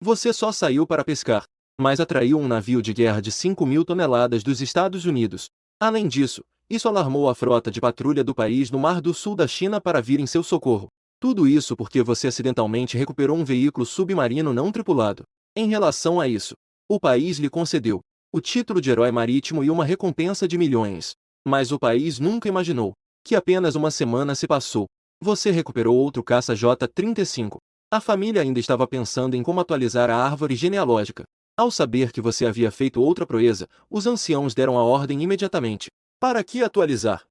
Você só saiu para pescar, mas atraiu um navio de guerra de 5.000 toneladas dos Estados Unidos. Além disso, isso alarmou a frota de patrulha do país no Mar do Sul da China para vir em seu socorro. Tudo isso porque você acidentalmente recuperou um veículo submarino não tripulado. Em relação a isso, o país lhe concedeu o título de herói marítimo e uma recompensa de milhões. Mas o país nunca imaginou que apenas uma semana se passou. Você recuperou outro caça J-35. A família ainda estava pensando em como atualizar a árvore genealógica. Ao saber que você havia feito outra proeza, os anciãos deram a ordem imediatamente. Para que atualizar?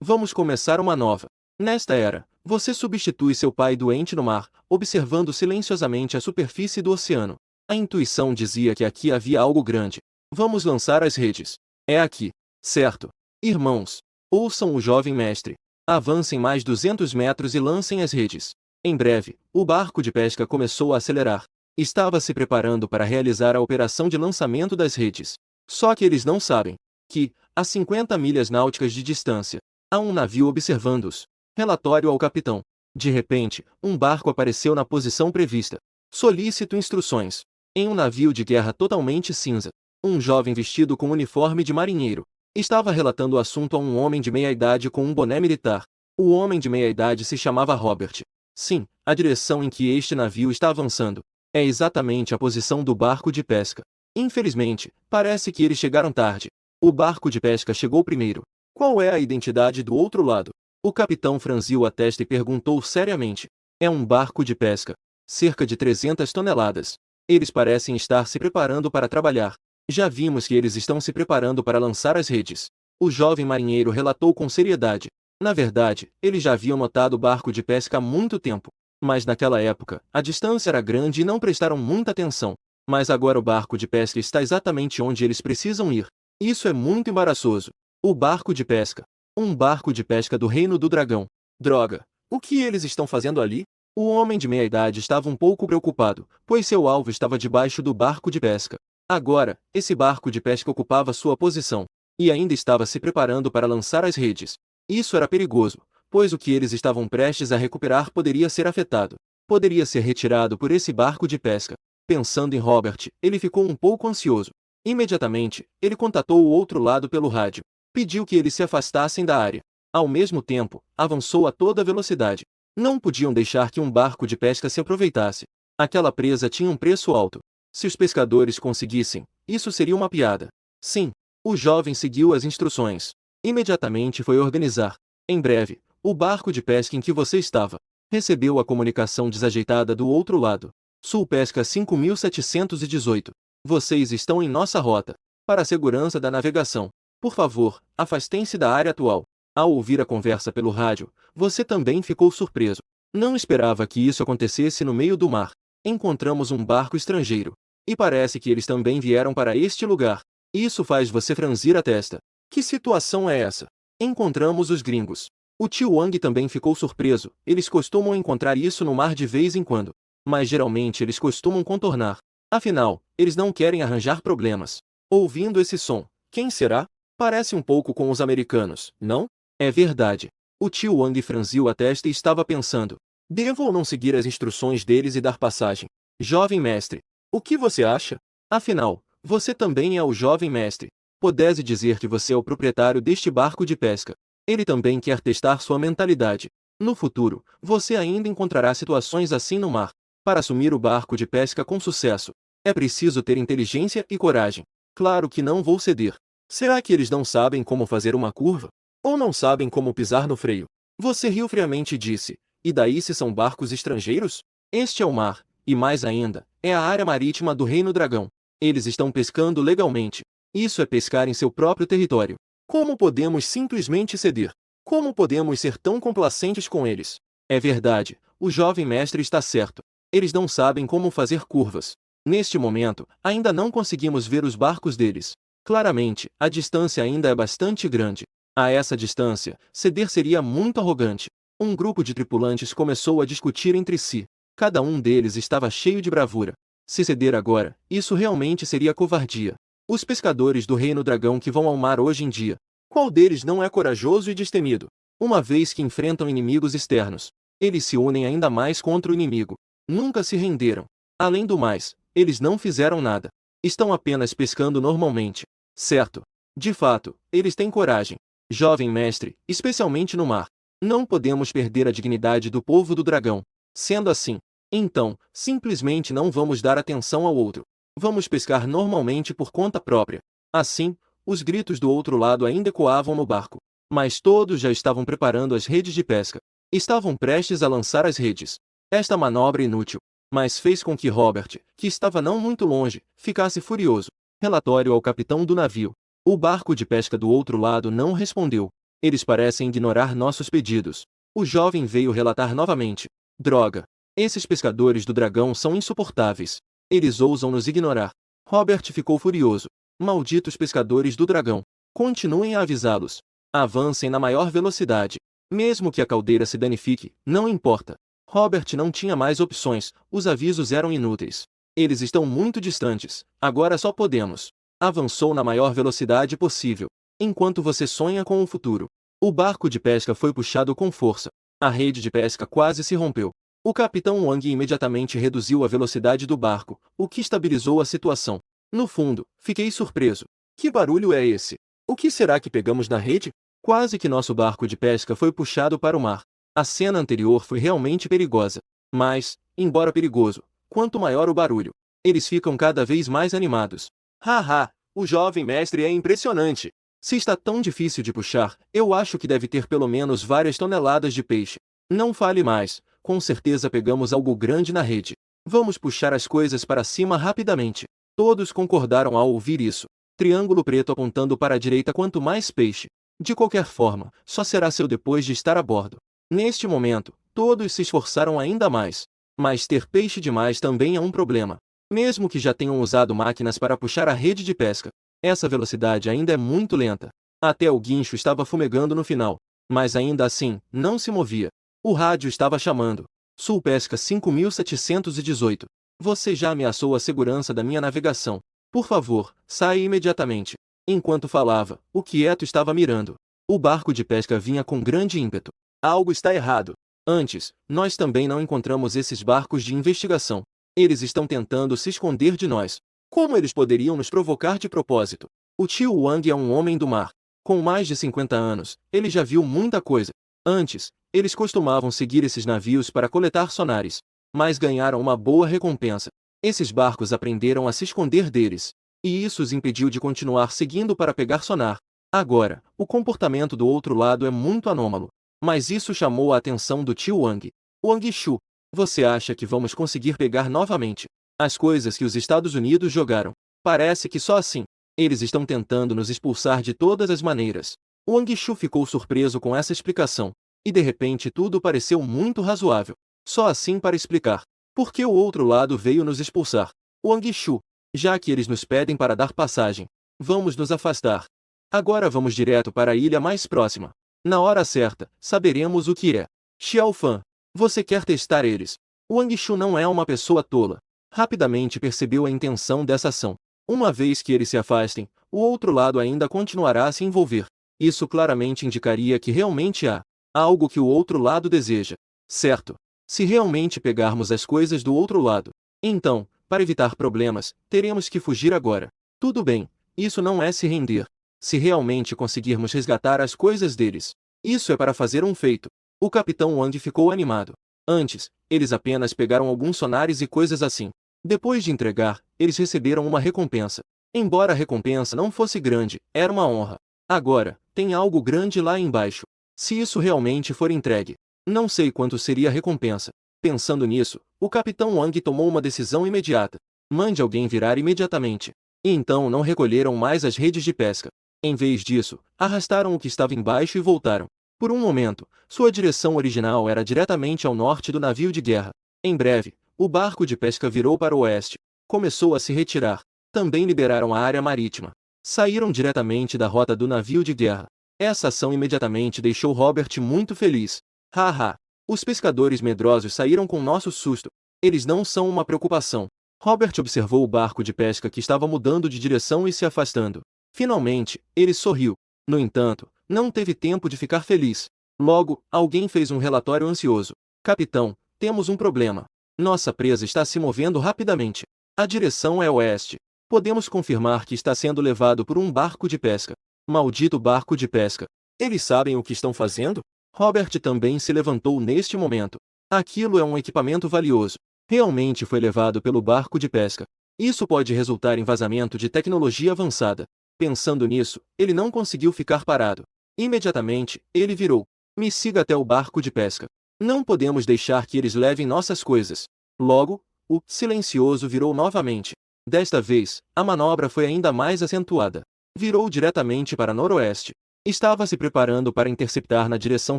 Vamos começar uma nova. Nesta era, você substitui seu pai doente no mar, observando silenciosamente a superfície do oceano. A intuição dizia que aqui havia algo grande. Vamos lançar as redes. É aqui. Certo. Irmãos, ouçam o jovem mestre. Avancem mais 200 metros e lancem as redes. Em breve, o barco de pesca começou a acelerar. Estava se preparando para realizar a operação de lançamento das redes. Só que eles não sabem que, a 50 milhas náuticas de distância, há um navio observando-os. Relatório ao capitão. De repente, um barco apareceu na posição prevista. Solicito instruções. Em um navio de guerra totalmente cinza, um jovem vestido com uniforme de marinheiro estava relatando o assunto a um homem de meia-idade com um boné militar. O homem de meia-idade se chamava Robert. Sim, a direção em que este navio está avançando é exatamente a posição do barco de pesca. Infelizmente, parece que eles chegaram tarde. O barco de pesca chegou primeiro. Qual é a identidade do outro lado? O capitão franziu a testa e perguntou seriamente. É um barco de pesca. Cerca de 300 toneladas. Eles parecem estar se preparando para trabalhar. Já vimos que eles estão se preparando para lançar as redes. O jovem marinheiro relatou com seriedade. Na verdade, eles já haviam notado o barco de pesca há muito tempo. Mas naquela época, a distância era grande e não prestaram muita atenção. Mas agora o barco de pesca está exatamente onde eles precisam ir. Isso é muito embaraçoso. O barco de pesca. Um barco de pesca do Reino do Dragão. Droga! O que eles estão fazendo ali? O homem de meia-idade estava um pouco preocupado, pois seu alvo estava debaixo do barco de pesca. Agora, esse barco de pesca ocupava sua posição, e ainda estava se preparando para lançar as redes. Isso era perigoso, pois o que eles estavam prestes a recuperar poderia ser afetado. Poderia ser retirado por esse barco de pesca. Pensando em Robert, ele ficou um pouco ansioso. Imediatamente, ele contatou o outro lado pelo rádio. Pediu que eles se afastassem da área. Ao mesmo tempo, avançou a toda velocidade. Não podiam deixar que um barco de pesca se aproveitasse. Aquela presa tinha um preço alto. Se os pescadores conseguissem, isso seria uma piada. Sim, o jovem seguiu as instruções. Imediatamente foi organizar. Em breve, o barco de pesca em que você estava recebeu a comunicação desajeitada do outro lado. Sul Pesca 5718. Vocês estão em nossa rota. Para a segurança da navegação, por favor, afastem-se da área atual. Ao ouvir a conversa pelo rádio, você também ficou surpreso. Não esperava que isso acontecesse no meio do mar. Encontramos um barco estrangeiro. E parece que eles também vieram para este lugar. Isso faz você franzir a testa. Que situação é essa? Encontramos os gringos. O tio Wang também ficou surpreso. Eles costumam encontrar isso no mar de vez em quando. Mas geralmente eles costumam contornar. Afinal, eles não querem arranjar problemas. Ouvindo esse som, quem será? Parece um pouco com os americanos, não? É verdade. O tio Wang franziu a testa e estava pensando. Devo ou não seguir as instruções deles e dar passagem? Jovem mestre, o que você acha? Afinal, você também é o jovem mestre. Pudesse dizer que você é o proprietário deste barco de pesca. Ele também quer testar sua mentalidade. No futuro, você ainda encontrará situações assim no mar. Para assumir o barco de pesca com sucesso, é preciso ter inteligência e coragem. Claro que não vou ceder. Será que eles não sabem como fazer uma curva? Ou não sabem como pisar no freio? Você riu friamente e disse, e daí se são barcos estrangeiros? Este é o mar, e mais ainda, é a área marítima do Reino Dragão. Eles estão pescando legalmente. Isso é pescar em seu próprio território. Como podemos simplesmente ceder? Como podemos ser tão complacentes com eles? É verdade, o jovem mestre está certo. Eles não sabem como fazer curvas. Neste momento, ainda não conseguimos ver os barcos deles. Claramente, a distância ainda é bastante grande. A essa distância, ceder seria muito arrogante. Um grupo de tripulantes começou a discutir entre si. Cada um deles estava cheio de bravura. Se ceder agora, isso realmente seria covardia. Os pescadores do Reino Dragão que vão ao mar hoje em dia, qual deles não é corajoso e destemido? Uma vez que enfrentam inimigos externos, eles se unem ainda mais contra o inimigo. Nunca se renderam. Além do mais, eles não fizeram nada. Estão apenas pescando normalmente. Certo. De fato, eles têm coragem. Jovem mestre, especialmente no mar. Não podemos perder a dignidade do povo do dragão. Sendo assim, então, simplesmente não vamos dar atenção ao outro. Vamos pescar normalmente por conta própria. Assim, os gritos do outro lado ainda ecoavam no barco. Mas todos já estavam preparando as redes de pesca. Estavam prestes a lançar as redes. Esta manobra inútil, mas fez com que Robert, que estava não muito longe, ficasse furioso. Relatório ao capitão do navio. O barco de pesca do outro lado não respondeu. Eles parecem ignorar nossos pedidos. O jovem veio relatar novamente. Droga! Esses pescadores do dragão são insuportáveis. Eles ousam nos ignorar. Robert ficou furioso. Malditos pescadores do dragão. Continuem a avisá-los. Avancem na maior velocidade. Mesmo que a caldeira se danifique, não importa. Robert não tinha mais opções, os avisos eram inúteis. Eles estão muito distantes, agora só podemos. Avançou na maior velocidade possível. Enquanto você sonha com o futuro. O barco de pesca foi puxado com força. A rede de pesca quase se rompeu. O capitão Wang imediatamente reduziu a velocidade do barco, o que estabilizou a situação. No fundo, fiquei surpreso. Que barulho é esse? O que será que pegamos na rede? Quase que nosso barco de pesca foi puxado para o mar. A cena anterior foi realmente perigosa. Mas, embora perigoso, quanto maior o barulho, eles ficam cada vez mais animados. Haha, o jovem mestre é impressionante. Se está tão difícil de puxar, eu acho que deve ter pelo menos várias toneladas de peixe. Não fale mais, com certeza pegamos algo grande na rede. Vamos puxar as coisas para cima rapidamente. Todos concordaram ao ouvir isso. Triângulo preto apontando para a direita quanto mais peixe. De qualquer forma, só será seu depois de estar a bordo. Neste momento, todos se esforçaram ainda mais. Mas ter peixe demais também é um problema. Mesmo que já tenham usado máquinas para puxar a rede de pesca, essa velocidade ainda é muito lenta. Até o guincho estava fumegando no final. Mas ainda assim, não se movia. O rádio estava chamando. Sul Pesca 5718. Você já ameaçou a segurança da minha navegação. Por favor, saia imediatamente. Enquanto falava, o quieto estava mirando. O barco de pesca vinha com grande ímpeto. Algo está errado. Antes, nós também não encontramos esses barcos de investigação. Eles estão tentando se esconder de nós. Como eles poderiam nos provocar de propósito? O tio Wang é um homem do mar. Com mais de 50 anos, ele já viu muita coisa. Antes, eles costumavam seguir esses navios para coletar sonares. Mas ganharam uma boa recompensa. Esses barcos aprenderam a se esconder deles. E isso os impediu de continuar seguindo para pegar sonar. Agora, o comportamento do outro lado é muito anômalo. Mas isso chamou a atenção do tio Wang. Wang Shu, você acha que vamos conseguir pegar novamente as coisas que os Estados Unidos jogaram? Parece que só assim. Eles estão tentando nos expulsar de todas as maneiras. Wang Shu ficou surpreso com essa explicação. E de repente tudo pareceu muito razoável. Só assim para explicar. Por que o outro lado veio nos expulsar? Wang Shu, já que eles nos pedem para dar passagem, vamos nos afastar. Agora vamos direto para a ilha mais próxima. Na hora certa, saberemos o que é. Xiao Fan, você quer testar eles? Wang Shu não é uma pessoa tola. Rapidamente percebeu a intenção dessa ação. Uma vez que eles se afastem, o outro lado ainda continuará a se envolver. Isso claramente indicaria que realmente há algo que o outro lado deseja. Certo? Se realmente pegarmos as coisas do outro lado, então, para evitar problemas, teremos que fugir agora. Tudo bem, isso não é se render. Se realmente conseguirmos resgatar as coisas deles, isso é para fazer um feito. O capitão Wang ficou animado. Antes, eles apenas pegaram alguns sonares e coisas assim. Depois de entregar, eles receberam uma recompensa. Embora a recompensa não fosse grande, era uma honra. Agora, tem algo grande lá embaixo. Se isso realmente for entregue, não sei quanto seria a recompensa. Pensando nisso, o capitão Wang tomou uma decisão imediata. Mande alguém virar imediatamente. E então não recolheram mais as redes de pesca. Em vez disso, arrastaram o que estava embaixo e voltaram. Por um momento, sua direção original era diretamente ao norte do navio de guerra. Em breve, o barco de pesca virou para o oeste. Começou a se retirar. Também liberaram a área marítima. Saíram diretamente da rota do navio de guerra. Essa ação imediatamente deixou Robert muito feliz. Haha! Os pescadores medrosos saíram com nosso susto. Eles não são uma preocupação. Robert observou o barco de pesca que estava mudando de direção e se afastando. Finalmente, ele sorriu. No entanto, não teve tempo de ficar feliz. Logo, alguém fez um relatório ansioso. Capitão, temos um problema. Nossa presa está se movendo rapidamente. A direção é oeste. Podemos confirmar que está sendo levado por um barco de pesca. Maldito barco de pesca. Eles sabem o que estão fazendo? Robert também se levantou neste momento. Aquilo é um equipamento valioso. Realmente foi levado pelo barco de pesca. Isso pode resultar em vazamento de tecnologia avançada. Pensando nisso, ele não conseguiu ficar parado. Imediatamente, ele virou. Me siga até o barco de pesca. Não podemos deixar que eles levem nossas coisas. Logo, o silencioso virou novamente. Desta vez, a manobra foi ainda mais acentuada. Virou diretamente para noroeste. Estava se preparando para interceptar na direção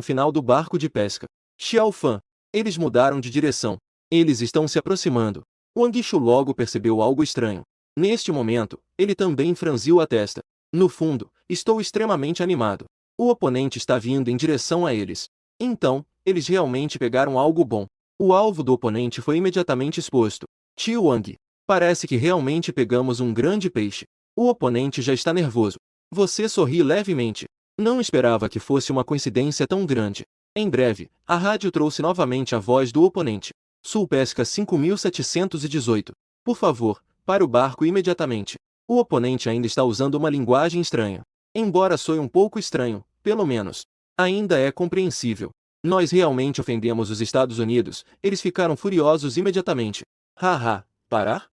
final do barco de pesca. Xiao Fan. Eles mudaram de direção. Eles estão se aproximando. Wang Shu logo percebeu algo estranho. Neste momento, ele também franziu a testa. No fundo, estou extremamente animado. O oponente está vindo em direção a eles. Então, eles realmente pegaram algo bom. O alvo do oponente foi imediatamente exposto. Tio Wang. Parece que realmente pegamos um grande peixe. O oponente já está nervoso. Você sorri levemente. Não esperava que fosse uma coincidência tão grande. Em breve, a rádio trouxe novamente a voz do oponente. Sul Pesca 5718. Por favor, pare o barco imediatamente. O oponente ainda está usando uma linguagem estranha. Embora soe um pouco estranho, pelo menos, ainda é compreensível. Nós realmente ofendemos os Estados Unidos. Eles ficaram furiosos imediatamente. Haha, parar?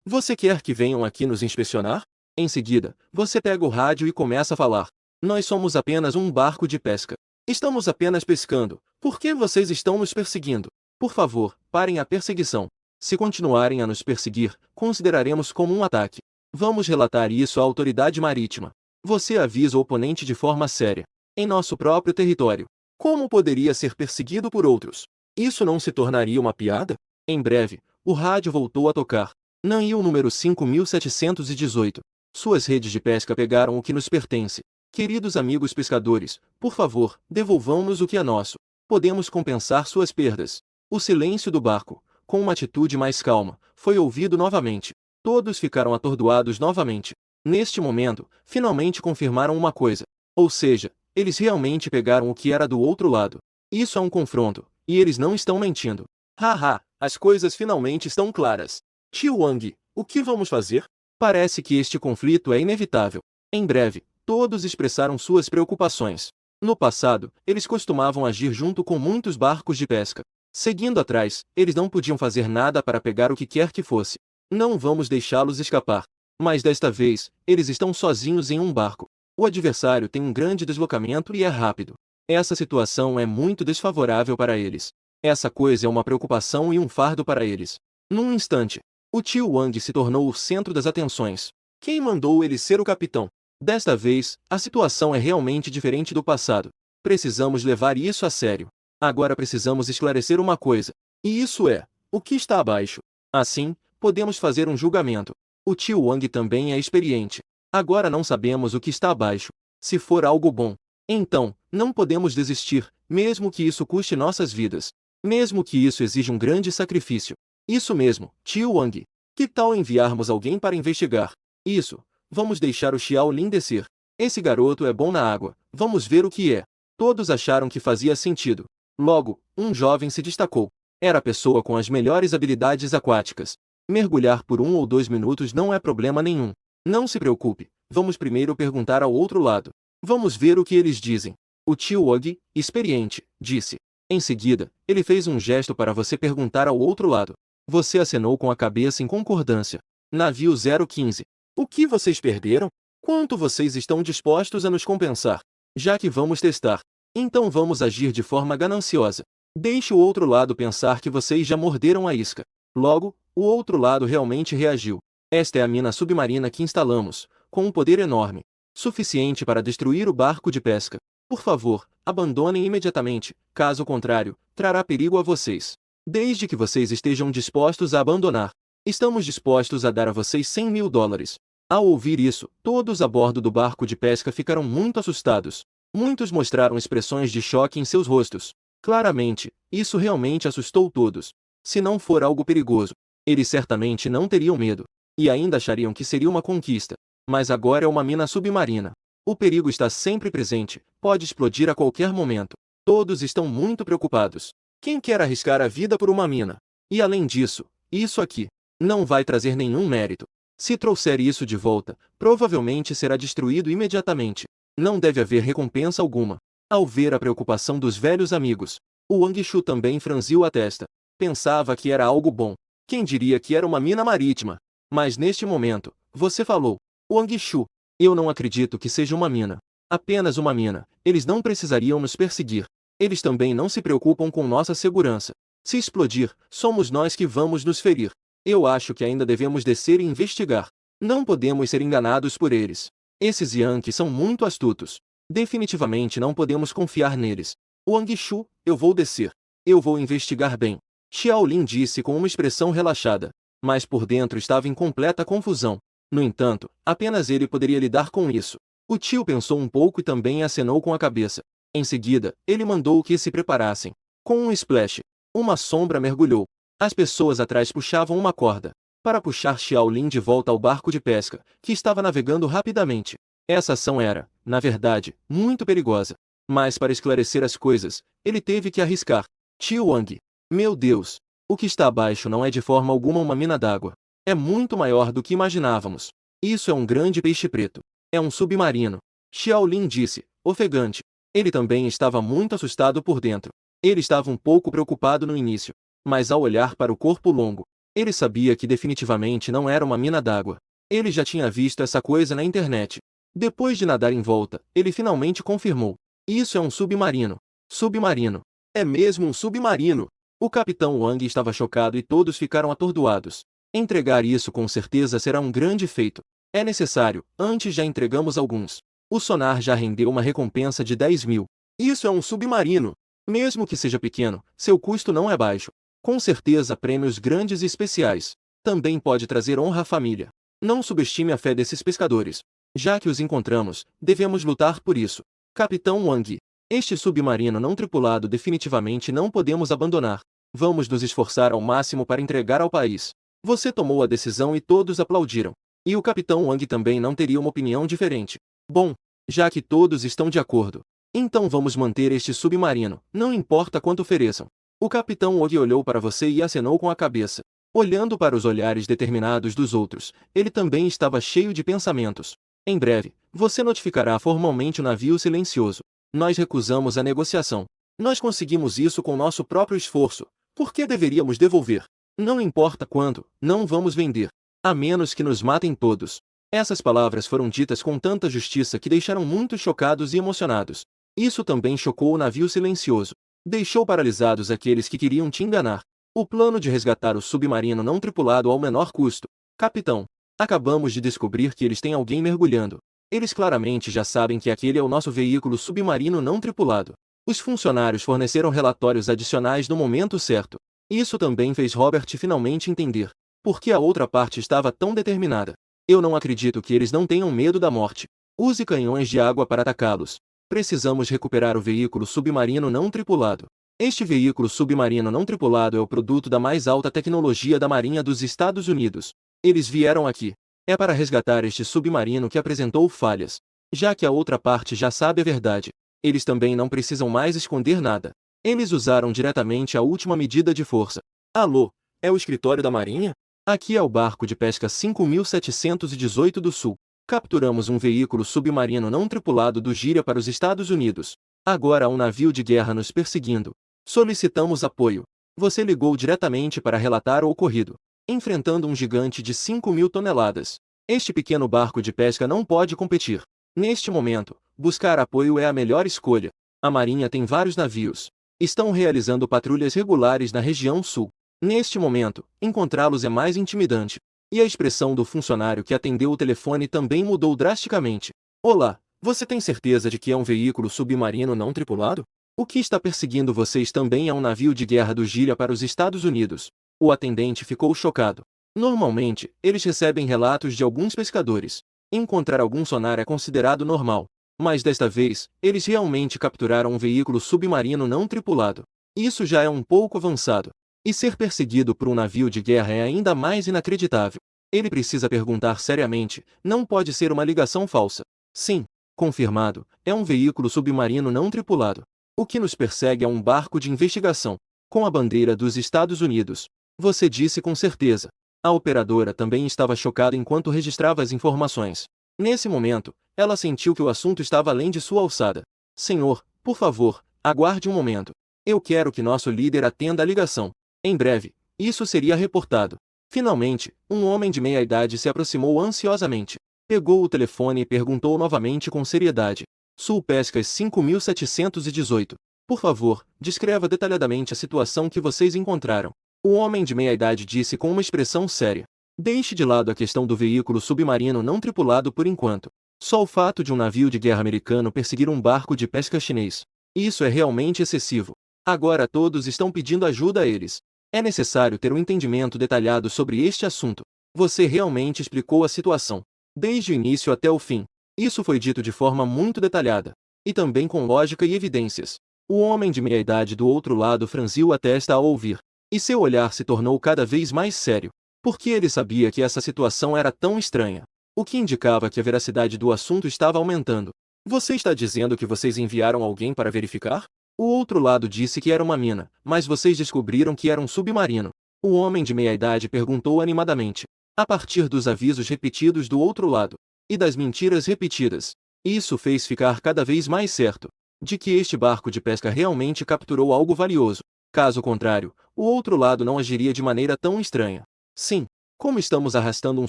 Você quer que venham aqui nos inspecionar? Em seguida, você pega o rádio e começa a falar. Nós somos apenas um barco de pesca. Estamos apenas pescando. Por que vocês estão nos perseguindo? Por favor, parem a perseguição. Se continuarem a nos perseguir, consideraremos como um ataque. Vamos relatar isso à autoridade marítima. Você avisa o oponente de forma séria. Em nosso próprio território. Como poderia ser perseguido por outros? Isso não se tornaria uma piada? Em breve, o rádio voltou a tocar. Nanil número 5718. Suas redes de pesca pegaram o que nos pertence. Queridos amigos pescadores, por favor, devolvamos o que é nosso. Podemos compensar suas perdas. O silêncio do barco, com uma atitude mais calma, foi ouvido novamente. Todos ficaram atordoados novamente. Neste momento, finalmente confirmaram uma coisa. Ou seja, eles realmente pegaram o que era do outro lado. Isso é um confronto, e eles não estão mentindo. Haha, as coisas finalmente estão claras. Tio Wang, o que vamos fazer? Parece que este conflito é inevitável. Em breve, todos expressaram suas preocupações. No passado, eles costumavam agir junto com muitos barcos de pesca. Seguindo atrás, eles não podiam fazer nada para pegar o que quer que fosse. Não vamos deixá-los escapar. Mas desta vez, eles estão sozinhos em um barco. O adversário tem um grande deslocamento e é rápido. Essa situação é muito desfavorável para eles. Essa coisa é uma preocupação e um fardo para eles. Num instante, o tio Wang se tornou o centro das atenções. Quem mandou ele ser o capitão? Desta vez, a situação é realmente diferente do passado. Precisamos levar isso a sério. Agora precisamos esclarecer uma coisa. E isso é, o que está abaixo. Assim, podemos fazer um julgamento. O tio Wang também é experiente. Agora não sabemos o que está abaixo. Se for algo bom, então, não podemos desistir, mesmo que isso custe nossas vidas. Mesmo que isso exija um grande sacrifício. Isso mesmo, tio Wang. Que tal enviarmos alguém para investigar? Isso. Vamos deixar o Xiao Lin descer. Esse garoto é bom na água. Vamos ver o que é. Todos acharam que fazia sentido. Logo, um jovem se destacou. Era a pessoa com as melhores habilidades aquáticas. Mergulhar por 1 ou 2 minutos não é problema nenhum. Não se preocupe. Vamos primeiro perguntar ao outro lado. Vamos ver o que eles dizem. O tio Wang, experiente, disse. Em seguida, ele fez um gesto para você perguntar ao outro lado. Você acenou com a cabeça em concordância. Navio 015. O que vocês perderam? Quanto vocês estão dispostos a nos compensar? Já que vamos testar, então vamos agir de forma gananciosa. Deixe o outro lado pensar que vocês já morderam a isca. Logo, o outro lado realmente reagiu. Esta é a mina submarina que instalamos, com um poder enorme, suficiente para destruir o barco de pesca. Por favor, abandonem imediatamente, caso contrário, trará perigo a vocês. Desde que vocês estejam dispostos a abandonar, estamos dispostos a dar a vocês $100.000. Ao ouvir isso, todos a bordo do barco de pesca ficaram muito assustados. Muitos mostraram expressões de choque em seus rostos. Claramente, isso realmente assustou todos. Se não for algo perigoso, eles certamente não teriam medo. E ainda achariam que seria uma conquista. Mas agora é uma mina submarina. O perigo está sempre presente, pode explodir a qualquer momento. Todos estão muito preocupados. Quem quer arriscar a vida por uma mina? E além disso, isso aqui não vai trazer nenhum mérito. Se trouxer isso de volta, provavelmente será destruído imediatamente. Não deve haver recompensa alguma. Ao ver a preocupação dos velhos amigos, o Wang Shu também franziu a testa. Pensava que era algo bom. Quem diria que era uma mina marítima? Mas neste momento, você falou, Wang Shu, eu não acredito que seja uma mina. Apenas uma mina. Eles não precisariam nos perseguir. Eles também não se preocupam com nossa segurança. Se explodir, somos nós que vamos nos ferir. Eu acho que ainda devemos descer e investigar. Não podemos ser enganados por eles. Esses Yankees são muito astutos. Definitivamente não podemos confiar neles. Wang Shu, eu vou descer. Eu vou investigar bem. Xiaolin disse com uma expressão relaxada. Mas por dentro estava em completa confusão. No entanto, apenas ele poderia lidar com isso. O tio pensou um pouco e também acenou com a cabeça. Em seguida, ele mandou que se preparassem. Com um splash, uma sombra mergulhou. As pessoas atrás puxavam uma corda para puxar Xiaolin de volta ao barco de pesca, que estava navegando rapidamente. Essa ação era, na verdade, muito perigosa. Mas para esclarecer as coisas, ele teve que arriscar. Tio Wang. Meu Deus! O que está abaixo não é de forma alguma uma mina d'água. É muito maior do que imaginávamos. Isso é um grande peixe preto. É um submarino. Xiaolin disse, ofegante. Ele também estava muito assustado por dentro. Ele estava um pouco preocupado no início. Mas ao olhar para o corpo longo, ele sabia que definitivamente não era uma mina d'água. Ele já tinha visto essa coisa na internet. Depois de nadar em volta, ele finalmente confirmou. Isso é um submarino. Submarino. É mesmo um submarino. O capitão Wang estava chocado e todos ficaram atordoados. Entregar isso com certeza será um grande feito. É necessário, antes já entregamos alguns. O sonar já rendeu uma recompensa de 10.000. Isso é um submarino. Mesmo que seja pequeno, seu custo não é baixo. Com certeza prêmios grandes e especiais. Também pode trazer honra à família. Não subestime a fé desses pescadores. Já que os encontramos, devemos lutar por isso. Capitão Wang. Este submarino não tripulado definitivamente não podemos abandonar. Vamos nos esforçar ao máximo para entregar ao país. Você tomou a decisão e todos aplaudiram. E o capitão Wang também não teria uma opinião diferente. Bom, já que todos estão de acordo, então vamos manter este submarino, não importa quanto ofereçam. O capitão Wang olhou para você e acenou com a cabeça. Olhando para os olhares determinados dos outros, ele também estava cheio de pensamentos. Em breve, você notificará formalmente o navio silencioso. Nós recusamos a negociação. Nós conseguimos isso com nosso próprio esforço. Por que deveríamos devolver? Não importa quanto, não vamos vender. A menos que nos matem todos. Essas palavras foram ditas com tanta justiça que deixaram muitos chocados e emocionados. Isso também chocou o navio silencioso. Deixou paralisados aqueles que queriam te enganar. O plano de resgatar o submarino não tripulado ao menor custo. Capitão, acabamos de descobrir que eles têm alguém mergulhando. Eles claramente já sabem que aquele é o nosso veículo submarino não tripulado. Os funcionários forneceram relatórios adicionais no momento certo. Isso também fez Robert finalmente entender por que a outra parte estava tão determinada. Eu não acredito que eles não tenham medo da morte. Use canhões de água para atacá-los. Precisamos recuperar o veículo submarino não tripulado. Este veículo submarino não tripulado é o produto da mais alta tecnologia da Marinha dos Estados Unidos. Eles vieram aqui. É para resgatar este submarino que apresentou falhas. Já que a outra parte já sabe a verdade, eles também não precisam mais esconder nada. Eles usaram diretamente a última medida de força. Alô, é o escritório da Marinha? Aqui é o barco de pesca 5718 do Sul. Capturamos um veículo submarino não tripulado do Gíria para os Estados Unidos. Agora há um navio de guerra nos perseguindo. Solicitamos apoio. Você ligou diretamente para relatar o ocorrido. Enfrentando um gigante de 5.000 toneladas. Este pequeno barco de pesca não pode competir. Neste momento, buscar apoio é a melhor escolha. A Marinha tem vários navios. Estão realizando patrulhas regulares na região sul. Neste momento, encontrá-los é mais intimidante. E a expressão do funcionário que atendeu o telefone também mudou drasticamente. Olá, você tem certeza de que é um veículo submarino não tripulado? O que está perseguindo vocês também é um navio de guerra do Gíria para os Estados Unidos. O atendente ficou chocado. Normalmente, eles recebem relatos de alguns pescadores. Encontrar algum sonar é considerado normal. Mas desta vez, eles realmente capturaram um veículo submarino não tripulado. Isso já é um pouco avançado. E ser perseguido por um navio de guerra é ainda mais inacreditável. Ele precisa perguntar seriamente, não pode ser uma ligação falsa. Sim, confirmado, é um veículo submarino não tripulado. O que nos persegue é um barco de investigação, com a bandeira dos Estados Unidos. Você disse com certeza. A operadora também estava chocada enquanto registrava as informações. Nesse momento, ela sentiu que o assunto estava além de sua alçada. Senhor, por favor, aguarde um momento. Eu quero que nosso líder atenda a ligação. Em breve, isso seria reportado. Finalmente, um homem de meia idade se aproximou ansiosamente. Pegou o telefone e perguntou novamente com seriedade. Sul Pescas 5718. Por favor, descreva detalhadamente a situação que vocês encontraram. O homem de meia idade disse com uma expressão séria. Deixe de lado a questão do veículo submarino não tripulado por enquanto. Só o fato de um navio de guerra americano perseguir um barco de pesca chinês. Isso é realmente excessivo. Agora todos estão pedindo ajuda a eles. É necessário ter um entendimento detalhado sobre este assunto. Você realmente explicou a situação, desde o início até o fim. Isso foi dito de forma muito detalhada, e também com lógica e evidências. O homem de meia idade do outro lado franziu a testa ao ouvir, e seu olhar se tornou cada vez mais sério, porque ele sabia que essa situação era tão estranha, o que indicava que a veracidade do assunto estava aumentando. Você está dizendo que vocês enviaram alguém para verificar? O outro lado disse que era uma mina, mas vocês descobriram que era um submarino. O homem de meia idade perguntou animadamente. A partir dos avisos repetidos do outro lado, e das mentiras repetidas, isso fez ficar cada vez mais certo de que este barco de pesca realmente capturou algo valioso. Caso contrário, o outro lado não agiria de maneira tão estranha. Sim, como estamos arrastando um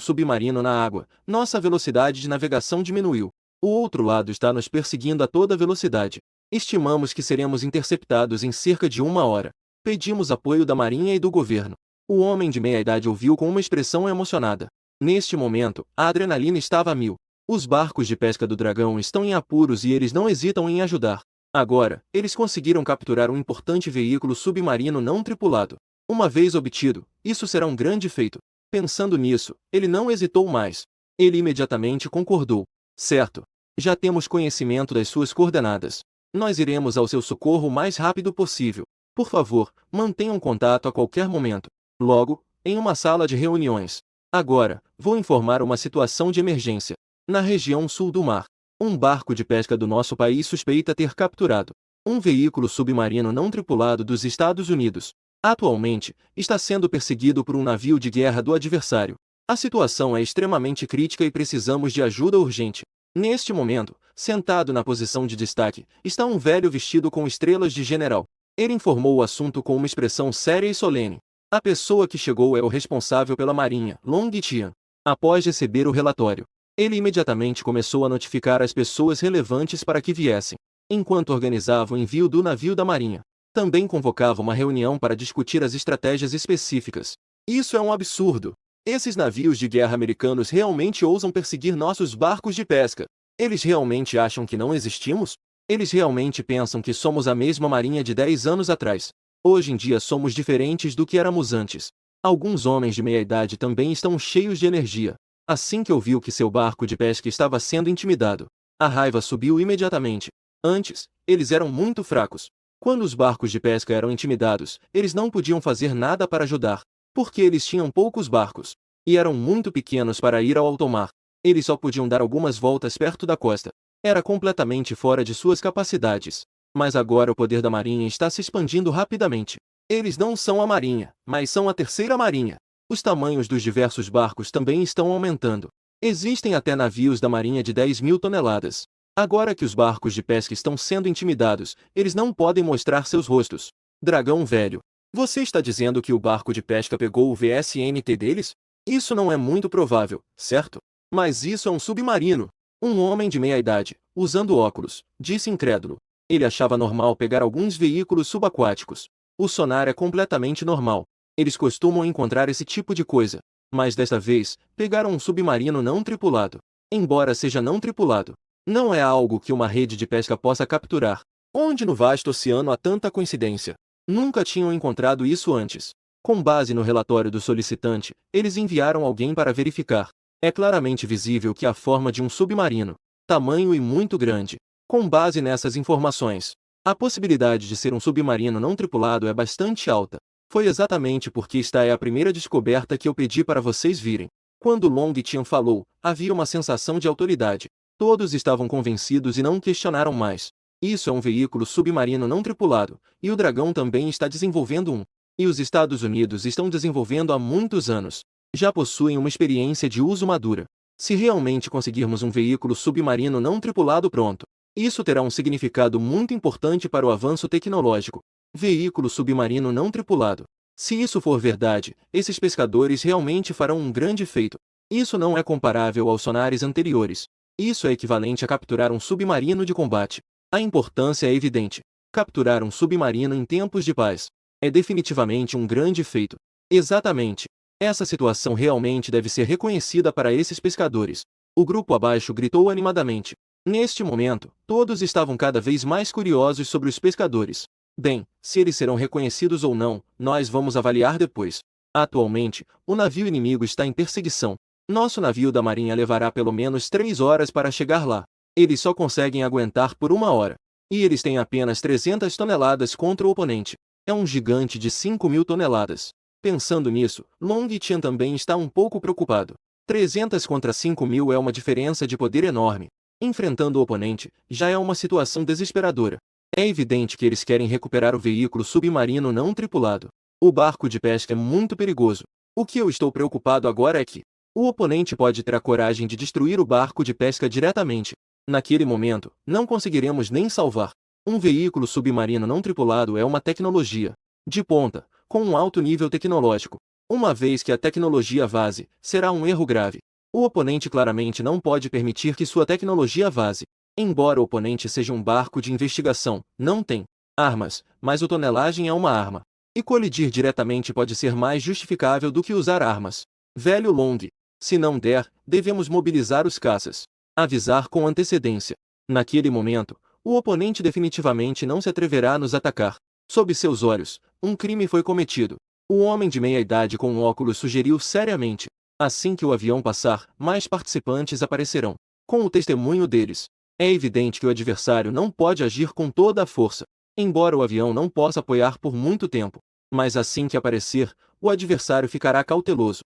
submarino na água, nossa velocidade de navegação diminuiu. O outro lado está nos perseguindo a toda velocidade. Estimamos que seremos interceptados em cerca de 1 hora. Pedimos apoio da Marinha e do governo. O homem de meia idade ouviu com uma expressão emocionada. Neste momento, a adrenalina estava a mil. Os barcos de pesca do Dragão estão em apuros e eles não hesitam em ajudar. Agora, eles conseguiram capturar um importante veículo submarino não tripulado. Uma vez obtido, isso será um grande feito. Pensando nisso, ele não hesitou mais. Ele imediatamente concordou. Certo. Já temos conhecimento das suas coordenadas. Nós iremos ao seu socorro o mais rápido possível. Por favor, mantenham contato a qualquer momento. Logo, em uma sala de reuniões. Agora, vou informar uma situação de emergência. Na região sul do mar, um barco de pesca do nosso país suspeita ter capturado um veículo submarino não tripulado dos Estados Unidos. Atualmente, está sendo perseguido por um navio de guerra do adversário. A situação é extremamente crítica e precisamos de ajuda urgente. Neste momento, sentado na posição de destaque, está um velho vestido com estrelas de general. Ele informou o assunto com uma expressão séria e solene. A pessoa que chegou é o responsável pela Marinha, Long Tian. Após receber o relatório, ele imediatamente começou a notificar as pessoas relevantes para que viessem. Enquanto organizava o envio do navio da Marinha, também convocava uma reunião para discutir as estratégias específicas. Isso é um absurdo. Esses navios de guerra americanos realmente ousam perseguir nossos barcos de pesca. Eles realmente acham que não existimos? Eles realmente pensam que somos a mesma Marinha de 10 anos atrás. Hoje em dia somos diferentes do que éramos antes. Alguns homens de meia idade também estão cheios de energia. Assim que ouviu que seu barco de pesca estava sendo intimidado, a raiva subiu imediatamente. Antes, eles eram muito fracos. Quando os barcos de pesca eram intimidados, eles não podiam fazer nada para ajudar, porque eles tinham poucos barcos, e eram muito pequenos para ir ao alto mar. Eles só podiam dar algumas voltas perto da costa. Era completamente fora de suas capacidades. Mas agora o poder da Marinha está se expandindo rapidamente. Eles não são a Marinha, mas são a Terceira Marinha. Os tamanhos dos diversos barcos também estão aumentando. Existem até navios da Marinha de 10.000 toneladas. Agora que os barcos de pesca estão sendo intimidados, eles não podem mostrar seus rostos. Dragão velho. Você está dizendo que o barco de pesca pegou o VSNT deles? Isso não é muito provável, certo? Mas isso é um submarino. Um homem de meia idade, usando óculos, disse incrédulo. Ele achava normal pegar alguns veículos subaquáticos. O sonar é completamente normal. Eles costumam encontrar esse tipo de coisa. Mas desta vez, pegaram um submarino não tripulado. Embora seja não tripulado, não é algo que uma rede de pesca possa capturar. Onde no vasto oceano há tanta coincidência? Nunca tinham encontrado isso antes. Com base no relatório do solicitante, eles enviaram alguém para verificar. É claramente visível que há forma de um submarino, tamanho e muito grande. Com base nessas informações, a possibilidade de ser um submarino não tripulado é bastante alta. Foi exatamente porque esta é a primeira descoberta que eu pedi para vocês virem. Quando Long Tian falou, havia uma sensação de autoridade. Todos estavam convencidos e não questionaram mais. Isso é um veículo submarino não tripulado, e o Dragão também está desenvolvendo um. E os Estados Unidos estão desenvolvendo há muitos anos. Já possuem uma experiência de uso madura. Se realmente conseguirmos um veículo submarino não tripulado pronto, isso terá um significado muito importante para o avanço tecnológico. Veículo submarino não tripulado. Se isso for verdade, esses pescadores realmente farão um grande feito. Isso não é comparável aos sonares anteriores. Isso é equivalente a capturar um submarino de combate. A importância é evidente. Capturar um submarino em tempos de paz é definitivamente um grande feito. Exatamente. Essa situação realmente deve ser reconhecida para esses pescadores. O grupo abaixo gritou animadamente. Neste momento, todos estavam cada vez mais curiosos sobre os pescadores. Bem, se eles serão reconhecidos ou não, nós vamos avaliar depois. Atualmente, o navio inimigo está em perseguição. Nosso navio da marinha levará pelo menos 3 horas para chegar lá. Eles só conseguem aguentar por 1 hora. E eles têm apenas 300 toneladas contra o oponente. É um gigante de 5.000 toneladas. Pensando nisso, Long Chen também está um pouco preocupado. 300 contra 5.000 é uma diferença de poder enorme. Enfrentando o oponente, já é uma situação desesperadora. É evidente que eles querem recuperar o veículo submarino não tripulado. O barco de pesca é muito perigoso. O que eu estou preocupado agora é que o oponente pode ter a coragem de destruir o barco de pesca diretamente. Naquele momento, não conseguiremos nem salvar. Um veículo submarino não tripulado é uma tecnologia de ponta, com um alto nível tecnológico. Uma vez que a tecnologia vaze, será um erro grave. O oponente claramente não pode permitir que sua tecnologia vaze. Embora o oponente seja um barco de investigação, não tem armas, mas a tonelagem é uma arma. E colidir diretamente pode ser mais justificável do que usar armas. Velho Long, se não der, devemos mobilizar os caças. Avisar com antecedência. Naquele momento, o oponente definitivamente não se atreverá a nos atacar. Sob seus olhos, um crime foi cometido. O homem de meia idade com óculos sugeriu seriamente. Assim que o avião passar, mais participantes aparecerão. Com o testemunho deles, é evidente que o adversário não pode agir com toda a força, embora o avião não possa apoiar por muito tempo. Mas assim que aparecer, o adversário ficará cauteloso.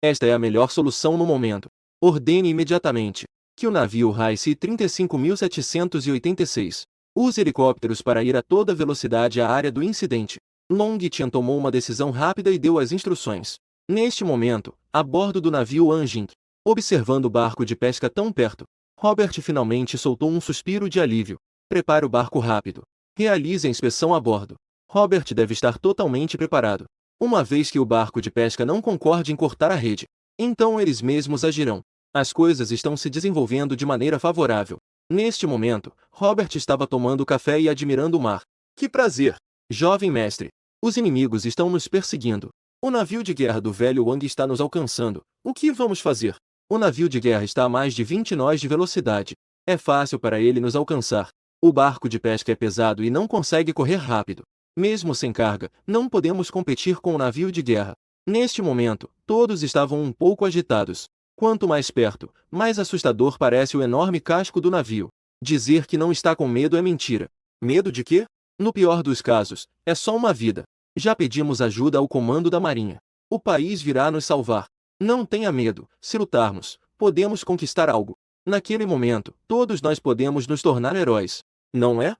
Esta é a melhor solução no momento. Ordene imediatamente que o navio Raice 35.786 use helicópteros para ir a toda velocidade à área do incidente. Long Chen tomou uma decisão rápida e deu as instruções. Neste momento, a bordo do navio Anjing, observando o barco de pesca tão perto, Robert finalmente soltou um suspiro de alívio. Prepare o barco rápido. Realize a inspeção a bordo. Robert deve estar totalmente preparado. Uma vez que o barco de pesca não concorde em cortar a rede, então eles mesmos agirão. As coisas estão se desenvolvendo de maneira favorável. Neste momento, Robert estava tomando café e admirando o mar. Que prazer! Jovem mestre! Os inimigos estão nos perseguindo. O navio de guerra do velho Wang está nos alcançando. O que vamos fazer? O navio de guerra está a mais de 20 nós de velocidade. É fácil para ele nos alcançar. O barco de pesca é pesado e não consegue correr rápido. Mesmo sem carga, não podemos competir com o navio de guerra. Neste momento, todos estavam um pouco agitados. Quanto mais perto, mais assustador parece o enorme casco do navio. Dizer que não está com medo é mentira. Medo de quê? No pior dos casos, é só uma vida. Já pedimos ajuda ao comando da marinha. O país virá nos salvar. Não tenha medo, se lutarmos, podemos conquistar algo. Naquele momento, todos nós podemos nos tornar heróis. Não é?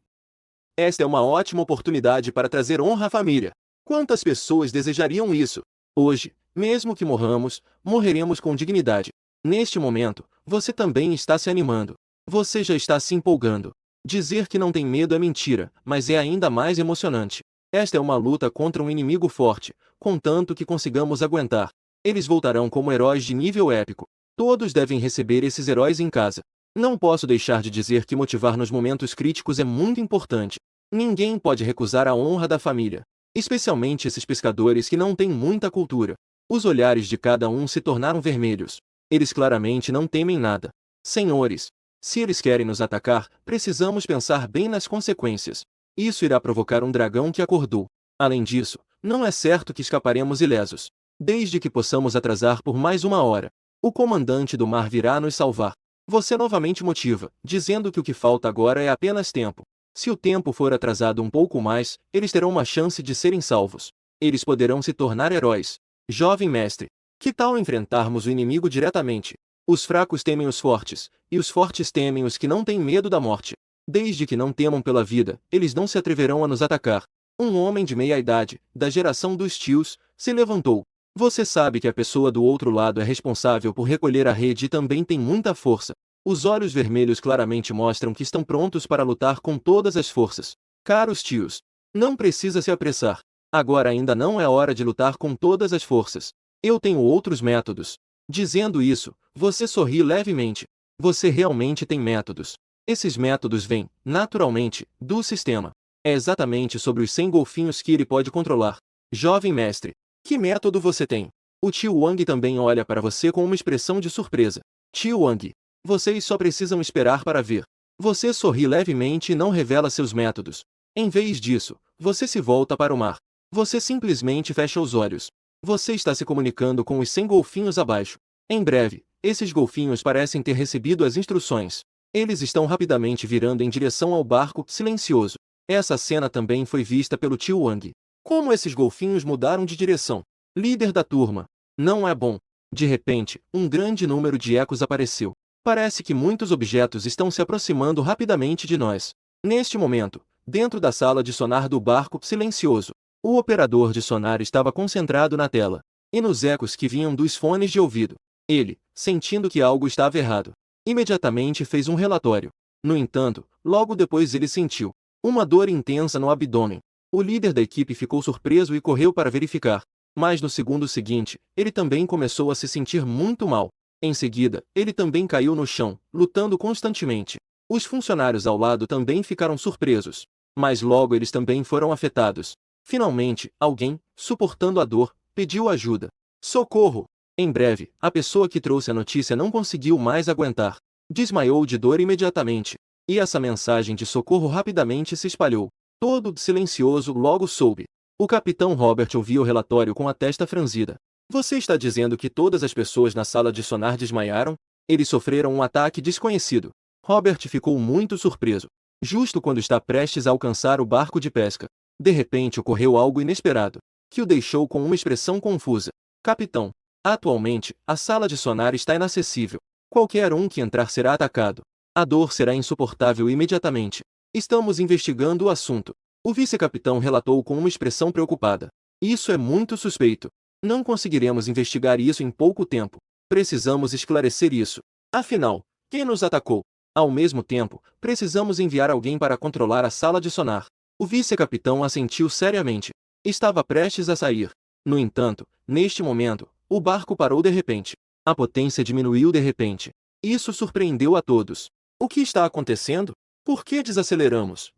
Esta é uma ótima oportunidade para trazer honra à família. Quantas pessoas desejariam isso? Hoje, mesmo que morramos, morreremos com dignidade. Neste momento, você também está se animando. Você já está se empolgando. Dizer que não tem medo é mentira, mas é ainda mais emocionante. Esta é uma luta contra um inimigo forte, contanto que consigamos aguentar. Eles voltarão como heróis de nível épico. Todos devem receber esses heróis em casa. Não posso deixar de dizer que motivar nos momentos críticos é muito importante. Ninguém pode recusar a honra da família. Especialmente esses pescadores que não têm muita cultura. Os olhares de cada um se tornaram vermelhos. Eles claramente não temem nada. Senhores, se eles querem nos atacar, precisamos pensar bem nas consequências. Isso irá provocar um dragão que acordou. Além disso, não é certo que escaparemos ilesos. Desde que possamos atrasar por mais 1 hora. O comandante do mar virá nos salvar. Você novamente motiva, dizendo que o que falta agora é apenas tempo. Se o tempo for atrasado um pouco mais, eles terão uma chance de serem salvos. Eles poderão se tornar heróis. Jovem mestre, que tal enfrentarmos o inimigo diretamente? Os fracos temem os fortes, e os fortes temem os que não têm medo da morte. Desde que não temam pela vida, eles não se atreverão a nos atacar. Um homem de meia idade, da geração dos tios, se levantou. Você sabe que a pessoa do outro lado é responsável por recolher a rede e também tem muita força. Os olhos vermelhos claramente mostram que estão prontos para lutar com todas as forças. Caros tios, não precisa se apressar. Agora ainda não é hora de lutar com todas as forças. Eu tenho outros métodos. Dizendo isso, você sorri levemente. Você realmente tem métodos. Esses métodos vêm, naturalmente, do sistema. É exatamente sobre os 100 golfinhos que ele pode controlar. Jovem mestre, que método você tem? O tio Wang também olha para você com uma expressão de surpresa. Tio Wang, vocês só precisam esperar para ver. Você sorri levemente e não revela seus métodos. Em vez disso, você se volta para o mar. Você simplesmente fecha os olhos. Você está se comunicando com os 100 golfinhos abaixo. Em breve, esses golfinhos parecem ter recebido as instruções. Eles estão rapidamente virando em direção ao barco silencioso. Essa cena também foi vista pelo tio Wang. Como esses golfinhos mudaram de direção? Líder da turma. Não é bom. De repente, um grande número de ecos apareceu. Parece que muitos objetos estão se aproximando rapidamente de nós. Neste momento, dentro da sala de sonar do barco silencioso, o operador de sonar estava concentrado na tela e nos ecos que vinham dos fones de ouvido. Ele, sentindo que algo estava errado, imediatamente fez um relatório. No entanto, logo depois ele sentiu uma dor intensa no abdômen. O líder da equipe ficou surpreso e correu para verificar. Mas no segundo seguinte, ele também começou a se sentir muito mal. Em seguida, ele também caiu no chão, lutando constantemente. Os funcionários ao lado também ficaram surpresos. Mas logo eles também foram afetados. Finalmente, alguém, suportando a dor, pediu ajuda. Socorro! Em breve, a pessoa que trouxe a notícia não conseguiu mais aguentar. Desmaiou de dor imediatamente. E essa mensagem de socorro rapidamente se espalhou. Todo silencioso logo soube. O capitão Robert ouviu o relatório com a testa franzida. Você está dizendo que todas as pessoas na sala de sonar desmaiaram? Eles sofreram um ataque desconhecido. Robert ficou muito surpreso. Justo quando está prestes a alcançar o barco de pesca, de repente ocorreu algo inesperado, que o deixou com uma expressão confusa. Capitão, atualmente, a sala de sonar está inacessível. Qualquer um que entrar será atacado. A dor será insuportável imediatamente. Estamos investigando o assunto. O vice-capitão relatou com uma expressão preocupada. Isso é muito suspeito. Não conseguiremos investigar isso em pouco tempo. Precisamos esclarecer isso. Afinal, quem nos atacou? Ao mesmo tempo, precisamos enviar alguém para controlar a sala de sonar. O vice-capitão assentiu seriamente. Estava prestes a sair. No entanto, neste momento, o barco parou de repente. A potência diminuiu de repente. Isso surpreendeu a todos. O que está acontecendo? Por que desaceleramos?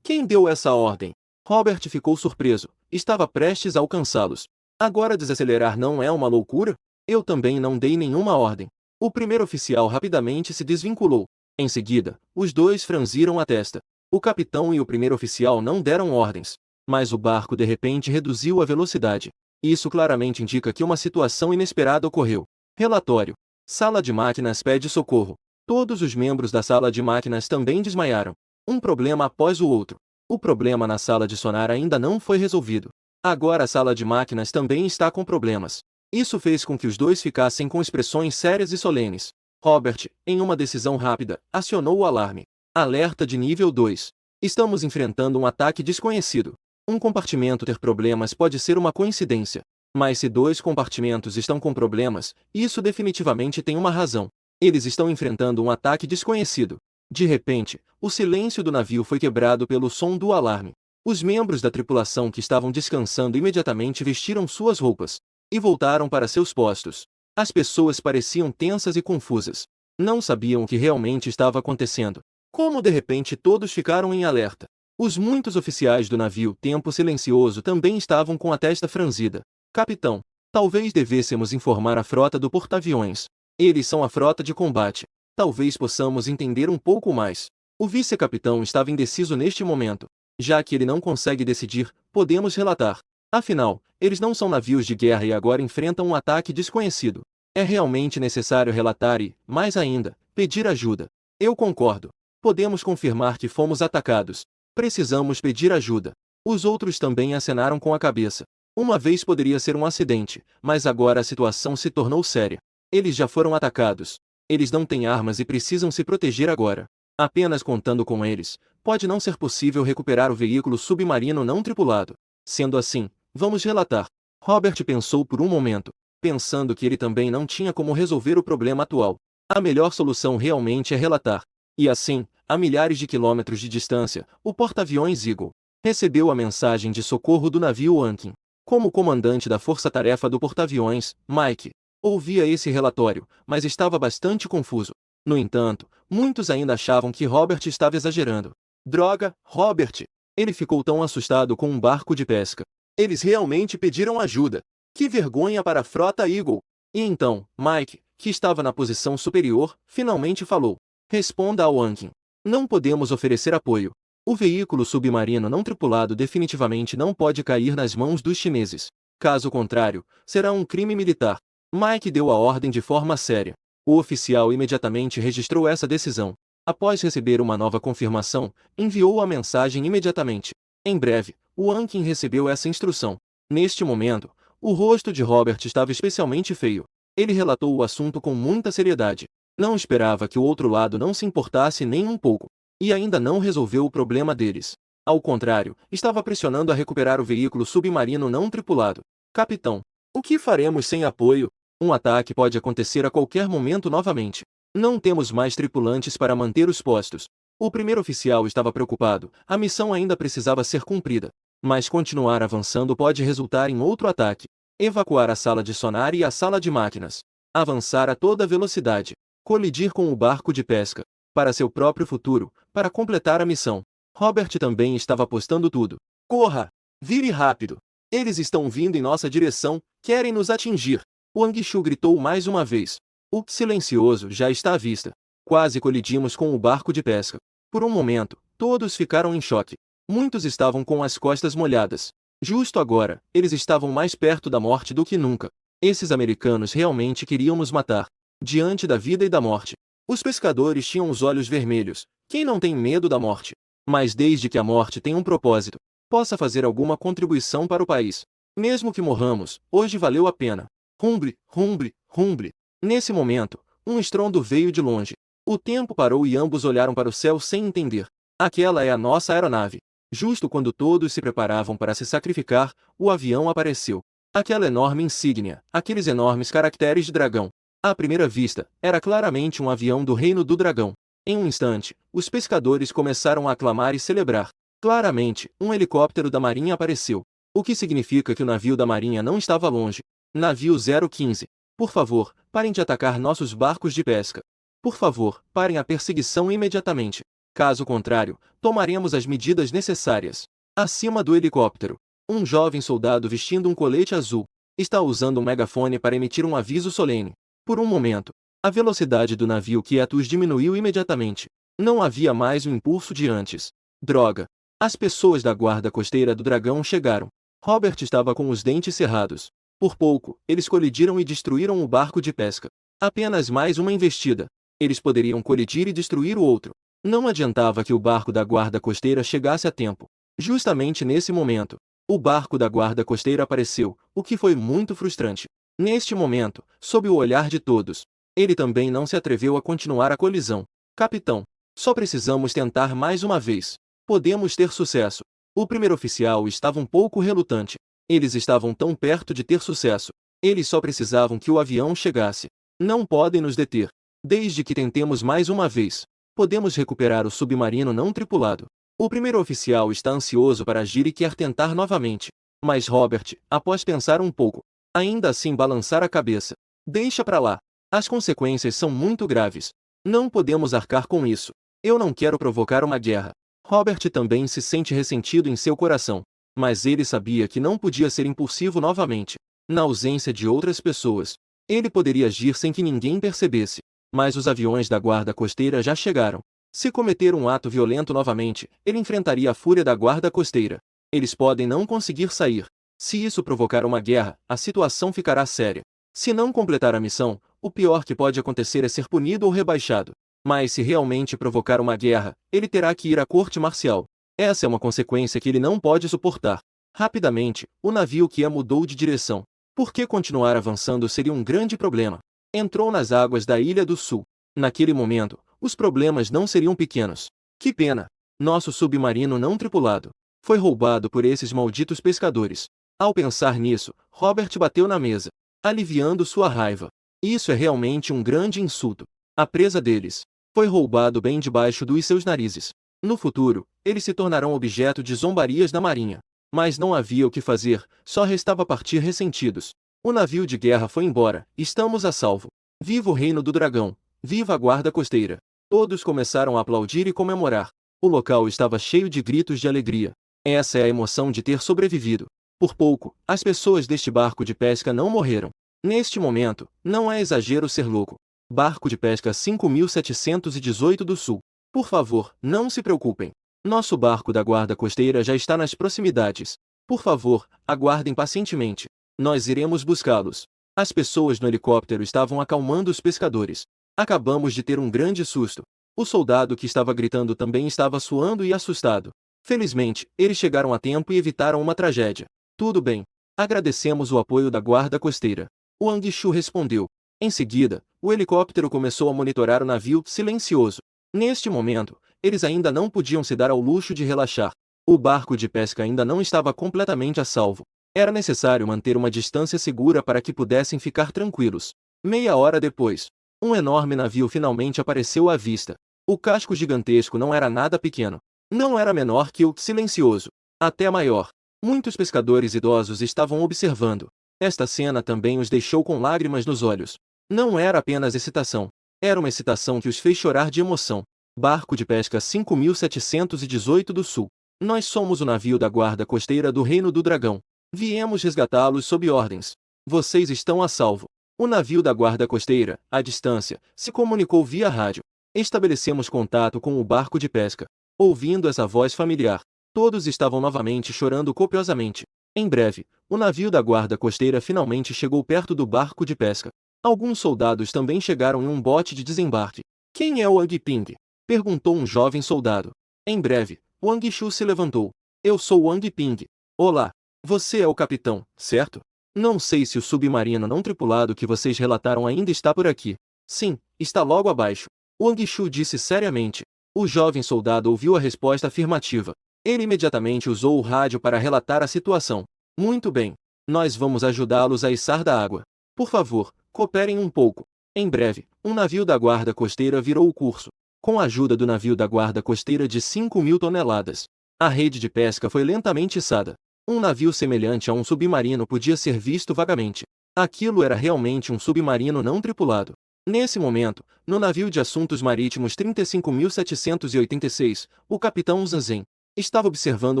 Quem deu essa ordem? Robert ficou surpreso. Estava prestes a alcançá-los. Agora desacelerar não é uma loucura? Eu também não dei nenhuma ordem. O primeiro oficial rapidamente se desvinculou. Em seguida, os dois franziram a testa. O capitão e o primeiro oficial não deram ordens. Mas o barco de repente reduziu a velocidade. Isso claramente indica que uma situação inesperada ocorreu. Relatório. Sala de máquinas pede socorro. Todos os membros da sala de máquinas também desmaiaram. Um problema após o outro. O problema na sala de sonar ainda não foi resolvido. Agora a sala de máquinas também está com problemas. Isso fez com que os dois ficassem com expressões sérias e solenes. Robert, em uma decisão rápida, acionou o alarme. Alerta de nível 2. Estamos enfrentando um ataque desconhecido. Um compartimento ter problemas pode ser uma coincidência. Mas se dois compartimentos estão com problemas, isso definitivamente tem uma razão. Eles estão enfrentando um ataque desconhecido. De repente, o silêncio do navio foi quebrado pelo som do alarme. Os membros da tripulação que estavam descansando imediatamente vestiram suas roupas e voltaram para seus postos. As pessoas pareciam tensas e confusas. Não sabiam o que realmente estava acontecendo. Como de repente todos ficaram em alerta. Os muitos oficiais do navio Tempo Silencioso também estavam com a testa franzida. Capitão, talvez devêssemos informar a frota do porta-aviões. Eles são a frota de combate. Talvez possamos entender um pouco mais. O vice-capitão estava indeciso neste momento. Já que ele não consegue decidir, podemos relatar. Afinal, eles não são navios de guerra e agora enfrentam um ataque desconhecido. É realmente necessário relatar e, mais ainda, pedir ajuda. Eu concordo. Podemos confirmar que fomos atacados. Precisamos pedir ajuda. Os outros também acenaram com a cabeça. Uma vez poderia ser um acidente, mas agora a situação se tornou séria. Eles já foram atacados. Eles não têm armas e precisam se proteger agora. Apenas contando com eles, pode não ser possível recuperar o veículo submarino não tripulado. Sendo assim, vamos relatar. Robert pensou por um momento, pensando que ele também não tinha como resolver o problema atual. A melhor solução realmente é relatar. E assim, a milhares de quilômetros de distância, o porta-aviões Eagle recebeu a mensagem de socorro do navio Ankin. Como comandante da força-tarefa do porta-aviões, Mike ouvia esse relatório, mas estava bastante confuso. No entanto, muitos ainda achavam que Robert estava exagerando. Droga, Robert! Ele ficou tão assustado com um barco de pesca. Eles realmente pediram ajuda. Que vergonha para a frota Eagle! E então, Mike, que estava na posição superior, finalmente falou. Responda ao Ankin. Não podemos oferecer apoio. O veículo submarino não tripulado definitivamente não pode cair nas mãos dos chineses. Caso contrário, será um crime militar. Mike deu a ordem de forma séria. O oficial imediatamente registrou essa decisão. Após receber uma nova confirmação, enviou a mensagem imediatamente. Em breve, o Ankin recebeu essa instrução. Neste momento, o rosto de Robert estava especialmente feio. Ele relatou o assunto com muita seriedade. Não esperava que o outro lado não se importasse nem um pouco. E ainda não resolveu o problema deles. Ao contrário, estava pressionando a recuperar o veículo submarino não tripulado. Capitão, o que faremos sem apoio? Um ataque pode acontecer a qualquer momento novamente. Não temos mais tripulantes para manter os postos. O primeiro oficial estava preocupado, a missão ainda precisava ser cumprida. Mas continuar avançando pode resultar em outro ataque. Evacuar a sala de sonar e a sala de máquinas. Avançar a toda velocidade. Colidir com o barco de pesca. Para seu próprio futuro, para completar a missão. Robert também estava apostando tudo. Corra! Vire rápido! Eles estão vindo em nossa direção, querem nos atingir. Wang Shu gritou mais uma vez. O silencioso já está à vista. Quase colidimos com o barco de pesca. Por um momento, todos ficaram em choque. Muitos estavam com as costas molhadas. Justo agora, eles estavam mais perto da morte do que nunca. Esses americanos realmente queriam nos matar. Diante da vida e da morte. Os pescadores tinham os olhos vermelhos. Quem não tem medo da morte? Mas desde que a morte tenha um propósito, possa fazer alguma contribuição para o país. Mesmo que morramos, hoje valeu a pena. Rumble, rumble, rumble. Nesse momento, um estrondo veio de longe. O tempo parou e ambos olharam para o céu sem entender. Aquela é a nossa aeronave. Justo quando todos se preparavam para se sacrificar, o avião apareceu. Aquela enorme insígnia, aqueles enormes caracteres de dragão. À primeira vista, era claramente um avião do Reino do Dragão. Em um instante, os pescadores começaram a aclamar e celebrar. Claramente, um helicóptero da Marinha apareceu. O que significa que o navio da Marinha não estava longe. Navio 015. Por favor, parem de atacar nossos barcos de pesca. Por favor, parem a perseguição imediatamente. Caso contrário, tomaremos as medidas necessárias. Acima do helicóptero, um jovem soldado vestindo um colete azul está usando um megafone para emitir um aviso solene. Por um momento, a velocidade do navio Quietus diminuiu imediatamente. Não havia mais o impulso de antes. Droga! As pessoas da guarda costeira do dragão chegaram. Robert estava com os dentes cerrados. Por pouco, eles colidiram e destruíram o barco de pesca. Apenas mais uma investida. Eles poderiam colidir e destruir o outro. Não adiantava que o barco da guarda costeira chegasse a tempo. Justamente nesse momento, o barco da guarda costeira apareceu, o que foi muito frustrante. Neste momento, sob o olhar de todos, ele também não se atreveu a continuar a colisão. Capitão, só precisamos tentar mais uma vez. Podemos ter sucesso. O primeiro oficial estava um pouco relutante. Eles estavam tão perto de ter sucesso. Eles só precisavam que o avião chegasse. Não podem nos deter. Desde que tentemos mais uma vez, podemos recuperar o submarino não tripulado. O primeiro oficial está ansioso para agir e quer tentar novamente. Mas Robert, após pensar um pouco, ainda assim balançar a cabeça. Deixa pra lá. As consequências são muito graves. Não podemos arcar com isso. Eu não quero provocar uma guerra. Robert também se sente ressentido em seu coração. Mas ele sabia que não podia ser impulsivo novamente. Na ausência de outras pessoas, ele poderia agir sem que ninguém percebesse. Mas os aviões da guarda costeira já chegaram. Se cometer um ato violento novamente, ele enfrentaria a fúria da guarda costeira. Eles podem não conseguir sair. Se isso provocar uma guerra, a situação ficará séria. Se não completar a missão, o pior que pode acontecer é ser punido ou rebaixado. Mas se realmente provocar uma guerra, ele terá que ir à corte marcial. Essa é uma consequência que ele não pode suportar. Rapidamente, o navio Kia mudou de direção. Porque continuar avançando seria um grande problema. Entrou nas águas da Ilha do Sul. Naquele momento, os problemas não seriam pequenos. Que pena! Nosso submarino não tripulado foi roubado por esses malditos pescadores. Ao pensar nisso, Robert bateu na mesa, aliviando sua raiva. Isso é realmente um grande insulto. A presa deles foi roubado bem debaixo dos seus narizes. No futuro, eles se tornarão objeto de zombarias da marinha. Mas não havia o que fazer, só restava partir ressentidos. O navio de guerra foi embora, estamos a salvo. Viva o reino do dragão! Viva a guarda costeira! Todos começaram a aplaudir e comemorar. O local estava cheio de gritos de alegria. Essa é a emoção de ter sobrevivido. Por pouco, as pessoas deste barco de pesca não morreram. Neste momento, não é exagero ser louco. Barco de pesca 5718 do Sul. Por favor, não se preocupem. Nosso barco da guarda costeira já está nas proximidades. Por favor, aguardem pacientemente. Nós iremos buscá-los. As pessoas no helicóptero estavam acalmando os pescadores. Acabamos de ter um grande susto. O soldado que estava gritando também estava suando e assustado. Felizmente, eles chegaram a tempo e evitaram uma tragédia. Tudo bem. Agradecemos o apoio da guarda costeira. O Anguishu respondeu. Em seguida, o helicóptero começou a monitorar o navio silencioso. Neste momento, eles ainda não podiam se dar ao luxo de relaxar. O barco de pesca ainda não estava completamente a salvo. Era necessário manter uma distância segura para que pudessem ficar tranquilos. Meia hora depois, um enorme navio finalmente apareceu à vista. O casco gigantesco não era nada pequeno. Não era menor que o silencioso. Até maior. Muitos pescadores idosos estavam observando. Esta cena também os deixou com lágrimas nos olhos. Não era apenas excitação. Era uma excitação que os fez chorar de emoção. Barco de pesca 5718 do Sul. Nós somos o navio da guarda costeira do Reino do Dragão. Viemos resgatá-los sob ordens. Vocês estão a salvo. O navio da guarda costeira, à distância, se comunicou via rádio. Estabelecemos contato com o barco de pesca. Ouvindo essa voz familiar, todos estavam novamente chorando copiosamente. Em breve, o navio da guarda costeira finalmente chegou perto do barco de pesca. Alguns soldados também chegaram em um bote de desembarque. Quem é o Wang Ping? Perguntou um jovem soldado. Em breve, Wang Shu se levantou. Eu sou Wang Ping. Olá. Você é o capitão, certo? Não sei se o submarino não tripulado que vocês relataram ainda está por aqui. Sim, está logo abaixo. Wang Shu disse seriamente. O jovem soldado ouviu a resposta afirmativa. Ele imediatamente usou o rádio para relatar a situação. Muito bem. Nós vamos ajudá-los a içar da água. Por favor, cooperem um pouco. Em breve, um navio da guarda costeira virou o curso. Com a ajuda do navio da guarda costeira de 5.000 toneladas, a rede de pesca foi lentamente içada. Um navio semelhante a um submarino podia ser visto vagamente. Aquilo era realmente um submarino não tripulado. Nesse momento, no navio de assuntos marítimos 35.786, o capitão Zanzen estava observando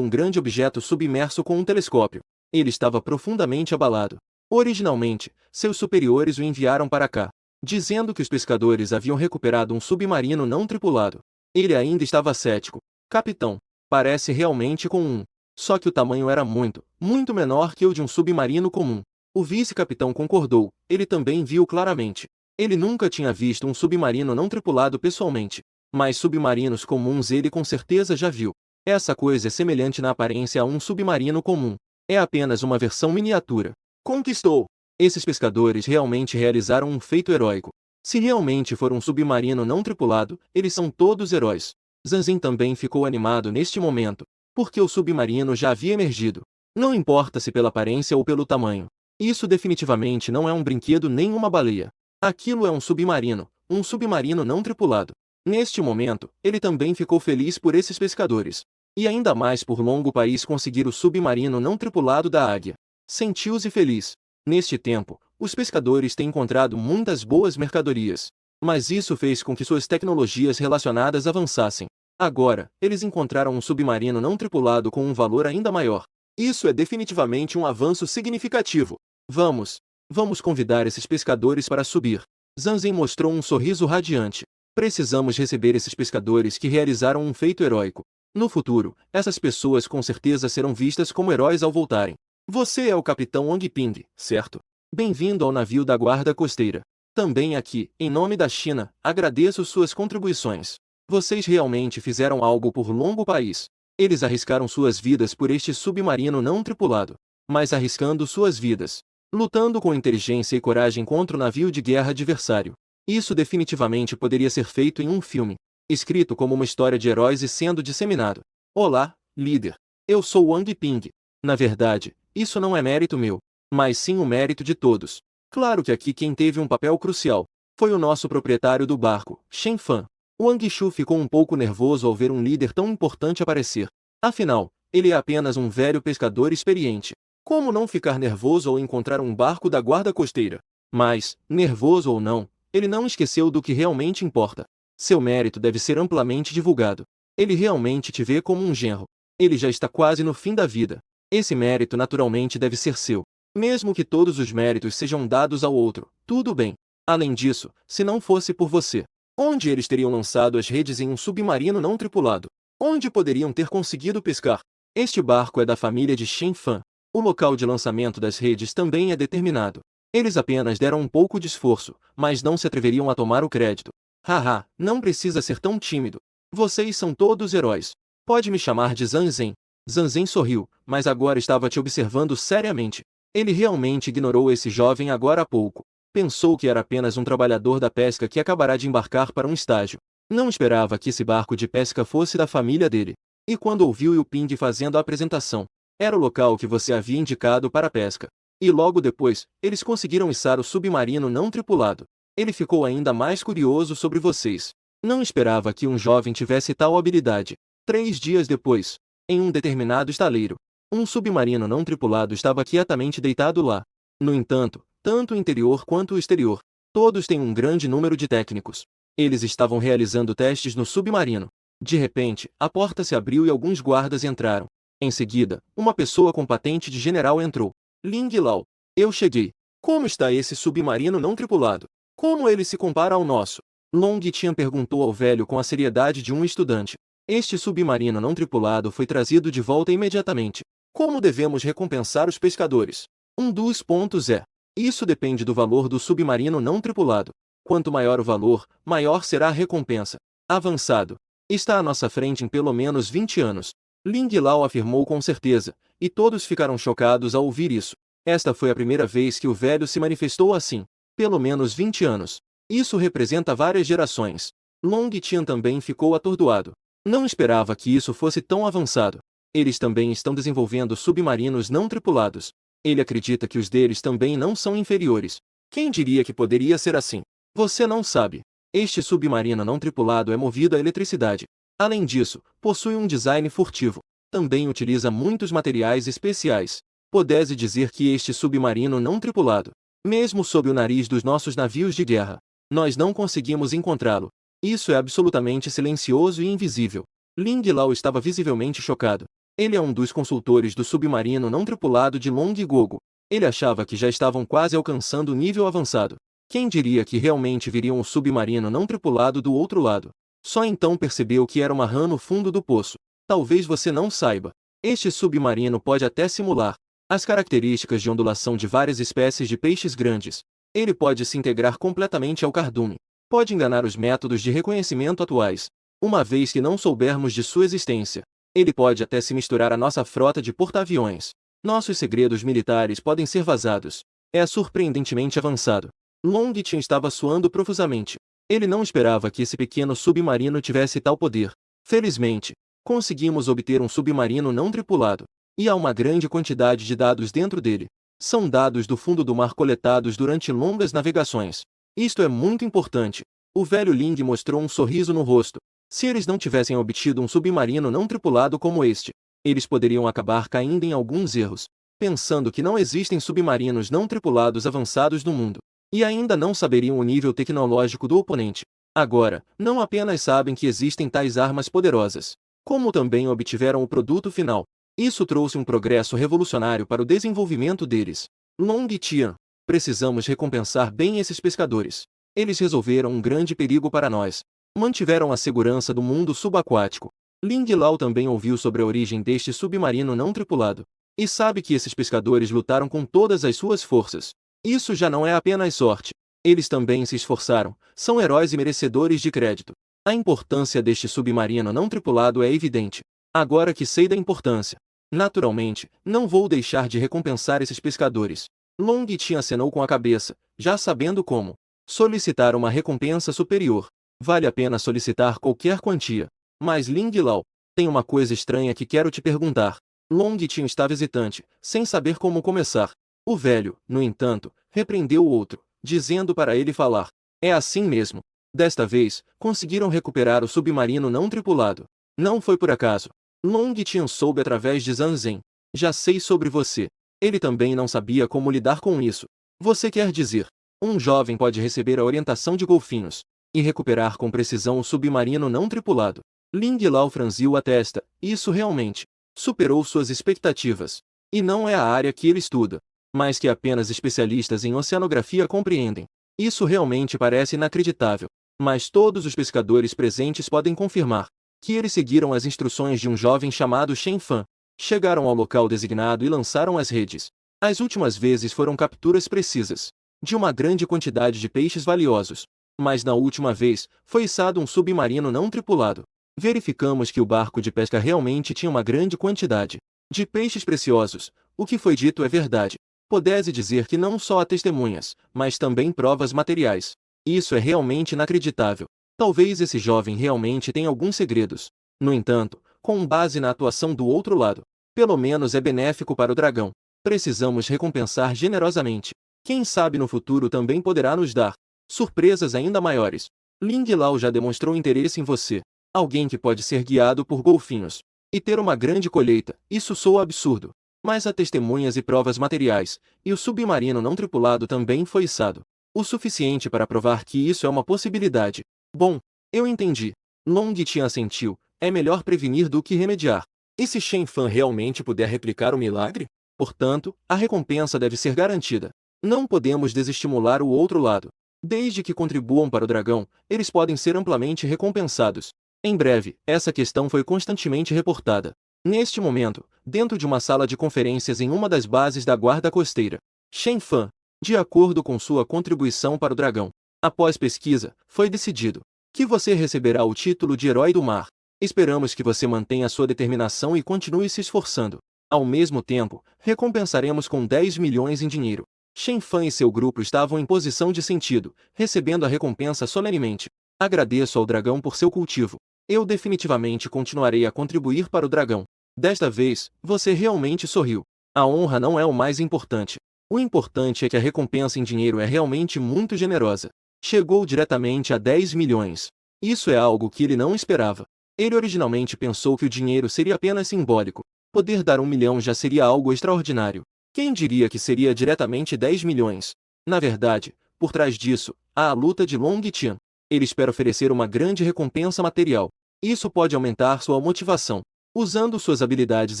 um grande objeto submerso com um telescópio. Ele estava profundamente abalado. Originalmente, seus superiores o enviaram para cá, dizendo que os pescadores haviam recuperado um submarino não tripulado. Ele ainda estava cético. Capitão, parece realmente com um. Só que o tamanho era muito, muito menor que o de um submarino comum. O vice-capitão concordou, ele também viu claramente. Ele nunca tinha visto um submarino não tripulado pessoalmente, mas submarinos comuns ele com certeza já viu. Essa coisa é semelhante na aparência a um submarino comum. É apenas uma versão miniatura. Conquistou! Esses pescadores realmente realizaram um feito heróico. Se realmente for um submarino não tripulado, eles são todos heróis. Zanzin também ficou animado neste momento, porque o submarino já havia emergido. Não importa se pela aparência ou pelo tamanho. Isso definitivamente não é um brinquedo nem uma baleia. Aquilo é um submarino não tripulado. Neste momento, ele também ficou feliz por esses pescadores. E ainda mais por longo país conseguir o submarino não tripulado da Águia. Sentiu-se feliz. Neste tempo, os pescadores têm encontrado muitas boas mercadorias. Mas isso fez com que suas tecnologias relacionadas avançassem. Agora, eles encontraram um submarino não tripulado com um valor ainda maior. Isso é definitivamente um avanço significativo. Vamos convidar esses pescadores para subir. Zanzen mostrou um sorriso radiante. Precisamos receber esses pescadores que realizaram um feito heróico. No futuro, essas pessoas com certeza serão vistas como heróis ao voltarem. Você é o capitão Wang Ping, certo? Bem-vindo ao navio da guarda costeira. Também aqui, em nome da China, agradeço suas contribuições. Vocês realmente fizeram algo por longo país. Eles arriscaram suas vidas por este submarino não tripulado. Mas arriscando suas vidas, lutando com inteligência e coragem contra o navio de guerra adversário. Isso definitivamente poderia ser feito em um filme, escrito como uma história de heróis e sendo disseminado. Olá, líder. Eu sou Wang Ping. Na verdade, isso não é mérito meu, mas sim o mérito de todos. Claro que aqui quem teve um papel crucial foi o nosso proprietário do barco, Shen Fan. Wang Shu ficou um pouco nervoso ao ver um líder tão importante aparecer. Afinal, ele é apenas um velho pescador experiente. Como não ficar nervoso ao encontrar um barco da guarda costeira? Mas, nervoso ou não, ele não esqueceu do que realmente importa. Seu mérito deve ser amplamente divulgado. Ele realmente te vê como um genro. Ele já está quase no fim da vida. Esse mérito naturalmente deve ser seu. Mesmo que todos os méritos sejam dados ao outro, tudo bem. Além disso, se não fosse por você, onde eles teriam lançado as redes em um submarino não tripulado? Onde poderiam ter conseguido pescar? Este barco é da família de Shen Fan. O local de lançamento das redes também é determinado. Eles apenas deram um pouco de esforço, mas não se atreveriam a tomar o crédito. Haha, não precisa ser tão tímido. Vocês são todos heróis. Pode me chamar de Zanzen. Zanzen sorriu, mas agora estava te observando seriamente. Ele realmente ignorou esse jovem agora há pouco. Pensou que era apenas um trabalhador da pesca que acabará de embarcar para um estágio. Não esperava que esse barco de pesca fosse da família dele. E quando ouviu Yu Ping fazendo a apresentação, era o local que você havia indicado para a pesca. E logo depois, eles conseguiram içar o submarino não tripulado. Ele ficou ainda mais curioso sobre vocês. Não esperava que um jovem tivesse tal habilidade. 3 dias depois, em um determinado estaleiro, um submarino não tripulado estava quietamente deitado lá. No entanto, tanto o interior quanto o exterior, todos têm um grande número de técnicos. Eles estavam realizando testes no submarino. De repente, a porta se abriu e alguns guardas entraram. Em seguida, uma pessoa com patente de general entrou. Ling Lao, eu cheguei. Como está esse submarino não tripulado? Como ele se compara ao nosso? Long Tian perguntou ao velho com a seriedade de um estudante. Este submarino não tripulado foi trazido de volta imediatamente. Como devemos recompensar os pescadores? Um dos pontos é: isso depende do valor do submarino não tripulado. Quanto maior o valor, maior será a recompensa. Avançado. Está à nossa frente em pelo menos 20 anos. Ling Lao afirmou com certeza, e todos ficaram chocados ao ouvir isso. Esta foi a primeira vez que o velho se manifestou assim. Pelo menos 20 anos. Isso representa várias gerações. Long Tian também ficou atordoado. Não esperava que isso fosse tão avançado. Eles também estão desenvolvendo submarinos não tripulados. Ele acredita que os deles também não são inferiores. Quem diria que poderia ser assim? Você não sabe. Este submarino não tripulado é movido a eletricidade. Além disso, possui um design furtivo. Também utiliza muitos materiais especiais. Pode-se dizer que este submarino não tripulado, mesmo sob o nariz dos nossos navios de guerra, nós não conseguimos encontrá-lo. Isso é absolutamente silencioso e invisível. Ling Lao estava visivelmente chocado. Ele é um dos consultores do submarino não tripulado de Long Gogo. Ele achava que já estavam quase alcançando o nível avançado. Quem diria que realmente viriam um submarino não tripulado do outro lado? Só então percebeu que era uma rã no fundo do poço. Talvez você não saiba. Este submarino pode até simular as características de ondulação de várias espécies de peixes grandes. Ele pode se integrar completamente ao cardume. Pode enganar os métodos de reconhecimento atuais, uma vez que não soubermos de sua existência. Ele pode até se misturar à nossa frota de porta-aviões. Nossos segredos militares podem ser vazados. É surpreendentemente avançado. Long Tian estava suando profusamente. Ele não esperava que esse pequeno submarino tivesse tal poder. Felizmente, conseguimos obter um submarino não tripulado. E há uma grande quantidade de dados dentro dele. São dados do fundo do mar coletados durante longas navegações. Isto é muito importante. O velho Ling mostrou um sorriso no rosto. Se eles não tivessem obtido um submarino não tripulado como este, eles poderiam acabar caindo em alguns erros, pensando que não existem submarinos não tripulados avançados no mundo, e ainda não saberiam o nível tecnológico do oponente. Agora, não apenas sabem que existem tais armas poderosas, como também obtiveram o produto final. Isso trouxe um progresso revolucionário para o desenvolvimento deles. Long Tian, precisamos recompensar bem esses pescadores. Eles resolveram um grande perigo para nós. Mantiveram a segurança do mundo subaquático. Ling Lao também ouviu sobre a origem deste submarino não tripulado. E sabe que esses pescadores lutaram com todas as suas forças. Isso já não é apenas sorte. Eles também se esforçaram, são heróis e merecedores de crédito. A importância deste submarino não tripulado é evidente. Agora que sei da importância, naturalmente, não vou deixar de recompensar esses pescadores. Long Tian acenou com a cabeça, já sabendo como. solicitar uma recompensa superior. Vale a pena solicitar qualquer quantia. Mas Ling Lao, tem uma coisa estranha que quero te perguntar. Long Tin estava hesitante, sem saber como começar. O velho, no entanto, repreendeu o outro, dizendo para ele falar. É assim mesmo. Desta vez, conseguiram recuperar o submarino não tripulado. Não foi por acaso. Long Tin soube através de Zhang Zhen. Já sei sobre você. Ele também não sabia como lidar com isso. Você quer dizer, um jovem pode receber a orientação de golfinhos e recuperar com precisão o submarino não tripulado. Ling Lao franziu a testa. Isso realmente superou suas expectativas. E não é a área que ele estuda, mas que apenas especialistas em oceanografia compreendem. Isso realmente parece inacreditável. Mas todos os pescadores presentes podem confirmar que eles seguiram as instruções de um jovem chamado Shen Fan. Chegaram ao local designado e lançaram as redes. As últimas vezes foram capturas precisas de uma grande quantidade de peixes valiosos. Mas na última vez, foi içado um submarino não tripulado. Verificamos que o barco de pesca realmente tinha uma grande quantidade de peixes preciosos. O que foi dito é verdade. Pode-se dizer que não só há testemunhas, mas também provas materiais. Isso é realmente inacreditável. Talvez esse jovem realmente tenha alguns segredos. No entanto, com base na atuação do outro lado, pelo menos é benéfico para o dragão. Precisamos recompensar generosamente. Quem sabe no futuro também poderá nos dar surpresas ainda maiores. Ling Lao já demonstrou interesse em você. Alguém que pode ser guiado por golfinhos e ter uma grande colheita. Isso soa absurdo. Mas há testemunhas e provas materiais, e o submarino não tripulado também foi içado. O suficiente para provar que isso é uma possibilidade. Bom, eu entendi. Long Tin assentiu. É melhor prevenir do que remediar. E se Shen Fan realmente puder replicar o milagre? Portanto, a recompensa deve ser garantida. Não podemos desestimular o outro lado. Desde que contribuam para o dragão, eles podem ser amplamente recompensados. Em breve, essa questão foi constantemente reportada. Neste momento, dentro de uma sala de conferências em uma das bases da guarda costeira, Shen Fan, de acordo com sua contribuição para o dragão, após pesquisa, foi decidido que você receberá o título de Herói do Mar. Esperamos que você mantenha sua determinação e continue se esforçando. Ao mesmo tempo, recompensaremos com 10 milhões em dinheiro. Shen Fan e seu grupo estavam em posição de sentido, recebendo a recompensa solenemente. Agradeço ao dragão por seu cultivo. Eu definitivamente continuarei a contribuir para o dragão. Desta vez, você realmente sorriu. A honra não é o mais importante. O importante é que a recompensa em dinheiro é realmente muito generosa. Chegou diretamente a 10 milhões. Isso é algo que ele não esperava. Ele originalmente pensou que o dinheiro seria apenas simbólico. Poder dar 1 milhão já seria algo extraordinário. Quem diria que seria diretamente 10 milhões? Na verdade, por trás disso, há a luta de Long Tin. Ele espera oferecer uma grande recompensa material. Isso pode aumentar sua motivação, usando suas habilidades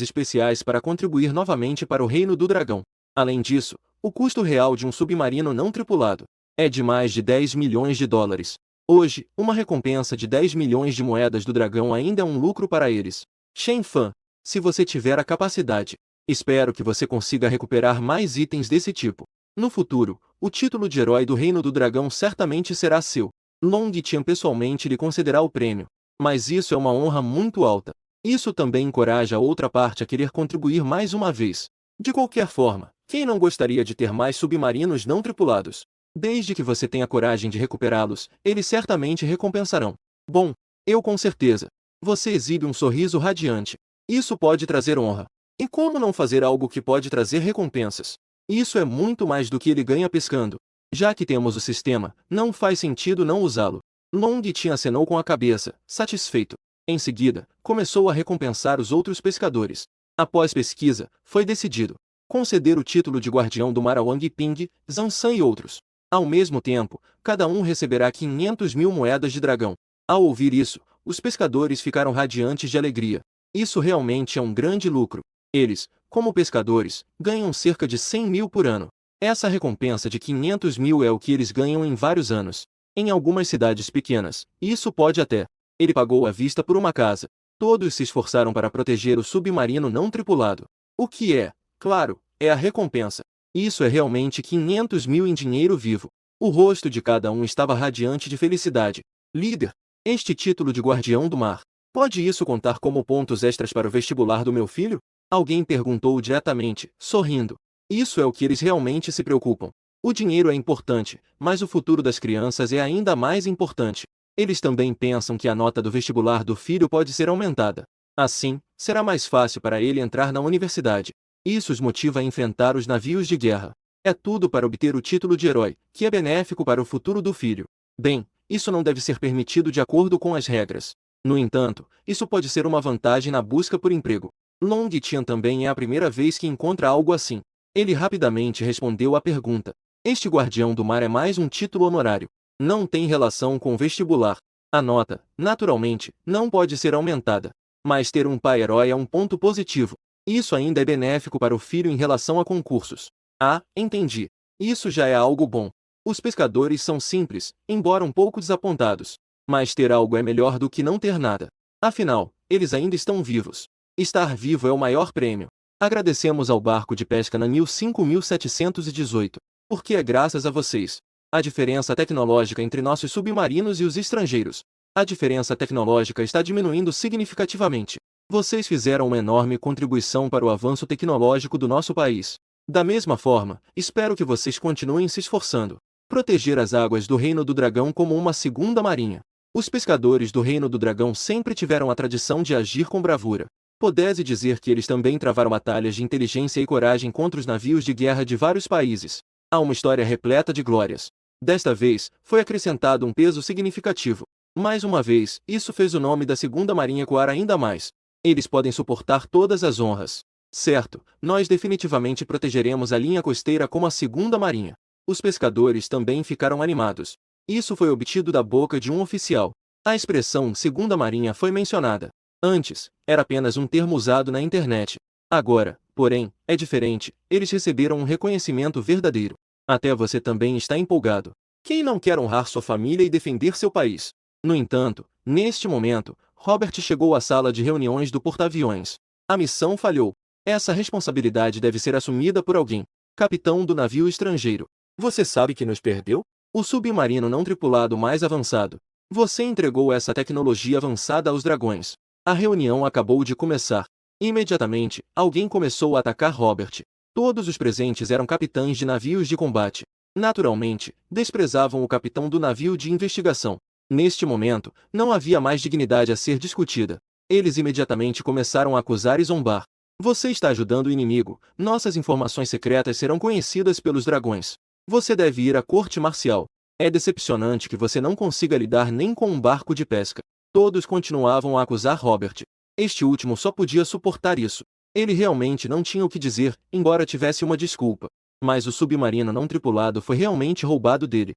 especiais para contribuir novamente para o reino do dragão. Além disso, o custo real de um submarino não tripulado é de mais de 10 milhões de dólares. Hoje, uma recompensa de 10 milhões de moedas do dragão ainda é um lucro para eles. Shen Fan, se você tiver a capacidade, espero que você consiga recuperar mais itens desse tipo. No futuro, o título de Herói do Reino do Dragão certamente será seu. Long Tin pessoalmente lhe concederá o prêmio. Mas isso é uma honra muito alta. Isso também encoraja a outra parte a querer contribuir mais uma vez. De qualquer forma, quem não gostaria de ter mais submarinos não tripulados? Desde que você tenha coragem de recuperá-los, eles certamente recompensarão. Bom, eu com certeza. Você exibe um sorriso radiante. Isso pode trazer honra. E como não fazer algo que pode trazer recompensas? Isso é muito mais do que ele ganha pescando. Já que temos o sistema, não faz sentido não usá-lo. Long Tin acenou com a cabeça, satisfeito. Em seguida, começou a recompensar os outros pescadores. Após pesquisa, foi decidido conceder o título de Guardião do Mar a Wang Ping, Zhang San e outros. Ao mesmo tempo, cada um receberá 500 mil moedas de dragão. Ao ouvir isso, os pescadores ficaram radiantes de alegria. Isso realmente é um grande lucro. Eles, como pescadores, ganham cerca de 100 mil por ano. Essa recompensa de 500 mil é o que eles ganham em vários anos. Em algumas cidades pequenas, isso pode até. Ele pagou à vista por uma casa. Todos se esforçaram para proteger o submarino não tripulado. O que é, claro, é a recompensa. Isso é realmente 500 mil em dinheiro vivo. O rosto de cada um estava radiante de felicidade. Líder, este título de Guardião do Mar, pode isso contar como pontos extras para o vestibular do meu filho? Alguém perguntou diretamente, sorrindo. Isso é o que eles realmente se preocupam. O dinheiro é importante, mas o futuro das crianças é ainda mais importante. Eles também pensam que a nota do vestibular do filho pode ser aumentada. Assim, será mais fácil para ele entrar na universidade. Isso os motiva a enfrentar os navios de guerra. É tudo para obter o título de herói, que é benéfico para o futuro do filho. Bem, isso não deve ser permitido de acordo com as regras. No entanto, isso pode ser uma vantagem na busca por emprego. Long Tian também é a primeira vez que encontra algo assim. Ele rapidamente respondeu à pergunta. Este guardião do mar é mais um título honorário. Não tem relação com o vestibular. A nota, naturalmente, não pode ser aumentada. Mas ter um pai herói é um ponto positivo. Isso ainda é benéfico para o filho em relação a concursos. Ah, entendi. Isso já é algo bom. Os pescadores são simples, embora um pouco desapontados. Mas ter algo é melhor do que não ter nada. Afinal, eles ainda estão vivos. Estar vivo é o maior prêmio. Agradecemos ao barco de pesca Nanil 5718. Porque é graças a vocês. A diferença tecnológica entre nossos submarinos e os estrangeiros. A diferença tecnológica está diminuindo significativamente. Vocês fizeram uma enorme contribuição para o avanço tecnológico do nosso país. Da mesma forma, espero que vocês continuem se esforçando. Proteger as águas do Reino do Dragão como uma segunda marinha. Os pescadores do Reino do Dragão sempre tiveram a tradição de agir com bravura. Pode-se dizer que eles também travaram batalhas de inteligência e coragem contra os navios de guerra de vários países. Há uma história repleta de glórias. Desta vez, foi acrescentado um peso significativo. Mais uma vez, isso fez o nome da segunda marinha coar ainda mais. Eles podem suportar todas as honras. Certo, nós definitivamente protegeremos a linha costeira como a segunda marinha. Os pescadores também ficaram animados. Isso foi obtido da boca de um oficial. A expressão segunda marinha foi mencionada. Antes, era apenas um termo usado na internet. Agora, porém, é diferente. Eles receberam um reconhecimento verdadeiro. Até você também está empolgado. Quem não quer honrar sua família e defender seu país? No entanto, neste momento, Robert chegou à sala de reuniões do porta-aviões. A missão falhou. Essa responsabilidade deve ser assumida por alguém. Capitão do navio estrangeiro. Você sabe que nos perdeu? O submarino não tripulado mais avançado. Você entregou essa tecnologia avançada aos dragões. A reunião acabou de começar. Imediatamente, alguém começou a atacar Robert. Todos os presentes eram capitães de navios de combate. Naturalmente, desprezavam o capitão do navio de investigação. Neste momento, não havia mais dignidade a ser discutida. Eles imediatamente começaram a acusar e zombar. Você está ajudando o inimigo. Nossas informações secretas serão conhecidas pelos dragões. Você deve ir à corte marcial. É decepcionante que você não consiga lidar nem com um barco de pesca. Todos continuavam a acusar Robert. Este último só podia suportar isso. Ele realmente não tinha o que dizer, embora tivesse uma desculpa. Mas o submarino não tripulado foi realmente roubado dele.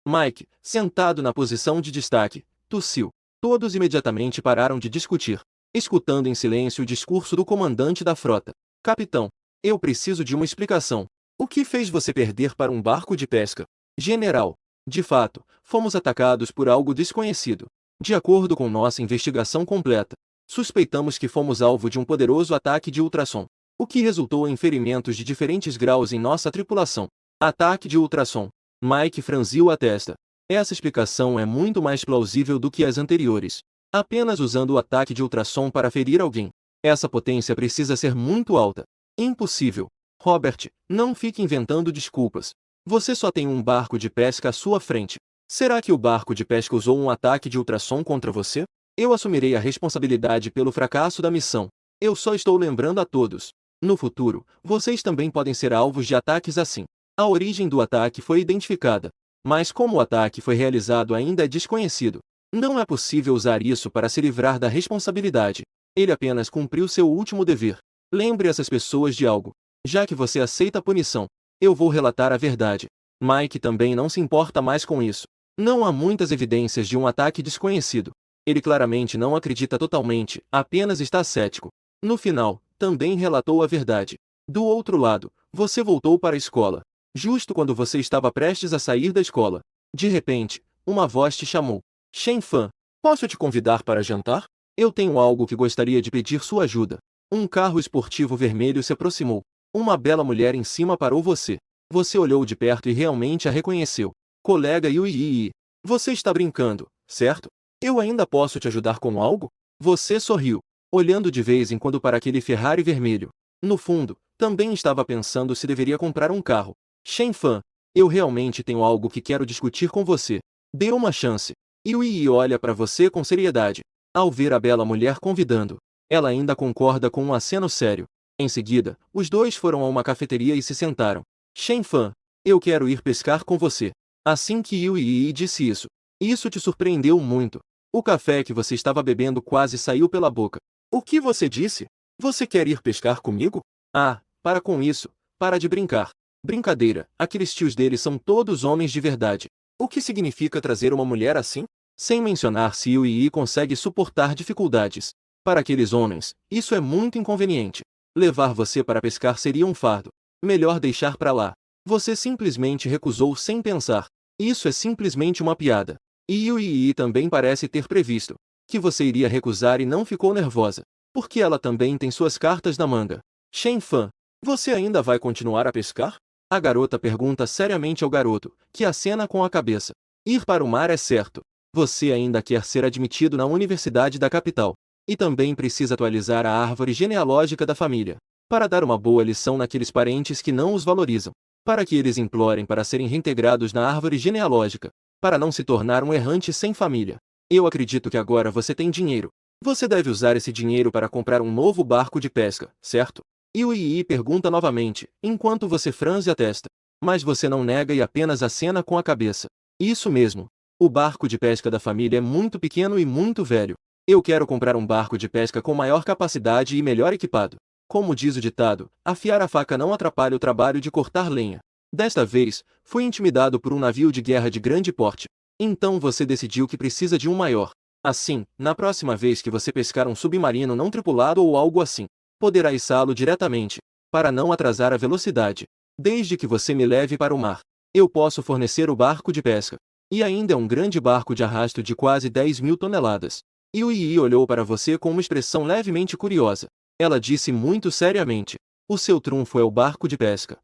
Mike, sentado na posição de destaque, tossiu. Todos imediatamente pararam de discutir, escutando em silêncio o discurso do comandante da frota. Capitão, eu preciso de uma explicação. O que fez você perder para um barco de pesca? General, de fato, fomos atacados por algo desconhecido. De acordo com nossa investigação completa, suspeitamos que fomos alvo de um poderoso ataque de ultrassom, o que resultou em ferimentos de diferentes graus em nossa tripulação. Ataque de ultrassom. Mike franziu a testa. Essa explicação é muito mais plausível do que as anteriores. Apenas usando o ataque de ultrassom para ferir alguém. Essa potência precisa ser muito alta. Impossível. Robert, não fique inventando desculpas. Você só tem um barco de pesca à sua frente. Será que o barco de pesca usou um ataque de ultrassom contra você? Eu assumirei a responsabilidade pelo fracasso da missão. Eu só estou lembrando a todos. No futuro, vocês também podem ser alvos de ataques assim. A origem do ataque foi identificada, mas como o ataque foi realizado ainda é desconhecido. Não é possível usar isso para se livrar da responsabilidade. Ele apenas cumpriu seu último dever. Lembre essas pessoas de algo. Já que você aceita a punição, eu vou relatar a verdade. Mike também não se importa mais com isso. Não há muitas evidências de um ataque desconhecido. Ele claramente não acredita totalmente, apenas está cético. No final, também relatou a verdade. Do outro lado, você voltou para a escola. Justo quando você estava prestes a sair da escola. De repente, uma voz te chamou. Shen Fan, posso te convidar para jantar? Eu tenho algo que gostaria de pedir sua ajuda. Um carro esportivo vermelho se aproximou. Uma bela mulher em cima parou você. Você olhou de perto e realmente a reconheceu. Colega Yui, você está brincando, certo? Eu ainda posso te ajudar com algo? Você sorriu, olhando de vez em quando para aquele Ferrari vermelho. No fundo, também estava pensando se deveria comprar um carro. Shen Fan, eu realmente tenho algo que quero discutir com você. Dê uma chance. Yui Yi olha para você com seriedade. Ao ver a bela mulher convidando, ela ainda concorda com um aceno sério. Em seguida, os dois foram a uma cafeteria e se sentaram. Shen Fan, eu quero ir pescar com você. Assim que Yui Yi disse isso te surpreendeu muito. O café que você estava bebendo quase saiu pela boca. O que você disse? Você quer ir pescar comigo? Ah, para com isso. Para de brincar. Brincadeira, aqueles tios dele são todos homens de verdade. O que significa trazer uma mulher assim? Sem mencionar se Yui Yi consegue suportar dificuldades. Para aqueles homens, isso é muito inconveniente. Levar você para pescar seria um fardo. Melhor deixar para lá. Você simplesmente recusou sem pensar. Isso é simplesmente uma piada. E Yui Yi também parece ter previsto que você iria recusar e não ficou nervosa, porque ela também tem suas cartas na manga. Shen Fan, você ainda vai continuar a pescar? A garota pergunta seriamente ao garoto, que acena com a cabeça. Ir para o mar é certo. Você ainda quer ser admitido na universidade da capital. E também precisa atualizar a árvore genealógica da família, para dar uma boa lição naqueles parentes que não os valorizam, para que eles implorem para serem reintegrados na árvore genealógica, para não se tornar um errante sem família. Eu acredito que agora você tem dinheiro. Você deve usar esse dinheiro para comprar um novo barco de pesca, certo? Yui Yi pergunta novamente, enquanto você franze a testa. Mas você não nega e apenas acena com a cabeça. Isso mesmo. O barco de pesca da família é muito pequeno e muito velho. Eu quero comprar um barco de pesca com maior capacidade e melhor equipado. Como diz o ditado, afiar a faca não atrapalha o trabalho de cortar lenha. Desta vez, fui intimidado por um navio de guerra de grande porte. Então você decidiu que precisa de um maior. Assim, na próxima vez que você pescar um submarino não tripulado ou algo assim, poderá içá-lo diretamente, para não atrasar a velocidade. Desde que você me leve para o mar, eu posso fornecer o barco de pesca. E ainda é um grande barco de arrasto de quase 10.000 toneladas. Yui Yi olhou para você com uma expressão levemente curiosa. Ela disse muito seriamente: o seu trunfo é o barco de pesca.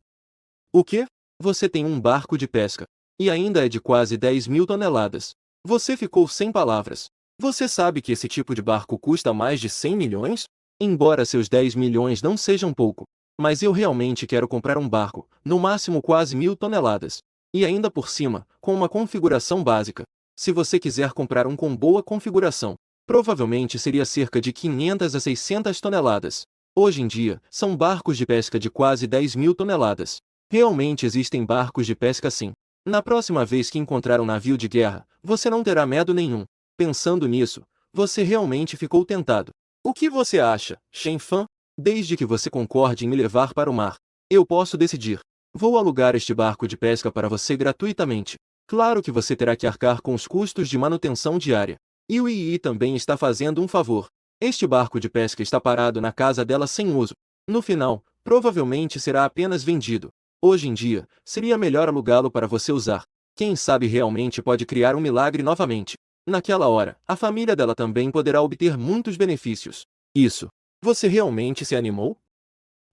O quê? Você tem um barco de pesca. E ainda é de quase 10.000 toneladas. Você ficou sem palavras. Você sabe que esse tipo de barco custa mais de 100 milhões? Embora seus 10 milhões não sejam pouco. Mas eu realmente quero comprar um barco, no máximo quase 1.000 toneladas. E ainda por cima, com uma configuração básica. Se você quiser comprar um com boa configuração, provavelmente seria cerca de 500 a 600 toneladas. Hoje em dia, são barcos de pesca de quase 10.000 toneladas. Realmente existem barcos de pesca assim. Na próxima vez que encontrar um navio de guerra, você não terá medo nenhum. Pensando nisso, você realmente ficou tentado. O que você acha, Shen Fan? Desde que você concorde em me levar para o mar, eu posso decidir. Vou alugar este barco de pesca para você gratuitamente. Claro que você terá que arcar com os custos de manutenção diária. Yui Yi também está fazendo um favor. Este barco de pesca está parado na casa dela sem uso. No final, provavelmente será apenas vendido. Hoje em dia, seria melhor alugá-lo para você usar. Quem sabe realmente pode criar um milagre novamente. Naquela hora, a família dela também poderá obter muitos benefícios. Isso. Você realmente se animou?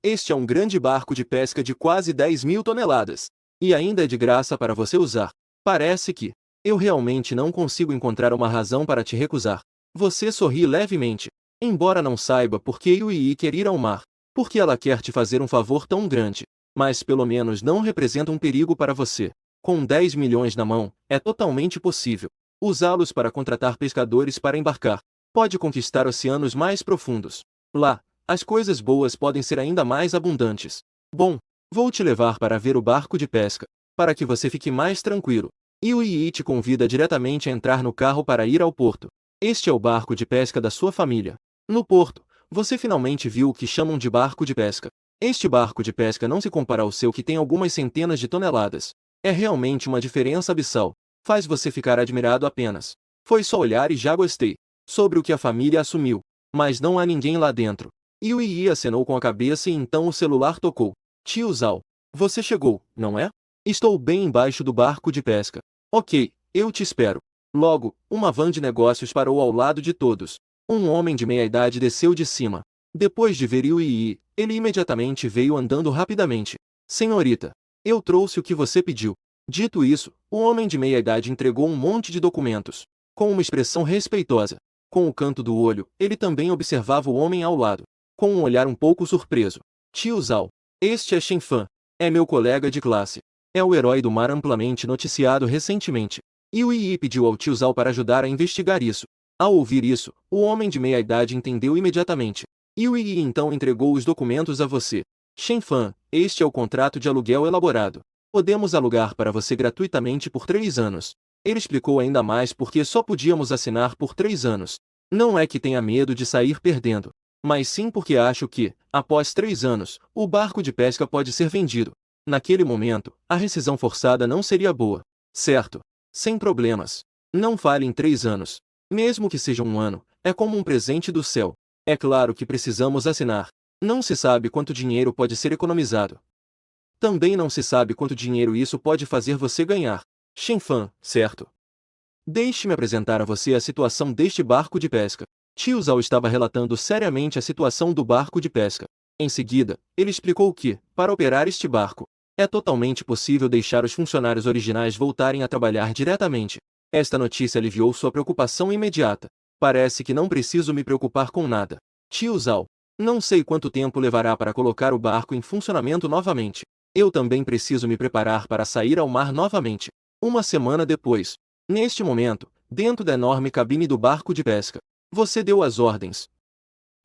Este é um grande barco de pesca de quase 10.000 toneladas. E ainda é de graça para você usar. Parece que eu realmente não consigo encontrar uma razão para te recusar. Você sorri levemente. Embora não saiba por que Yui Yi quer ir ao mar. Porque ela quer te fazer um favor tão grande. Mas pelo menos não representa um perigo para você. Com 10 milhões na mão, é totalmente possível usá-los para contratar pescadores para embarcar. Pode conquistar oceanos mais profundos. Lá, as coisas boas podem ser ainda mais abundantes. Bom, vou te levar para ver o barco de pesca, para que você fique mais tranquilo. Yui Yi te convida diretamente a entrar no carro para ir ao porto. Este é o barco de pesca da sua família. No porto, você finalmente viu o que chamam de barco de pesca. Este barco de pesca não se compara ao seu que tem algumas centenas de toneladas. É realmente uma diferença abissal. Faz você ficar admirado apenas. Foi só olhar e já gostei. Sobre o que a família assumiu. Mas não há ninguém lá dentro. Yui Yi acenou com a cabeça e então o celular tocou. Tio Zhao. Você chegou, não é? Estou bem embaixo do barco de pesca. Ok, eu te espero. Logo, uma van de negócios parou ao lado de todos. Um homem de meia-idade desceu de cima. Depois de ver Yui Yi, ele imediatamente veio andando rapidamente. Senhorita, eu trouxe o que você pediu. Dito isso, o homem de meia-idade entregou um monte de documentos. Com uma expressão respeitosa. Com o canto do olho, ele também observava o homem ao lado. Com um olhar um pouco surpreso. Tio Zhao. Este é Shen Fan. É meu colega de classe. É o herói do mar amplamente noticiado recentemente. Yui pediu ao tio Zhao para ajudar a investigar isso. Ao ouvir isso, o homem de meia-idade entendeu imediatamente. Yui então entregou os documentos a você. Shen Fan, este é o contrato de aluguel elaborado. Podemos alugar para você gratuitamente por 3 anos. Ele explicou ainda mais porque só podíamos assinar por 3 anos. Não é que tenha medo de sair perdendo, mas sim porque acho que, após 3 anos, o barco de pesca pode ser vendido. Naquele momento, a rescisão forçada não seria boa. Certo. Sem problemas. Não fale em 3 anos. Mesmo que seja 1 ano, é como um presente do céu. É claro que precisamos assinar. Não se sabe quanto dinheiro pode ser economizado. Também não se sabe quanto dinheiro isso pode fazer você ganhar. Shen Fan, certo? Deixe-me apresentar a você a situação deste barco de pesca. Tio Zhao estava relatando seriamente a situação do barco de pesca. Em seguida, ele explicou que, para operar este barco, é totalmente possível deixar os funcionários originais voltarem a trabalhar diretamente. Esta notícia aliviou sua preocupação imediata. Parece que não preciso me preocupar com nada. Tio Zhao, não sei quanto tempo levará para colocar o barco em funcionamento novamente. Eu também preciso me preparar para sair ao mar novamente. 1 semana depois. Neste momento, dentro da enorme cabine do barco de pesca, você deu as ordens.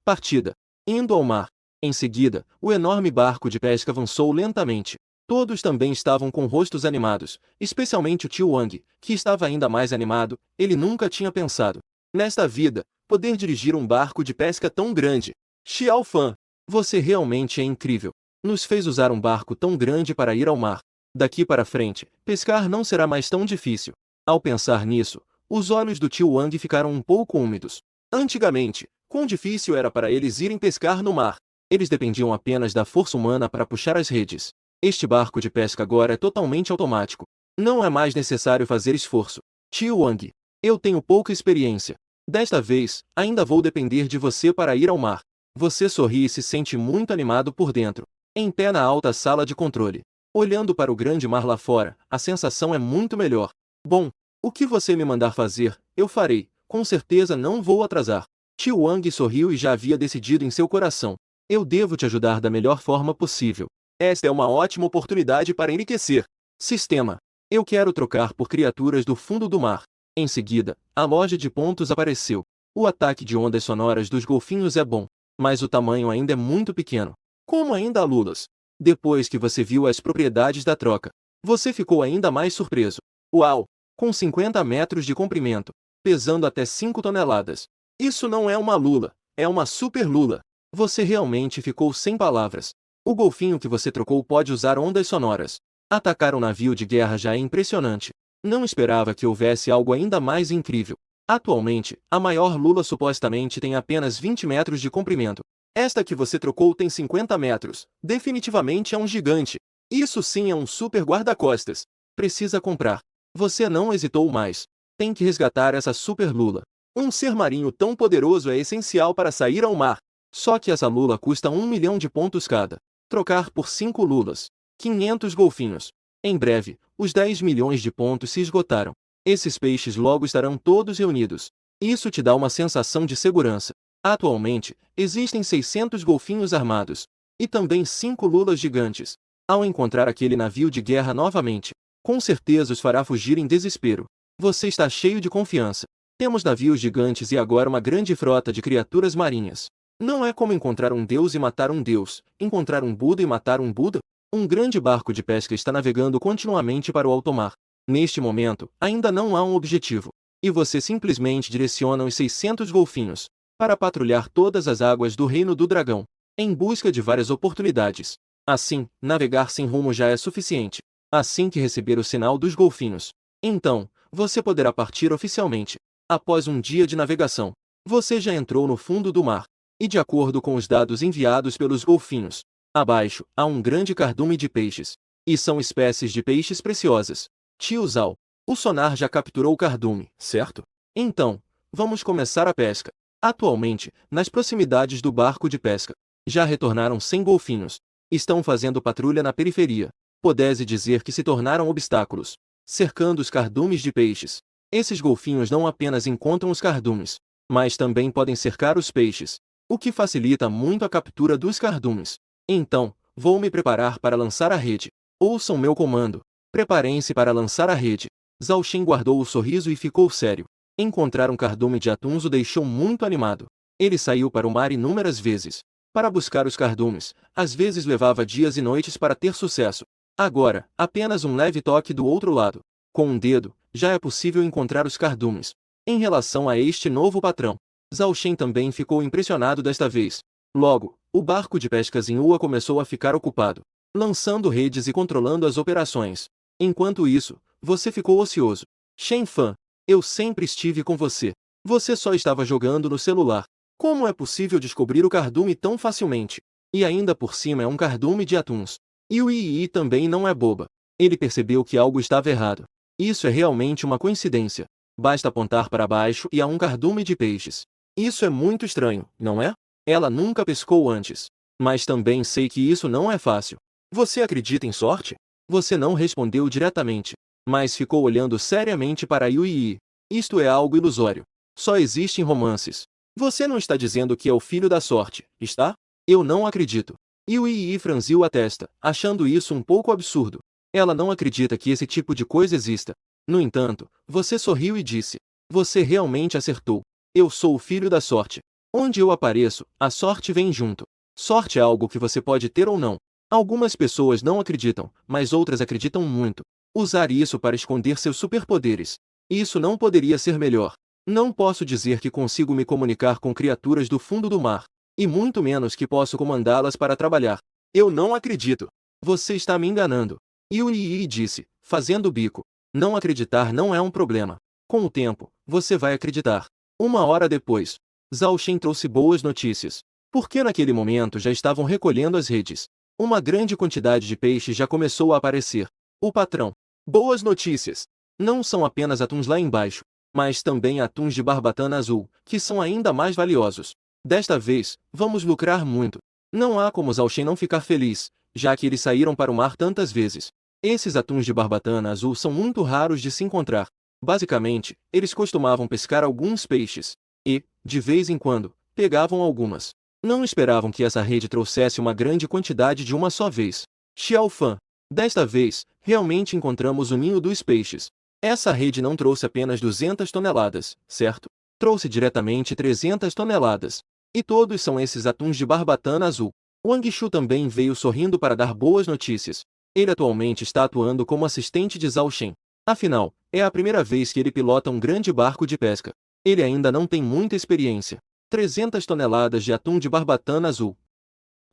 Partida. Indo ao mar. Em seguida, o enorme barco de pesca avançou lentamente. Todos também estavam com rostos animados, especialmente o tio Wang, que estava ainda mais animado. Ele nunca tinha pensado, nesta vida, poder dirigir um barco de pesca tão grande. Xiao Fan, você realmente é incrível. Nos fez usar um barco tão grande para ir ao mar. Daqui para frente, pescar não será mais tão difícil. Ao pensar nisso, os olhos do tio Wang ficaram um pouco úmidos. Antigamente, quão difícil era para eles irem pescar no mar. Eles dependiam apenas da força humana para puxar as redes. Este barco de pesca agora é totalmente automático. Não é mais necessário fazer esforço. Tio Wang, eu tenho pouca experiência. Desta vez, ainda vou depender de você para ir ao mar. Você sorri e se sente muito animado por dentro. Em pé na alta sala de controle. Olhando para o grande mar lá fora, a sensação é muito melhor. Bom, o que você me mandar fazer, eu farei. Com certeza não vou atrasar. Tio Wang sorriu e já havia decidido em seu coração. Eu devo te ajudar da melhor forma possível. Esta é uma ótima oportunidade para enriquecer. Sistema. Eu quero trocar por criaturas do fundo do mar. Em seguida, a loja de pontos apareceu. O ataque de ondas sonoras dos golfinhos é bom, mas o tamanho ainda é muito pequeno. Como ainda há lulas? Depois que você viu as propriedades da troca, você ficou ainda mais surpreso. Uau! Com 50 metros de comprimento, pesando até 5 toneladas. Isso não é uma lula, é uma super lula. Você realmente ficou sem palavras. O golfinho que você trocou pode usar ondas sonoras. Atacar um navio de guerra já é impressionante. Não esperava que houvesse algo ainda mais incrível. Atualmente, a maior lula supostamente tem apenas 20 metros de comprimento. Esta que você trocou tem 50 metros. Definitivamente é um gigante. Isso sim é um super guarda-costas. Precisa comprar. Você não hesitou mais. Tem que resgatar essa super lula. Um ser marinho tão poderoso é essencial para sair ao mar. Só que essa lula custa 1 milhão de pontos cada. Trocar por 5 lulas. 500 golfinhos. Em breve, os 10 milhões de pontos se esgotaram. Esses peixes logo estarão todos reunidos. Isso te dá uma sensação de segurança. Atualmente, existem 600 golfinhos armados. E também 5 lulas gigantes. Ao encontrar aquele navio de guerra novamente, com certeza os fará fugir em desespero. Você está cheio de confiança. Temos navios gigantes e agora uma grande frota de criaturas marinhas. Não é como encontrar um deus e matar um deus, encontrar um Buda e matar um Buda. Um grande barco de pesca está navegando continuamente para o alto mar. Neste momento, ainda não há um objetivo. E você simplesmente direciona os 600 golfinhos para patrulhar todas as águas do Reino do Dragão, em busca de várias oportunidades. Assim, navegar sem rumo já é suficiente. Assim que receber o sinal dos golfinhos, então, você poderá partir oficialmente. Após um dia de navegação, você já entrou no fundo do mar. E de acordo com os dados enviados pelos golfinhos, abaixo há um grande cardume de peixes. E são espécies de peixes preciosas. Tio Zhao, o sonar já capturou o cardume, certo? Então, vamos começar a pesca. Atualmente, nas proximidades do barco de pesca, já retornaram 100 golfinhos. Estão fazendo patrulha na periferia. Pode-se dizer que se tornaram obstáculos, cercando os cardumes de peixes. Esses golfinhos não apenas encontram os cardumes, mas também podem cercar os peixes, o que facilita muito a captura dos cardumes. Então, vou me preparar para lançar a rede. Ouçam meu comando. Preparem-se para lançar a rede. Zhao Shen guardou o sorriso e ficou sério. Encontrar um cardume de atuns o deixou muito animado. Ele saiu para o mar inúmeras vezes para buscar os cardumes. Às vezes levava dias e noites para ter sucesso. Agora, apenas um leve toque do outro lado. Com um dedo, já é possível encontrar os cardumes. Em relação a este novo patrão, Zhao Shen também ficou impressionado desta vez. Logo, o barco de pesca Zinhua começou a ficar ocupado, lançando redes e controlando as operações. Enquanto isso, você ficou ocioso. Shen Fan, eu sempre estive com você. Você só estava jogando no celular. Como é possível descobrir o cardume tão facilmente? E ainda por cima é um cardume de atuns. E o Yi também não é boba. Ele percebeu que algo estava errado. Isso é realmente uma coincidência. Basta apontar para baixo e há um cardume de peixes. Isso é muito estranho, não é? Ela nunca pescou antes. Mas também sei que isso não é fácil. Você acredita em sorte? Você não respondeu diretamente, mas ficou olhando seriamente para Yui. Isto é algo ilusório. Só existem romances. Você não está dizendo que é o filho da sorte, está? Eu não acredito. Yui franziu a testa, achando isso um pouco absurdo. Ela não acredita que esse tipo de coisa exista. No entanto, você sorriu e disse: você realmente acertou. Eu sou o filho da sorte. Onde eu apareço, a sorte vem junto. Sorte é algo que você pode ter ou não. Algumas pessoas não acreditam, mas outras acreditam muito. Usar isso para esconder seus superpoderes. Isso não poderia ser melhor. Não posso dizer que consigo me comunicar com criaturas do fundo do mar. E muito menos que posso comandá-las para trabalhar. Eu não acredito. Você está me enganando. Yui disse, fazendo o bico. Não acreditar não é um problema. Com o tempo, você vai acreditar. Uma hora depois, Zhao Shen trouxe boas notícias. Porque naquele momento já estavam recolhendo as redes. Uma grande quantidade de peixes já começou a aparecer. O patrão. Boas notícias. Não são apenas atuns lá embaixo, mas também atuns de barbatana azul, que são ainda mais valiosos. Desta vez, vamos lucrar muito. Não há como Zhao Shen não ficar feliz, já que eles saíram para o mar tantas vezes. Esses atuns de barbatana azul são muito raros de se encontrar. Basicamente, eles costumavam pescar alguns peixes. E, de vez em quando, pegavam algumas. Não esperavam que essa rede trouxesse uma grande quantidade de uma só vez. Xiao Fan. Desta vez, realmente encontramos o ninho dos peixes. Essa rede não trouxe apenas 200 toneladas, certo? Trouxe diretamente 300 toneladas. E todos são esses atuns de barbatana azul. Wang Shu também veio sorrindo para dar boas notícias. Ele atualmente está atuando como assistente de Zhao Shen. Afinal, é a primeira vez que ele pilota um grande barco de pesca. Ele ainda não tem muita experiência. 300 toneladas de atum de barbatana azul.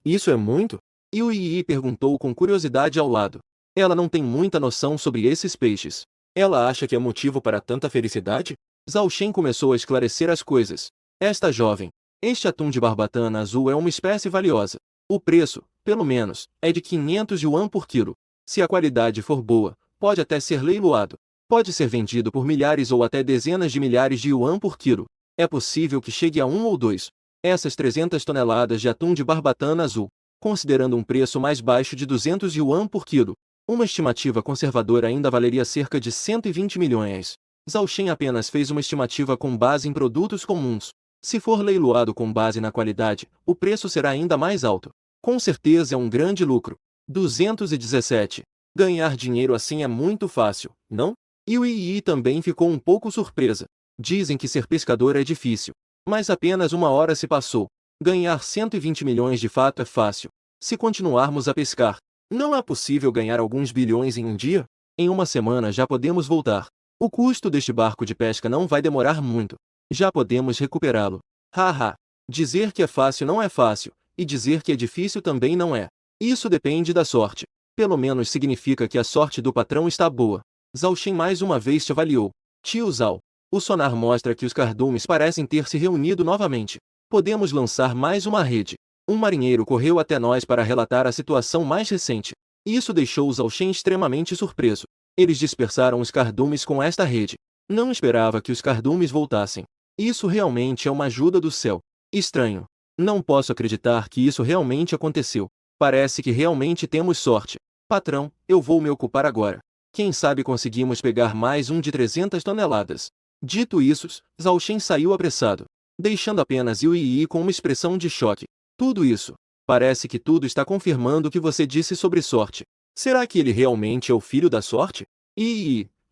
Isso é muito? Yui perguntou com curiosidade ao lado. Ela não tem muita noção sobre esses peixes. Ela acha que é motivo para tanta felicidade? Zhao Shen começou a esclarecer as coisas. Esta jovem. Este atum de barbatana azul é uma espécie valiosa. O preço, pelo menos, é de 500 yuan por quilo. Se a qualidade for boa, pode até ser leiloado. Pode ser vendido por milhares ou até dezenas de milhares de yuan por quilo. É possível que chegue a 1 ou 2. Essas 300 toneladas de atum de barbatana azul, considerando um preço mais baixo de 200 yuan por quilo, uma estimativa conservadora ainda valeria cerca de 120 milhões. Zhao Shen apenas fez uma estimativa com base em produtos comuns. Se for leiloado com base na qualidade, o preço será ainda mais alto. Com certeza é um grande lucro. 217. Ganhar dinheiro assim é muito fácil, não? Yui também ficou um pouco surpresa. Dizem que ser pescador é difícil. Mas apenas uma hora se passou. Ganhar 120 milhões de fato é fácil. Se continuarmos a pescar, não é possível ganhar alguns bilhões em um dia? Em uma semana já podemos voltar. O custo deste barco de pesca não vai demorar muito. Já podemos recuperá-lo. Haha. Dizer que é fácil não é fácil, e dizer que é difícil também não é. Isso depende da sorte. Pelo menos significa que a sorte do patrão está boa. Zhao Shen mais uma vez te avaliou. Tio Zhao. O sonar mostra que os cardumes parecem ter se reunido novamente. Podemos lançar mais uma rede. Um marinheiro correu até nós para relatar a situação mais recente. Isso deixou Zhao Shen extremamente surpreso. Eles dispersaram os cardumes com esta rede. Não esperava que os cardumes voltassem. Isso realmente é uma ajuda do céu. Estranho. Não posso acreditar que isso realmente aconteceu. Parece que realmente temos sorte. Patrão, eu vou me ocupar agora. Quem sabe conseguimos pegar mais um de 300 toneladas. Dito isso, Zhao Shen saiu apressado, deixando apenas Yui com uma expressão de choque. Tudo isso. Parece que tudo está confirmando o que você disse sobre sorte. Será que ele realmente é o filho da sorte?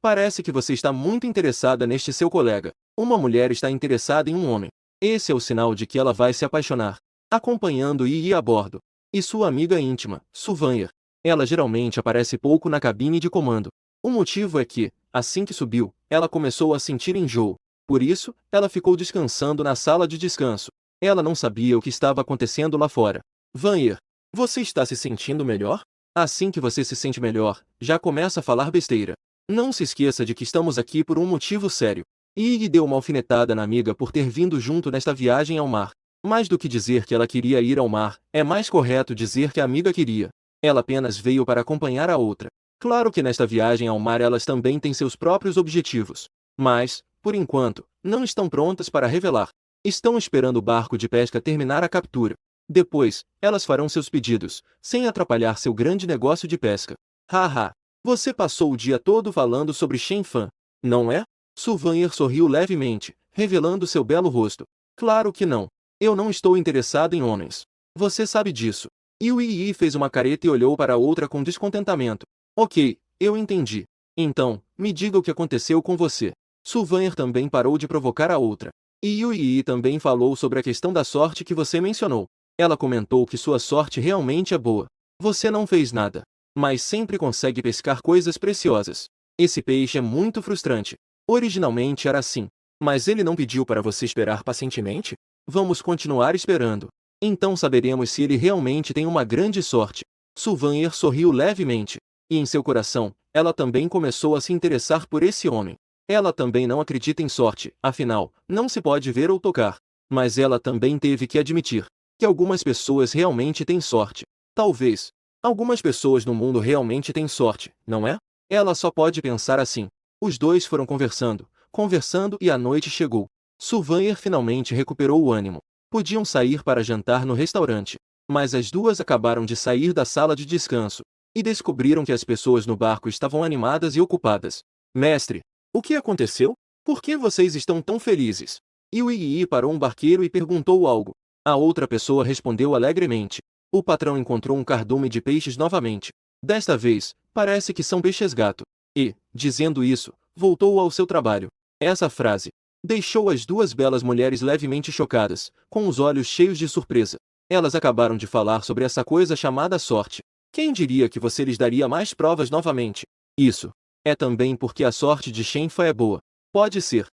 Parece que você está muito interessada neste seu colega. Uma mulher está interessada em um homem. Esse é o sinal de que ela vai se apaixonar. Acompanhando Yi a bordo. E sua amiga íntima, Suvanyar. Ela geralmente aparece pouco na cabine de comando. O motivo é que, assim que subiu, ela começou a sentir enjoo. Por isso, ela ficou descansando na sala de descanso. Ela não sabia o que estava acontecendo lá fora. Vanir, você está se sentindo melhor? Assim que você se sente melhor, já começa a falar besteira. Não se esqueça de que estamos aqui por um motivo sério. Iggy deu uma alfinetada na amiga por ter vindo junto nesta viagem ao mar. Mais do que dizer que ela queria ir ao mar, é mais correto dizer que a amiga queria. Ela apenas veio para acompanhar a outra. Claro que nesta viagem ao mar elas também têm seus próprios objetivos. Mas, por enquanto, não estão prontas para revelar. Estão esperando o barco de pesca terminar a captura. Depois, elas farão seus pedidos, sem atrapalhar seu grande negócio de pesca. Haha! Você passou o dia todo falando sobre Shen Fan, não é? Suvanyar sorriu levemente, revelando seu belo rosto. Claro que não. Eu não estou interessado em homens. Você sabe disso. Yi fez uma careta e olhou para a outra com descontentamento. Ok, eu entendi. Então, me diga o que aconteceu com você. Suvanyar também parou de provocar a outra. E Yi também falou sobre a questão da sorte que você mencionou. Ela comentou que sua sorte realmente é boa. Você não fez nada, mas sempre consegue pescar coisas preciosas. Esse peixe é muito frustrante. Originalmente era assim, mas ele não pediu para você esperar pacientemente? Vamos continuar esperando. Então saberemos se ele realmente tem uma grande sorte. Suvanyar sorriu levemente, e em seu coração, ela também começou a se interessar por esse homem. Ela também não acredita em sorte, afinal, não se pode ver ou tocar. Mas ela também teve que admitir que algumas pessoas realmente têm sorte. Talvez. Algumas pessoas no mundo realmente têm sorte, não é? Ela só pode pensar assim. Os dois foram conversando e a noite chegou. Suvanyar finalmente recuperou o ânimo. Podiam sair para jantar no restaurante. Mas as duas acabaram de sair da sala de descanso. E descobriram que as pessoas no barco estavam animadas e ocupadas. Mestre, o que aconteceu? Por que vocês estão tão felizes? Yi parou um barqueiro e perguntou algo. A outra pessoa respondeu alegremente. O patrão encontrou um cardume de peixes novamente. Desta vez, parece que são peixes-gato. E, dizendo isso, voltou ao seu trabalho. Essa frase deixou as duas belas mulheres levemente chocadas, com os olhos cheios de surpresa. Elas acabaram de falar sobre essa coisa chamada sorte. Quem diria que você lhes daria mais provas novamente? Isso é também porque a sorte de Shenfa é boa. Pode ser.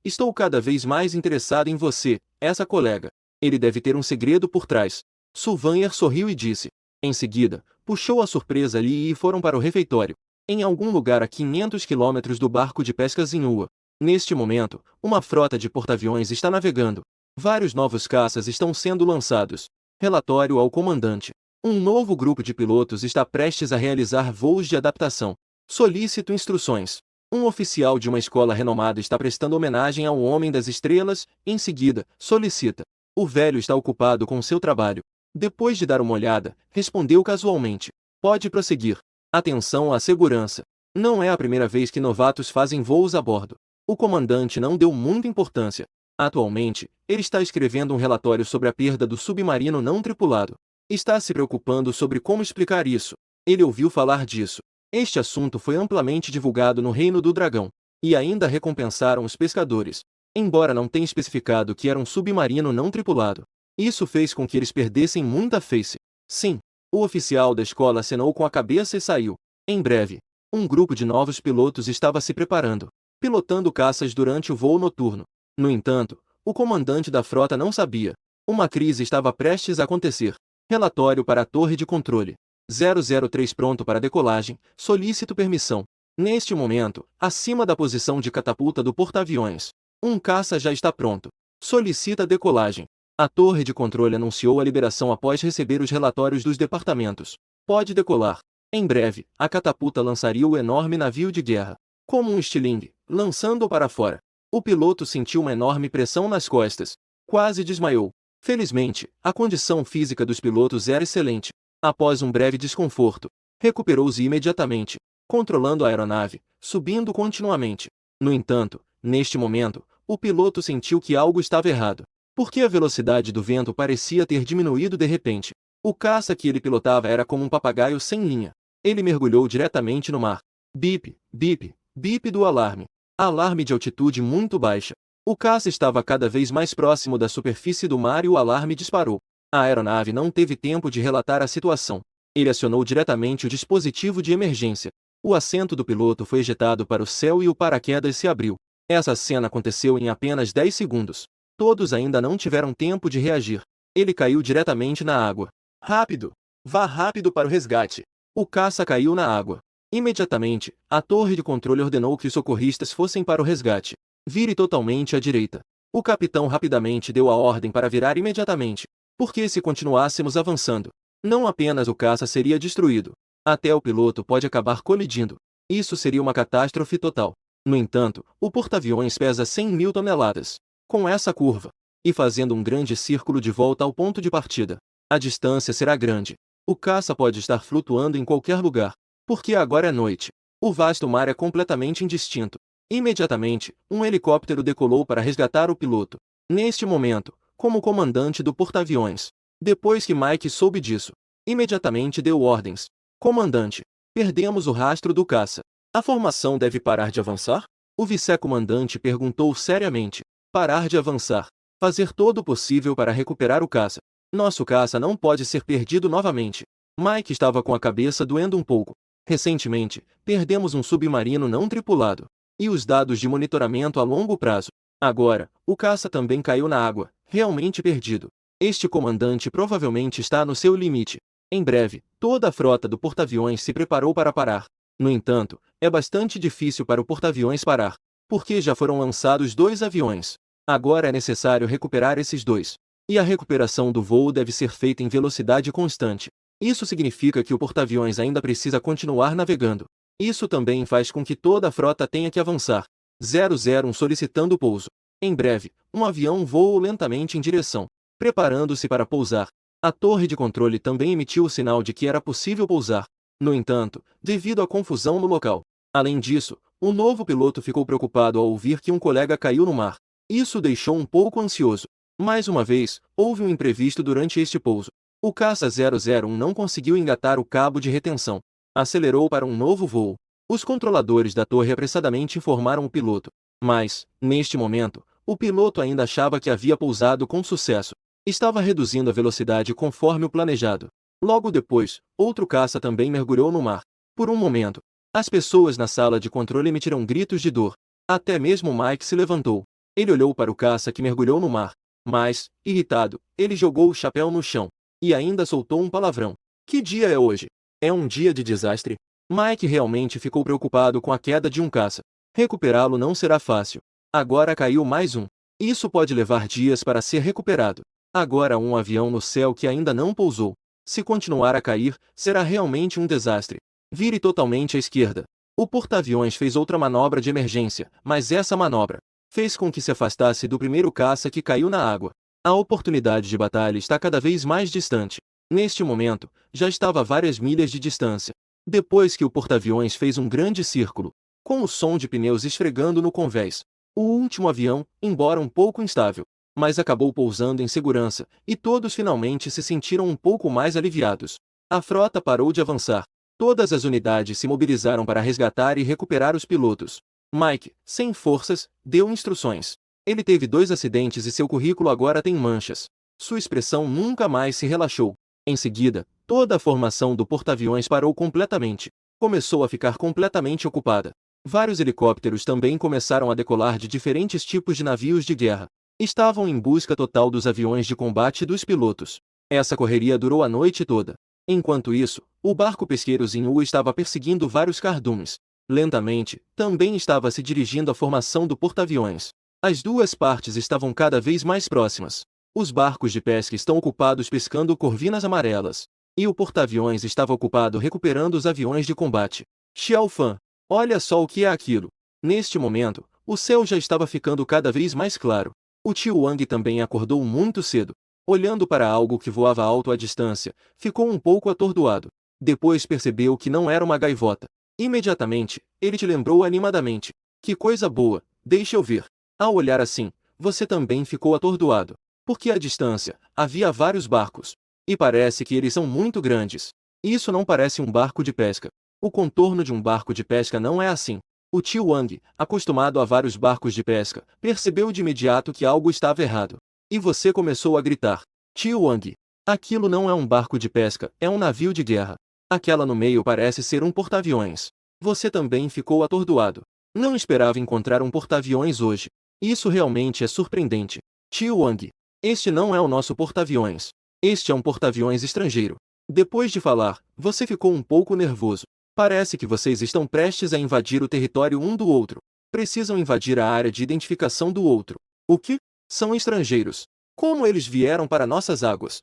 Estou cada vez mais interessado em você, essa colega. Ele deve ter um segredo por trás. Suvanyar sorriu e disse. Em seguida, puxou a surpresa ali e foram para o refeitório. Em algum lugar a 500 quilômetros do barco de pesca Zinhua. Neste momento, uma frota de porta-aviões está navegando. Vários novos caças estão sendo lançados. Relatório ao comandante. Um novo grupo de pilotos está prestes a realizar voos de adaptação. Solicito instruções. Um oficial de uma escola renomada está prestando homenagem ao Homem das Estrelas, em seguida, solicita. O velho está ocupado com seu trabalho. Depois de dar uma olhada, respondeu casualmente. Pode prosseguir. Atenção à segurança. Não é a primeira vez que novatos fazem voos a bordo. O comandante não deu muita importância. Atualmente, ele está escrevendo um relatório sobre a perda do submarino não tripulado. Está se preocupando sobre como explicar isso. Ele ouviu falar disso. Este assunto foi amplamente divulgado no Reino do Dragão. E ainda recompensaram os pescadores. Embora não tenha especificado que era um submarino não tripulado. Isso fez com que eles perdessem muita face. Sim. O oficial da escola acenou com a cabeça e saiu. Em breve, um grupo de novos pilotos estava se preparando, pilotando caças durante o voo noturno. No entanto, o comandante da frota não sabia. Uma crise estava prestes a acontecer. Relatório para a torre de controle. 003 pronto para decolagem, solicito permissão. Neste momento, acima da posição de catapulta do porta-aviões, um caça já está pronto. Solicita decolagem. A torre de controle anunciou a liberação após receber os relatórios dos departamentos. Pode decolar. Em breve, a catapulta lançaria o enorme navio de guerra. Como um estilingue, lançando-o para fora. O piloto sentiu uma enorme pressão nas costas. Quase desmaiou. Felizmente, a condição física dos pilotos era excelente. Após um breve desconforto, recuperou-se imediatamente, controlando a aeronave, subindo continuamente. No entanto, neste momento, o piloto sentiu que algo estava errado. Porque a velocidade do vento parecia ter diminuído de repente. O caça que ele pilotava era como um papagaio sem linha. Ele mergulhou diretamente no mar. Bip, bip, bip do alarme. Alarme de altitude muito baixa. O caça estava cada vez mais próximo da superfície do mar e o alarme disparou. A aeronave não teve tempo de relatar a situação. Ele acionou diretamente o dispositivo de emergência. O assento do piloto foi ejetado para o céu e o paraquedas se abriu. Essa cena aconteceu em apenas 10 segundos. Todos ainda não tiveram tempo de reagir. Ele caiu diretamente na água. Rápido! Vá rápido para o resgate! O caça caiu na água. Imediatamente, a torre de controle ordenou que os socorristas fossem para o resgate. Vire totalmente à direita. O capitão rapidamente deu a ordem para virar imediatamente. Porque se continuássemos avançando, não apenas o caça seria destruído, até o piloto pode acabar colidindo. Isso seria uma catástrofe total. No entanto, o porta-aviões pesa 100.000 toneladas. Com essa curva, e fazendo um grande círculo de volta ao ponto de partida, a distância será grande. O caça pode estar flutuando em qualquer lugar, porque agora é noite. O vasto mar é completamente indistinto. Imediatamente, um helicóptero decolou para resgatar o piloto. Neste momento, como comandante do porta-aviões, depois que Mike soube disso, imediatamente deu ordens. Comandante, perdemos o rastro do caça. A formação deve parar de avançar? O vice-comandante perguntou seriamente. Parar de avançar. Fazer todo o possível para recuperar o caça. Nosso caça não pode ser perdido novamente. Mike estava com a cabeça doendo um pouco. Recentemente, perdemos um submarino não tripulado. E os dados de monitoramento a longo prazo. Agora, o caça também caiu na água, realmente perdido. Este comandante provavelmente está no seu limite. Em breve, toda a frota do porta-aviões se preparou para parar. No entanto, é bastante difícil para o porta-aviões parar, porque já foram lançados 2 aviões. Agora é necessário recuperar esses 2. E a recuperação do voo deve ser feita em velocidade constante. Isso significa que o porta-aviões ainda precisa continuar navegando. Isso também faz com que toda a frota tenha que avançar. 001 solicitando pouso. Em breve, um avião voou lentamente em direção, preparando-se para pousar. A torre de controle também emitiu o sinal de que era possível pousar. No entanto, devido à confusão no local. Além disso, o novo piloto ficou preocupado ao ouvir que um colega caiu no mar. Isso o deixou um pouco ansioso. Mais uma vez, houve um imprevisto durante este pouso. O caça 001 não conseguiu engatar o cabo de retenção. Acelerou para um novo voo. Os controladores da torre apressadamente informaram o piloto. Mas, neste momento, o piloto ainda achava que havia pousado com sucesso. Estava reduzindo a velocidade conforme o planejado. Logo depois, outro caça também mergulhou no mar. Por um momento, as pessoas na sala de controle emitiram gritos de dor. Até mesmo Mike se levantou. Ele olhou para o caça que mergulhou no mar. Mas, irritado, ele jogou o chapéu no chão. E ainda soltou um palavrão. Que dia é hoje? É um dia de desastre? Mike realmente ficou preocupado com a queda de um caça. Recuperá-lo não será fácil. Agora caiu mais um. Isso pode levar dias para ser recuperado. Agora um avião no céu que ainda não pousou. Se continuar a cair, será realmente um desastre. Vire totalmente à esquerda. O porta-aviões fez outra manobra de emergência, mas essa manobra fez com que se afastasse do primeiro caça que caiu na água. A oportunidade de batalha está cada vez mais distante. Neste momento, já estava a várias milhas de distância. Depois que o porta-aviões fez um grande círculo, com o som de pneus esfregando no convés, o último avião, embora um pouco instável, mas acabou pousando em segurança, e todos finalmente se sentiram um pouco mais aliviados. A frota parou de avançar. Todas as unidades se mobilizaram para resgatar e recuperar os pilotos. Mike, sem forças, deu instruções. Ele teve 2 acidentes e seu currículo agora tem manchas. Sua expressão nunca mais se relaxou. Em seguida, toda a formação do porta-aviões parou completamente. Começou a ficar completamente ocupada. Vários helicópteros também começaram a decolar de diferentes tipos de navios de guerra. Estavam em busca total dos aviões de combate e dos pilotos. Essa correria durou a noite toda. Enquanto isso, o barco pesqueiro Zinhu estava perseguindo vários cardumes. Lentamente, também estava se dirigindo à formação do porta-aviões. As duas partes estavam cada vez mais próximas. Os barcos de pesca estão ocupados pescando corvinas amarelas. E o porta-aviões estava ocupado recuperando os aviões de combate. Xiao Fan, olha só o que é aquilo. Neste momento, o céu já estava ficando cada vez mais claro. O tio Wang também acordou muito cedo. Olhando para algo que voava alto à distância, ficou um pouco atordoado. Depois percebeu que não era uma gaivota. Imediatamente, ele te lembrou animadamente. Que coisa boa, deixa eu ver. Ao olhar assim, você também ficou atordoado. Porque à distância, havia vários barcos. E parece que eles são muito grandes. Isso não parece um barco de pesca. O contorno de um barco de pesca não é assim. O tio Wang, acostumado a vários barcos de pesca, percebeu de imediato que algo estava errado. E você começou a gritar: Tio Wang, aquilo não é um barco de pesca, é um navio de guerra. Aquela no meio parece ser um porta-aviões. Você também ficou atordoado. Não esperava encontrar um porta-aviões hoje. Isso realmente é surpreendente. Tio Wang, este não é o nosso porta-aviões. Este é um porta-aviões estrangeiro. Depois de falar, você ficou um pouco nervoso. Parece que vocês estão prestes a invadir o território um do outro. Precisam invadir a área de identificação do outro. O que? São estrangeiros. Como eles vieram para nossas águas?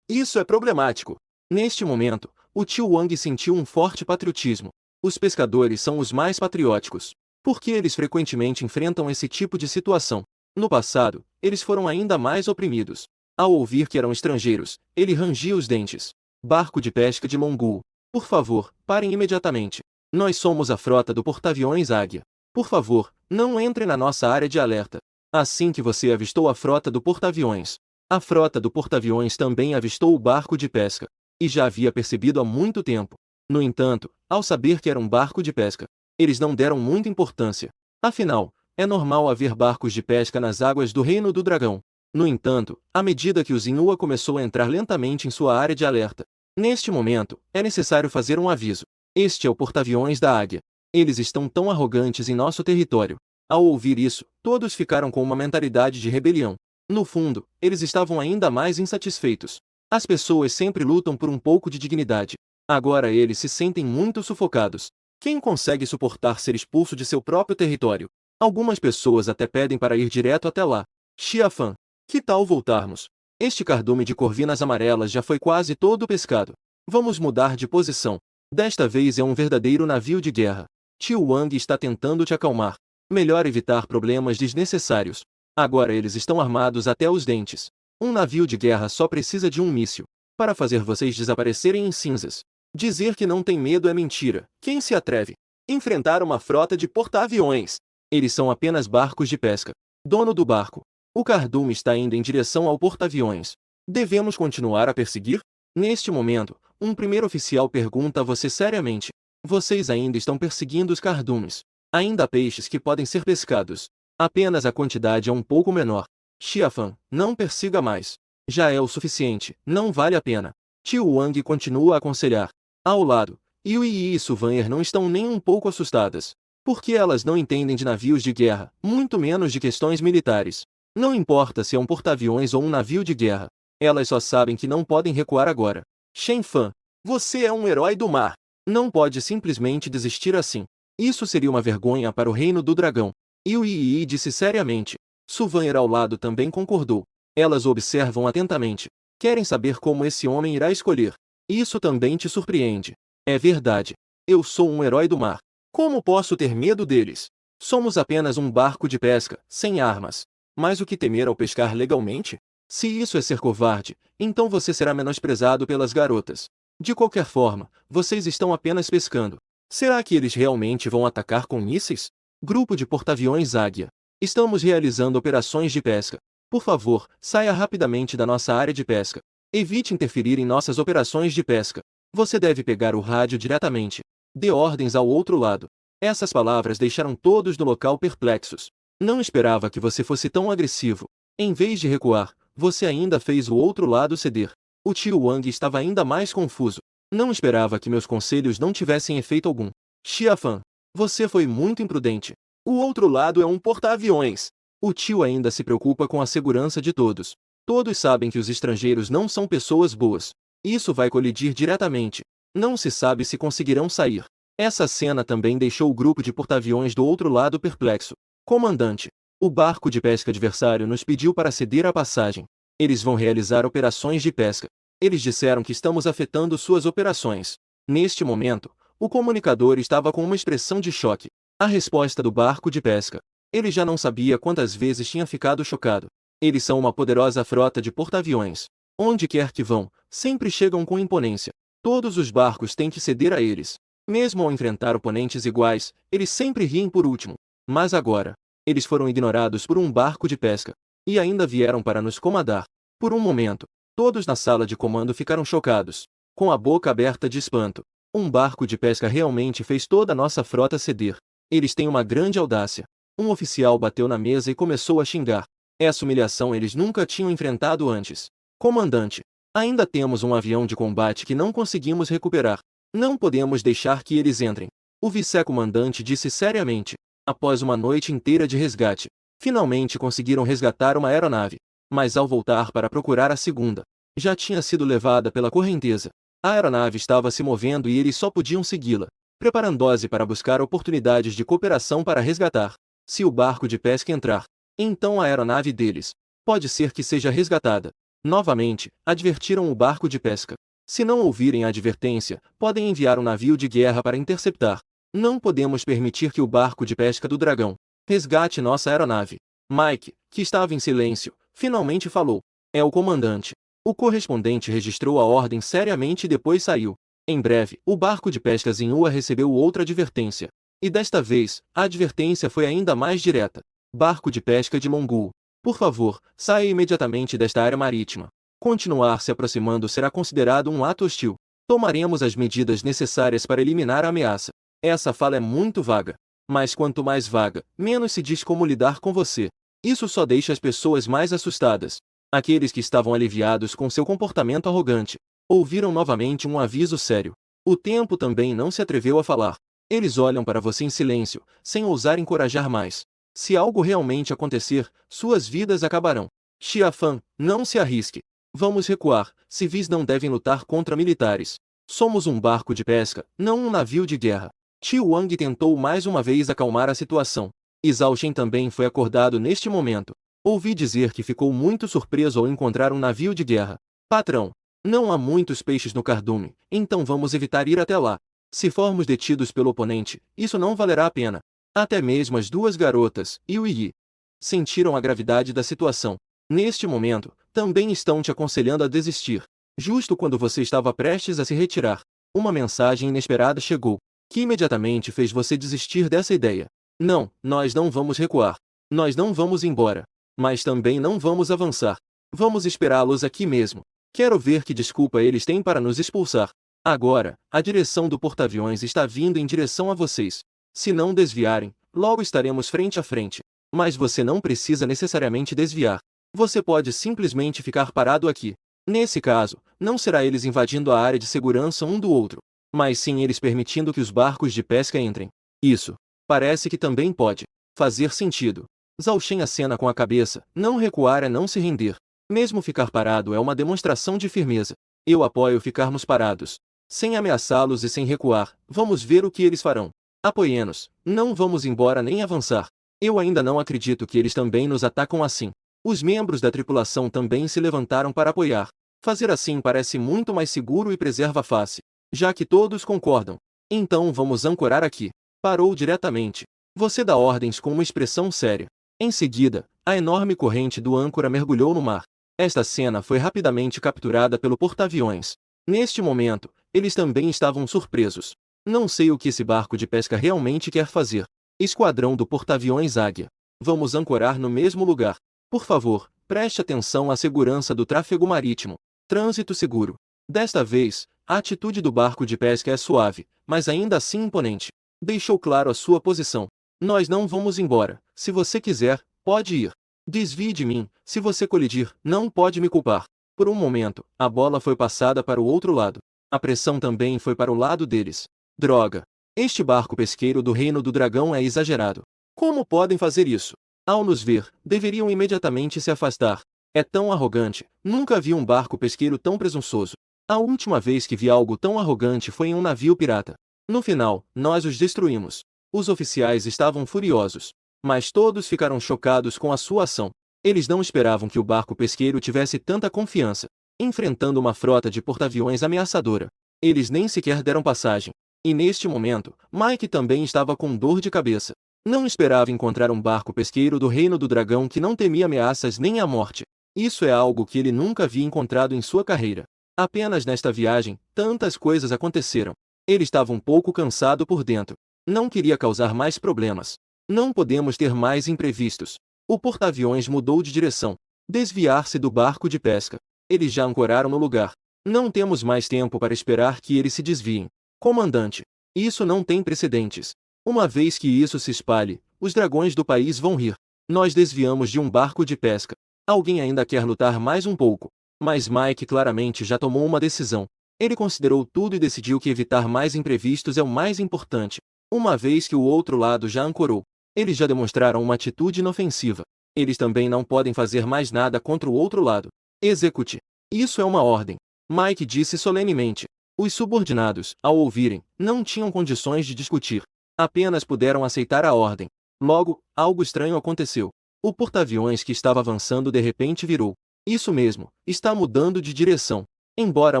Isso é problemático. Neste momento, o tio Wang sentiu um forte patriotismo. Os pescadores são os mais patrióticos, porque eles frequentemente enfrentam esse tipo de situação. No passado, eles foram ainda mais oprimidos. Ao ouvir que eram estrangeiros, ele rangia os dentes. Barco de pesca de Mongol. Por favor, parem imediatamente. Nós somos a frota do porta-aviões Águia. Por favor, não entre na nossa área de alerta. Assim que você avistou a frota do porta-aviões, a frota do porta-aviões também avistou o barco de pesca, e já havia percebido há muito tempo. No entanto, ao saber que era um barco de pesca, eles não deram muita importância. Afinal, é normal haver barcos de pesca nas águas do Reino do Dragão. No entanto, à medida que o Zinhua começou a entrar lentamente em sua área de alerta, neste momento, é necessário fazer um aviso. Este é o porta-aviões da Águia. Eles estão tão arrogantes em nosso território. Ao ouvir isso, todos ficaram com uma mentalidade de rebelião. No fundo, eles estavam ainda mais insatisfeitos. As pessoas sempre lutam por um pouco de dignidade. Agora eles se sentem muito sufocados. Quem consegue suportar ser expulso de seu próprio território? Algumas pessoas até pedem para ir direto até lá. Xiafan, que tal voltarmos? Este cardume de corvinas amarelas já foi quase todo pescado. Vamos mudar de posição. Desta vez é um verdadeiro navio de guerra. Tio Wang está tentando te acalmar. Melhor evitar problemas desnecessários. Agora eles estão armados até os dentes. Um navio de guerra só precisa de um míssil para fazer vocês desaparecerem em cinzas. Dizer que não tem medo é mentira. Quem se atreve? Enfrentar uma frota de porta-aviões. Eles são apenas barcos de pesca. Dono do barco. O cardume está indo em direção ao porta-aviões. Devemos continuar a perseguir? Neste momento, um primeiro oficial pergunta a você seriamente. Vocês ainda estão perseguindo os cardumes. Ainda há peixes que podem ser pescados. Apenas a quantidade é um pouco menor. Xiafan, não persiga mais. Já é o suficiente, não vale a pena. Tio Wang continua a aconselhar. Ao lado, Yui e Suvanher não estão nem um pouco assustadas. Porque elas não entendem de navios de guerra, muito menos de questões militares. Não importa se é um porta-aviões ou um navio de guerra. Elas só sabem que não podem recuar agora. Shenfan, você é um herói do mar. Não pode simplesmente desistir assim. Isso seria uma vergonha para o Reino do Dragão. Yui disse seriamente. Suvanher ao lado também concordou. Elas o observam atentamente. Querem saber como esse homem irá escolher. Isso também te surpreende. É verdade. Eu sou um herói do mar. Como posso ter medo deles? Somos apenas um barco de pesca, sem armas. Mas o que temer ao pescar legalmente? Se isso é ser covarde, então você será menosprezado pelas garotas. De qualquer forma, vocês estão apenas pescando. Será que eles realmente vão atacar com mísseis? Grupo de porta-aviões Águia. Estamos realizando operações de pesca. Por favor, saia rapidamente da nossa área de pesca. Evite interferir em nossas operações de pesca. Você deve pegar o rádio diretamente. Dê ordens ao outro lado. Essas palavras deixaram todos do local perplexos. Não esperava que você fosse tão agressivo. Em vez de recuar, você ainda fez o outro lado ceder. O tio Wang estava ainda mais confuso. Não esperava que meus conselhos não tivessem efeito algum. Xiafan, você foi muito imprudente. O outro lado é um porta-aviões. O tio ainda se preocupa com a segurança de todos. Todos sabem que os estrangeiros não são pessoas boas. Isso vai colidir diretamente. Não se sabe se conseguirão sair. Essa cena também deixou o grupo de porta-aviões do outro lado perplexo. Comandante, o barco de pesca adversário nos pediu para ceder a passagem. Eles vão realizar operações de pesca. Eles disseram que estamos afetando suas operações. Neste momento, o comunicador estava com uma expressão de choque. A resposta do barco de pesca. Ele já não sabia quantas vezes tinha ficado chocado. Eles são uma poderosa frota de porta-aviões. Onde quer que vão, sempre chegam com imponência. Todos os barcos têm que ceder a eles. Mesmo ao enfrentar oponentes iguais, eles sempre riem por último. Mas agora, eles foram ignorados por um barco de pesca. E ainda vieram para nos comandar. Por um momento, todos na sala de comando ficaram chocados. com a boca aberta de espanto. Um barco de pesca realmente fez toda a nossa frota ceder. Eles têm uma grande audácia. Um oficial bateu na mesa e começou a xingar. Essa humilhação eles nunca tinham enfrentado antes. Comandante, ainda temos um avião de combate que não conseguimos recuperar. Não podemos deixar que eles entrem. O vice-comandante disse seriamente. Após uma noite inteira de resgate, finalmente conseguiram resgatar uma aeronave. Mas ao voltar para procurar a segunda, já tinha sido levada pela correnteza. A aeronave estava se movendo e eles só podiam segui-la, preparando-se para buscar oportunidades de cooperação para resgatar. Se o barco de pesca entrar, então a aeronave deles pode ser que seja resgatada. Novamente, advertiram o barco de pesca. Se não ouvirem a advertência, podem enviar um navio de guerra para interceptar. Não podemos permitir que o barco de pesca do Dragão resgate nossa aeronave. Mike, que estava em silêncio, finalmente falou. É o comandante. O correspondente registrou a ordem seriamente e depois saiu. Em breve, o barco de pesca Zinhua recebeu outra advertência. E desta vez, a advertência foi ainda mais direta. Barco de pesca de Mongul. Por favor, saia imediatamente desta área marítima. Continuar se aproximando será considerado um ato hostil. Tomaremos as medidas necessárias para eliminar a ameaça. Essa fala é muito vaga. Mas quanto mais vaga, menos se diz como lidar com você. Isso só deixa as pessoas mais assustadas. Aqueles que estavam aliviados com seu comportamento arrogante, ouviram novamente um aviso sério. O tempo também não se atreveu a falar. Eles olham para você em silêncio, sem ousar encorajar mais. Se algo realmente acontecer, suas vidas acabarão. Xiafan, não se arrisque. Vamos recuar, civis não devem lutar contra militares. Somos um barco de pesca, não um navio de guerra. Tiu Wang tentou mais uma vez acalmar a situação. Zhao Shen também foi acordado neste momento. Ouvi dizer que ficou muito surpreso ao encontrar um navio de guerra. Patrão, não há muitos peixes no cardume, então vamos evitar ir até lá. Se formos detidos pelo oponente, isso não valerá a pena. Até mesmo as duas garotas, Yu e Yi, sentiram a gravidade da situação. Neste momento, também estão te aconselhando a desistir. Justo quando você estava prestes a se retirar, uma mensagem inesperada chegou, que imediatamente fez você desistir dessa ideia. Não, nós não vamos recuar. Nós não vamos embora. Mas também não vamos avançar. Vamos esperá-los aqui mesmo. Quero ver que desculpa eles têm para nos expulsar. Agora, a direção do porta-aviões está vindo em direção a vocês. Se não desviarem, logo estaremos frente a frente. Mas você não precisa necessariamente desviar. Você pode simplesmente ficar parado aqui. Nesse caso, não será eles invadindo a área de segurança um do outro, mas sim eles permitindo que os barcos de pesca entrem. Isso parece que também pode fazer sentido. Zhao Shen acena com a cabeça. Não recuar é não se render. Mesmo ficar parado é uma demonstração de firmeza. Eu apoio ficarmos parados, sem ameaçá-los e sem recuar. Vamos ver o que eles farão. Apoiem-nos. Não vamos embora nem avançar. Eu ainda não acredito que eles também nos atacam assim. Os membros da tripulação também se levantaram para apoiar. Fazer assim parece muito mais seguro e preserva a face. Já que todos concordam, então vamos ancorar aqui. Parou diretamente. Você dá ordens com uma expressão séria. Em seguida, a enorme corrente do âncora mergulhou no mar. Esta cena foi rapidamente capturada pelo porta-aviões. Neste momento, eles também estavam surpresos. Não sei o que esse barco de pesca realmente quer fazer. Esquadrão do porta-aviões Águia. Vamos ancorar no mesmo lugar. Por favor, preste atenção à segurança do tráfego marítimo. Trânsito seguro. Desta vez, a atitude do barco de pesca é suave, mas ainda assim imponente. Deixou claro a sua posição. Nós não vamos embora. Se você quiser, pode ir. Desvie de mim. Se você colidir, não pode me culpar. Por um momento, a bola foi passada para o outro lado. A pressão também foi para o lado deles. Droga! Este barco pesqueiro do Reino do Dragão é exagerado. Como podem fazer isso? Ao nos ver, deveriam imediatamente se afastar. É tão arrogante. Nunca vi um barco pesqueiro tão presunçoso. A última vez que vi algo tão arrogante foi em um navio pirata. No final, nós os destruímos. Os oficiais estavam furiosos. Mas todos ficaram chocados com a sua ação. Eles não esperavam que o barco pesqueiro tivesse tanta confiança, enfrentando uma frota de porta-aviões ameaçadora. Eles nem sequer deram passagem. E neste momento, Mike também estava com dor de cabeça. Não esperava encontrar um barco pesqueiro do Reino do Dragão que não temia ameaças nem a morte. Isso é algo que ele nunca havia encontrado em sua carreira. Apenas nesta viagem, tantas coisas aconteceram. Ele estava um pouco cansado por dentro. Não queria causar mais problemas. Não podemos ter mais imprevistos. O porta-aviões mudou de direção. Desviar-se do barco de pesca. Eles já ancoraram no lugar. Não temos mais tempo para esperar que eles se desviem. Comandante, isso não tem precedentes. Uma vez que isso se espalhe, os dragões do país vão rir. Nós desviamos de um barco de pesca. Alguém ainda quer lutar mais um pouco. Mas Mike claramente já tomou uma decisão. Ele considerou tudo e decidiu que evitar mais imprevistos é o mais importante. Uma vez que o outro lado já ancorou, eles já demonstraram uma atitude inofensiva. Eles também não podem fazer mais nada contra o outro lado. Execute. Isso é uma ordem. Mike disse solenemente. Os subordinados, ao ouvirem, não tinham condições de discutir. Apenas puderam aceitar a ordem. Logo, algo estranho aconteceu. O porta-aviões que estava avançando de repente virou. Isso mesmo, está mudando de direção. Embora a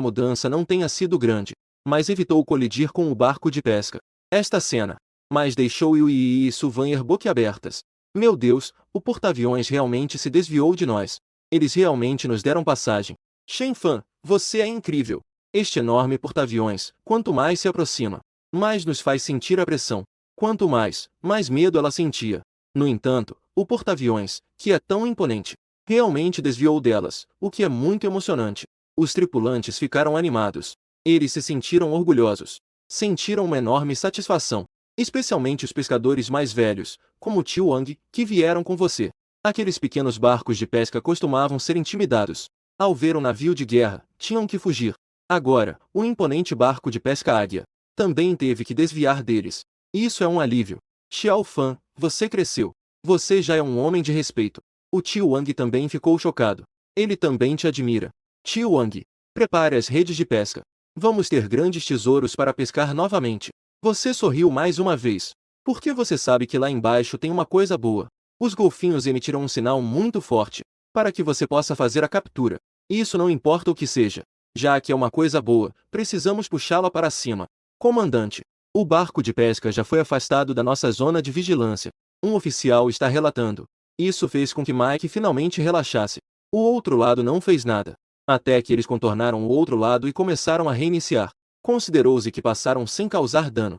mudança não tenha sido grande, mas evitou colidir com o barco de pesca. Esta cena, mas deixou Will e Sylvain boquiabertas. Meu Deus, o porta-aviões realmente se desviou de nós. Eles realmente nos deram passagem. Shen Fan, você é incrível. Este enorme porta-aviões, quanto mais se aproxima, mais nos faz sentir a pressão. Quanto mais medo ela sentia. No entanto, o porta-aviões, que é tão imponente, realmente desviou delas, o que é muito emocionante. Os tripulantes ficaram animados. Eles se sentiram orgulhosos. Sentiram uma enorme satisfação. Especialmente os pescadores mais velhos, como o tio Wang, que vieram com você. Aqueles pequenos barcos de pesca costumavam ser intimidados. Ao ver um navio de guerra, tinham que fugir. Agora, o imponente barco de pesca Águia também teve que desviar deles. Isso é um alívio. Xiao Fan, você cresceu. Você já é um homem de respeito. O tio Wang também ficou chocado. Ele também te admira. Tio Wang, prepare as redes de pesca. Vamos ter grandes tesouros para pescar novamente. Você sorriu mais uma vez. Porque você sabe que lá embaixo tem uma coisa boa. Os golfinhos emitiram um sinal muito forte, para que você possa fazer a captura. Isso não importa o que seja. Já que é uma coisa boa, precisamos puxá-la para cima. Comandante, o barco de pesca já foi afastado da nossa zona de vigilância. Um oficial está relatando. Isso fez com que Mike finalmente relaxasse. O outro lado não fez nada. Até que eles contornaram o outro lado e começaram a reiniciar. Considerou-se que passaram sem causar dano.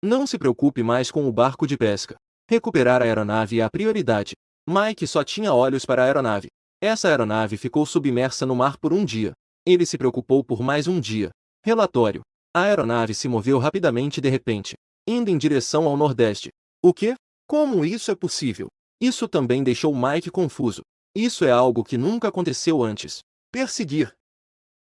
Não se preocupe mais com o barco de pesca. Recuperar a aeronave é a prioridade. Mike só tinha olhos para a aeronave. Essa aeronave ficou submersa no mar por um dia. Ele se preocupou por mais um dia. Relatório. A aeronave se moveu rapidamente de repente, indo em direção ao nordeste. O quê? Como isso é possível? Isso também deixou Mike confuso. Isso é algo que nunca aconteceu antes. Perseguir.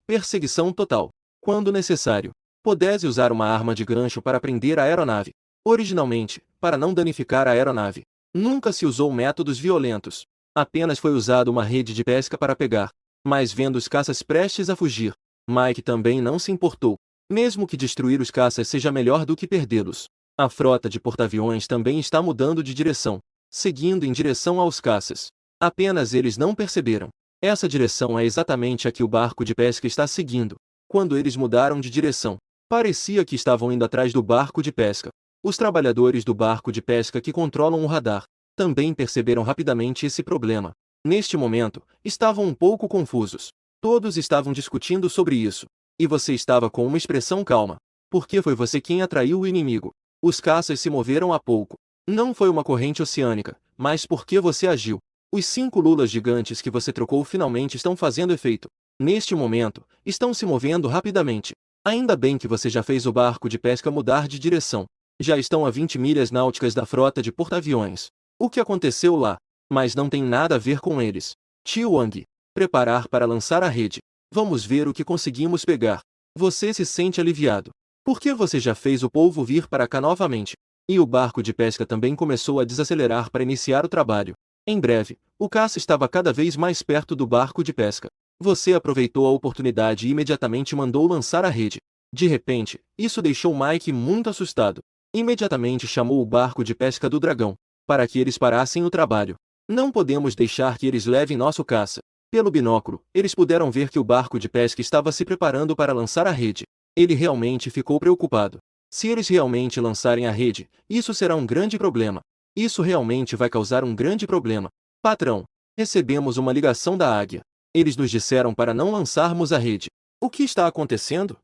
Perseguição total. Quando necessário. Pudesse usar uma arma de gancho para prender a aeronave. Originalmente, para não danificar a aeronave. Nunca se usou métodos violentos. Apenas foi usada uma rede de pesca para pegar. Mas vendo os caças prestes a fugir, Mike também não se importou. Mesmo que destruir os caças seja melhor do que perdê-los. A frota de porta-aviões também está mudando de direção, seguindo em direção aos caças. Apenas eles não perceberam. Essa direção é exatamente a que o barco de pesca está seguindo. Quando eles mudaram de direção, parecia que estavam indo atrás do barco de pesca. Os trabalhadores do barco de pesca que controlam o radar também perceberam rapidamente esse problema. Neste momento, estavam um pouco confusos. Todos estavam discutindo sobre isso. E você estava com uma expressão calma. Porque foi você quem atraiu o inimigo. Os caças se moveram há pouco. Não foi uma corrente oceânica, mas porque você agiu. Os 5 lulas gigantes que você trocou finalmente estão fazendo efeito. Neste momento, estão se movendo rapidamente. Ainda bem que você já fez o barco de pesca mudar de direção. Já estão a 20 milhas náuticas da frota de porta-aviões. O que aconteceu lá? Mas não tem nada a ver com eles. Tio Wang. Preparar para lançar a rede. Vamos ver o que conseguimos pegar. Você se sente aliviado. Porque você já fez o polvo vir para cá novamente. E o barco de pesca também começou a desacelerar para iniciar o trabalho. Em breve, o caça estava cada vez mais perto do barco de pesca. Você aproveitou a oportunidade e imediatamente mandou lançar a rede. De repente, isso deixou Mike muito assustado. Imediatamente chamou o barco de pesca do dragão, para que eles parassem o trabalho. Não podemos deixar que eles levem nosso caça. Pelo binóculo, eles puderam ver que o barco de pesca estava se preparando para lançar a rede. Ele realmente ficou preocupado. Se eles realmente lançarem a rede, isso será um grande problema. Isso realmente vai causar um grande problema. Patrão, recebemos uma ligação da Águia. Eles nos disseram para não lançarmos a rede. O que está acontecendo?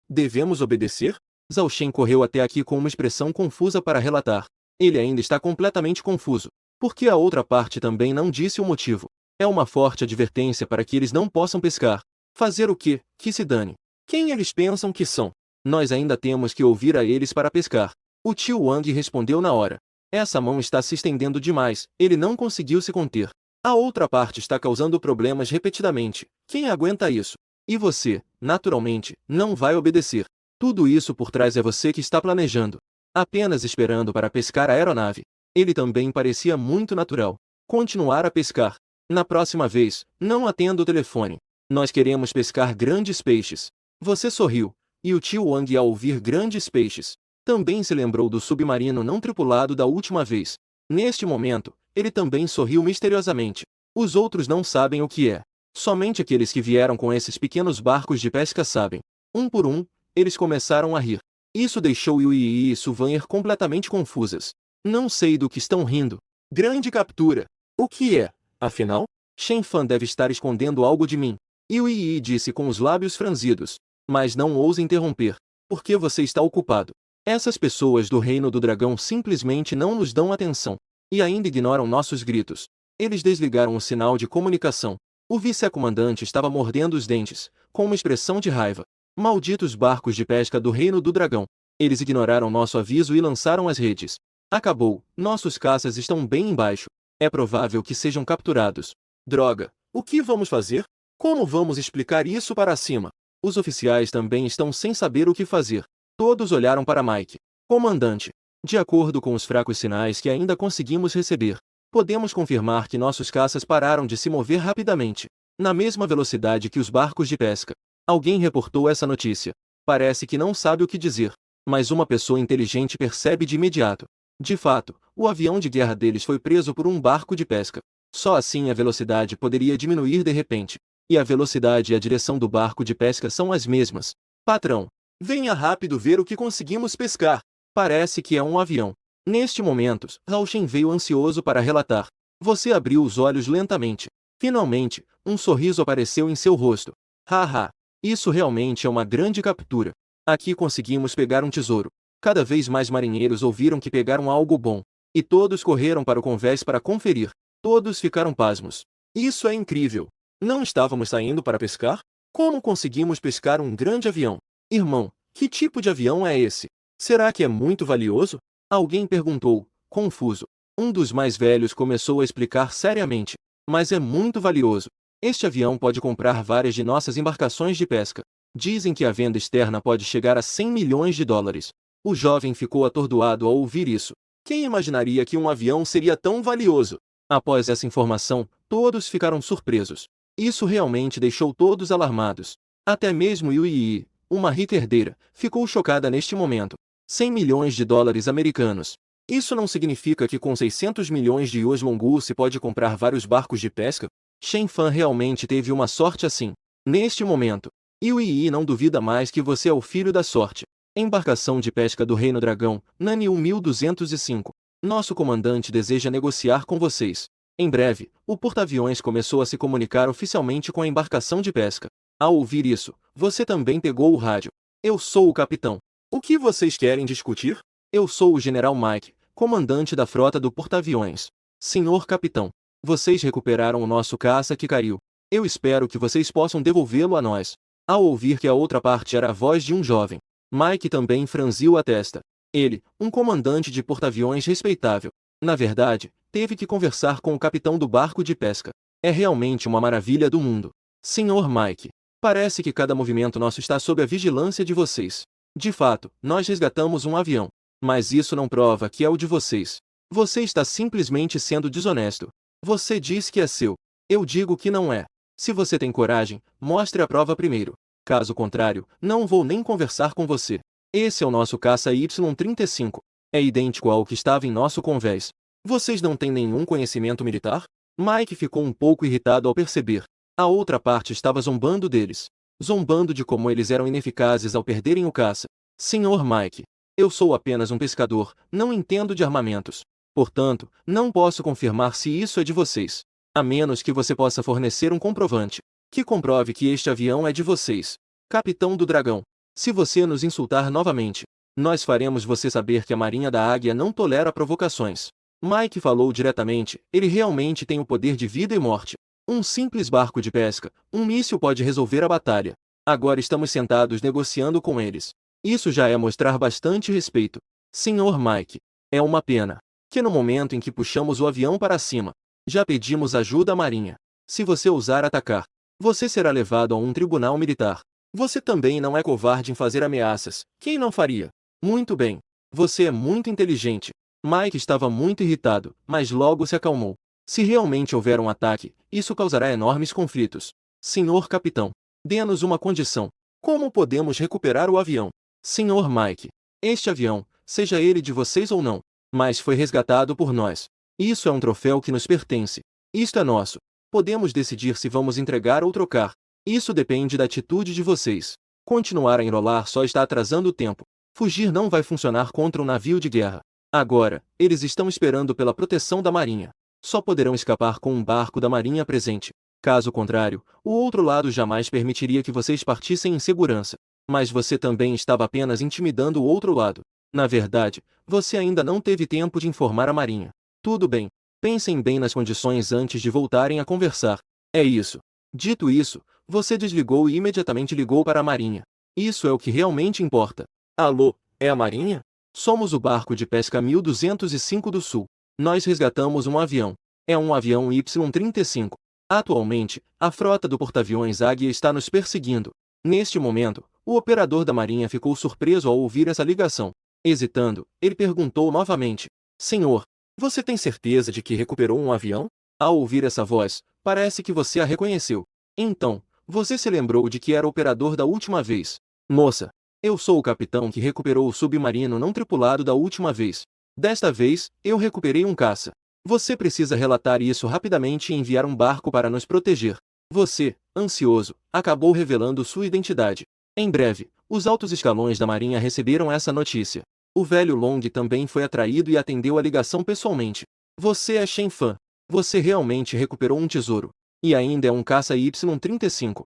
Devemos obedecer? Zhao Shen correu até aqui com uma expressão confusa para relatar. Ele ainda está completamente confuso. Porque a outra parte também não disse o motivo. É uma forte advertência para que eles não possam pescar. Fazer o quê? Que se dane. Quem eles pensam que são? Nós ainda temos que ouvir a eles para pescar. O tio Wang respondeu na hora. Essa mão está se estendendo demais, ele não conseguiu se conter. A outra parte está causando problemas repetidamente. Quem aguenta isso? E você, naturalmente, não vai obedecer. Tudo isso por trás é você que está planejando. Apenas esperando para pescar a aeronave. Ele também parecia muito natural. Continuar a pescar. Na próxima vez, não atenda o telefone. Nós queremos pescar grandes peixes. Você sorriu. E o tio Wang, ao ouvir grandes peixes, também se lembrou do submarino não tripulado da última vez. Neste momento, ele também sorriu misteriosamente. Os outros não sabem o que é. Somente aqueles que vieram com esses pequenos barcos de pesca sabem. Um por um, eles começaram a rir. Isso deixou Yui e Sylvain completamente confusas. Não sei do que estão rindo. Grande captura. O que é, afinal? Shen Fan deve estar escondendo algo de mim. Yui disse com os lábios franzidos. Mas não ouse interromper. Porque você está ocupado. Essas pessoas do Reino do Dragão simplesmente não nos dão atenção. E ainda ignoram nossos gritos. Eles desligaram o sinal de comunicação. O vice-comandante estava mordendo os dentes, com uma expressão de raiva. Malditos barcos de pesca do Reino do Dragão. Eles ignoraram nosso aviso e lançaram as redes. Acabou, nossos caças estão bem embaixo. É provável que sejam capturados. Droga, o que vamos fazer? Como vamos explicar isso para cima? Os oficiais também estão sem saber o que fazer. Todos olharam para Mike. Comandante, de acordo com os fracos sinais que ainda conseguimos receber, podemos confirmar que nossos caças pararam de se mover rapidamente, na mesma velocidade que os barcos de pesca. Alguém reportou essa notícia. Parece que não sabe o que dizer, mas uma pessoa inteligente percebe de imediato. De fato, o avião de guerra deles foi preso por um barco de pesca. Só assim a velocidade poderia diminuir de repente. E a velocidade e a direção do barco de pesca são as mesmas. Patrão, venha rápido ver o que conseguimos pescar. Parece que é um avião. Neste momento, Zhao Shen veio ansioso para relatar. Você abriu os olhos lentamente. Finalmente, um sorriso apareceu em seu rosto. Haha, isso realmente é uma grande captura. Aqui conseguimos pegar um tesouro. Cada vez mais marinheiros ouviram que pegaram algo bom. E todos correram para o convés para conferir. Todos ficaram pasmos. Isso é incrível. Não estávamos saindo para pescar? Como conseguimos pescar um grande avião? Irmão, que tipo de avião é esse? Será que é muito valioso? Alguém perguntou, confuso. Um dos mais velhos começou a explicar seriamente. Mas é muito valioso. Este avião pode comprar várias de nossas embarcações de pesca. Dizem que a venda externa pode chegar a 100 milhões de dólares. O jovem ficou atordoado ao ouvir isso. Quem imaginaria que um avião seria tão valioso? Após essa informação, todos ficaram surpresos. Isso realmente deixou todos alarmados. Até mesmo Yui, uma rica herdeira, ficou chocada neste momento. 100 milhões de dólares americanos. Isso não significa que com 600 milhões de yuans Longu se pode comprar vários barcos de pesca? Shen Fan realmente teve uma sorte assim. Neste momento, Yui não duvida mais que você é o filho da sorte. Embarcação de pesca do Reino Dragão, Nani 1205. Nosso comandante deseja negociar com vocês. Em breve, o porta-aviões começou a se comunicar oficialmente com a embarcação de pesca. Ao ouvir isso, você também pegou o rádio. Eu sou o capitão. O que vocês querem discutir? Eu sou o General Mike, comandante da frota do porta-aviões. Senhor capitão, vocês recuperaram o nosso caça que caiu. Eu espero que vocês possam devolvê-lo a nós. Ao ouvir que a outra parte era a voz de um jovem, Mike também franziu a testa. Ele, um comandante de porta-aviões respeitável, na verdade, teve que conversar com o capitão do barco de pesca. É realmente uma maravilha do mundo. Senhor Mike, parece que cada movimento nosso está sob a vigilância de vocês. De fato, nós resgatamos um avião. Mas isso não prova que é o de vocês. Você está simplesmente sendo desonesto. Você diz que é seu. Eu digo que não é. Se você tem coragem, mostre a prova primeiro. Caso contrário, não vou nem conversar com você. Esse é o nosso caça Y-35. É idêntico ao que estava em nosso convés. Vocês não têm nenhum conhecimento militar? Mike ficou um pouco irritado ao perceber. A outra parte estava zombando deles. Zombando de como eles eram ineficazes ao perderem o caça. Senhor Mike, eu sou apenas um pescador, não entendo de armamentos. Portanto, não posso confirmar se isso é de vocês. A menos que você possa fornecer um comprovante que comprove que este avião é de vocês. Capitão do Dragão, se você nos insultar novamente, nós faremos você saber que a Marinha da Águia não tolera provocações. Mike falou diretamente, ele realmente tem o poder de vida e morte. Um simples barco de pesca, um míssil pode resolver a batalha. Agora estamos sentados negociando com eles. Isso já é mostrar bastante respeito. Senhor Mike, é uma pena que no momento em que puxamos o avião para cima, já pedimos ajuda à Marinha. Se você ousar atacar, você será levado a um tribunal militar. Você também não é covarde em fazer ameaças. Quem não faria? Muito bem. Você é muito inteligente. Mike estava muito irritado, mas logo se acalmou. Se realmente houver um ataque, isso causará enormes conflitos. Senhor capitão, dê-nos uma condição. Como podemos recuperar o avião? Senhor Mike, este avião, seja ele de vocês ou não, mas foi resgatado por nós. Isso é um troféu que nos pertence. Isto é nosso. Podemos decidir se vamos entregar ou trocar. Isso depende da atitude de vocês. Continuar a enrolar só está atrasando o tempo. Fugir não vai funcionar contra um navio de guerra. Agora, eles estão esperando pela proteção da Marinha. Só poderão escapar com um barco da Marinha presente. Caso contrário, o outro lado jamais permitiria que vocês partissem em segurança. Mas você também estava apenas intimidando o outro lado. Na verdade, você ainda não teve tempo de informar a Marinha. Tudo bem. Pensem bem nas condições antes de voltarem a conversar. É isso. Dito isso, você desligou e imediatamente ligou para a Marinha. Isso é o que realmente importa. Alô, é a Marinha? Somos o barco de pesca 1205 do Sul. Nós resgatamos um avião. É um avião Y-35. Atualmente, a frota do porta-aviões Águia está nos perseguindo. Neste momento, o operador da Marinha ficou surpreso ao ouvir essa ligação. Hesitando, ele perguntou novamente: Senhor, você tem certeza de que recuperou um avião? Ao ouvir essa voz, parece que você a reconheceu. Então, você se lembrou de que era o operador da última vez. Moça, eu sou o capitão que recuperou o submarino não tripulado da última vez. Desta vez, eu recuperei um caça. Você precisa relatar isso rapidamente e enviar um barco para nos proteger. Você, ansioso, acabou revelando sua identidade. Em breve, os altos escalões da Marinha receberam essa notícia. O velho Long também foi atraído e atendeu a ligação pessoalmente. Você é Shen Fan. Você realmente recuperou um tesouro. E ainda é um caça Y-35.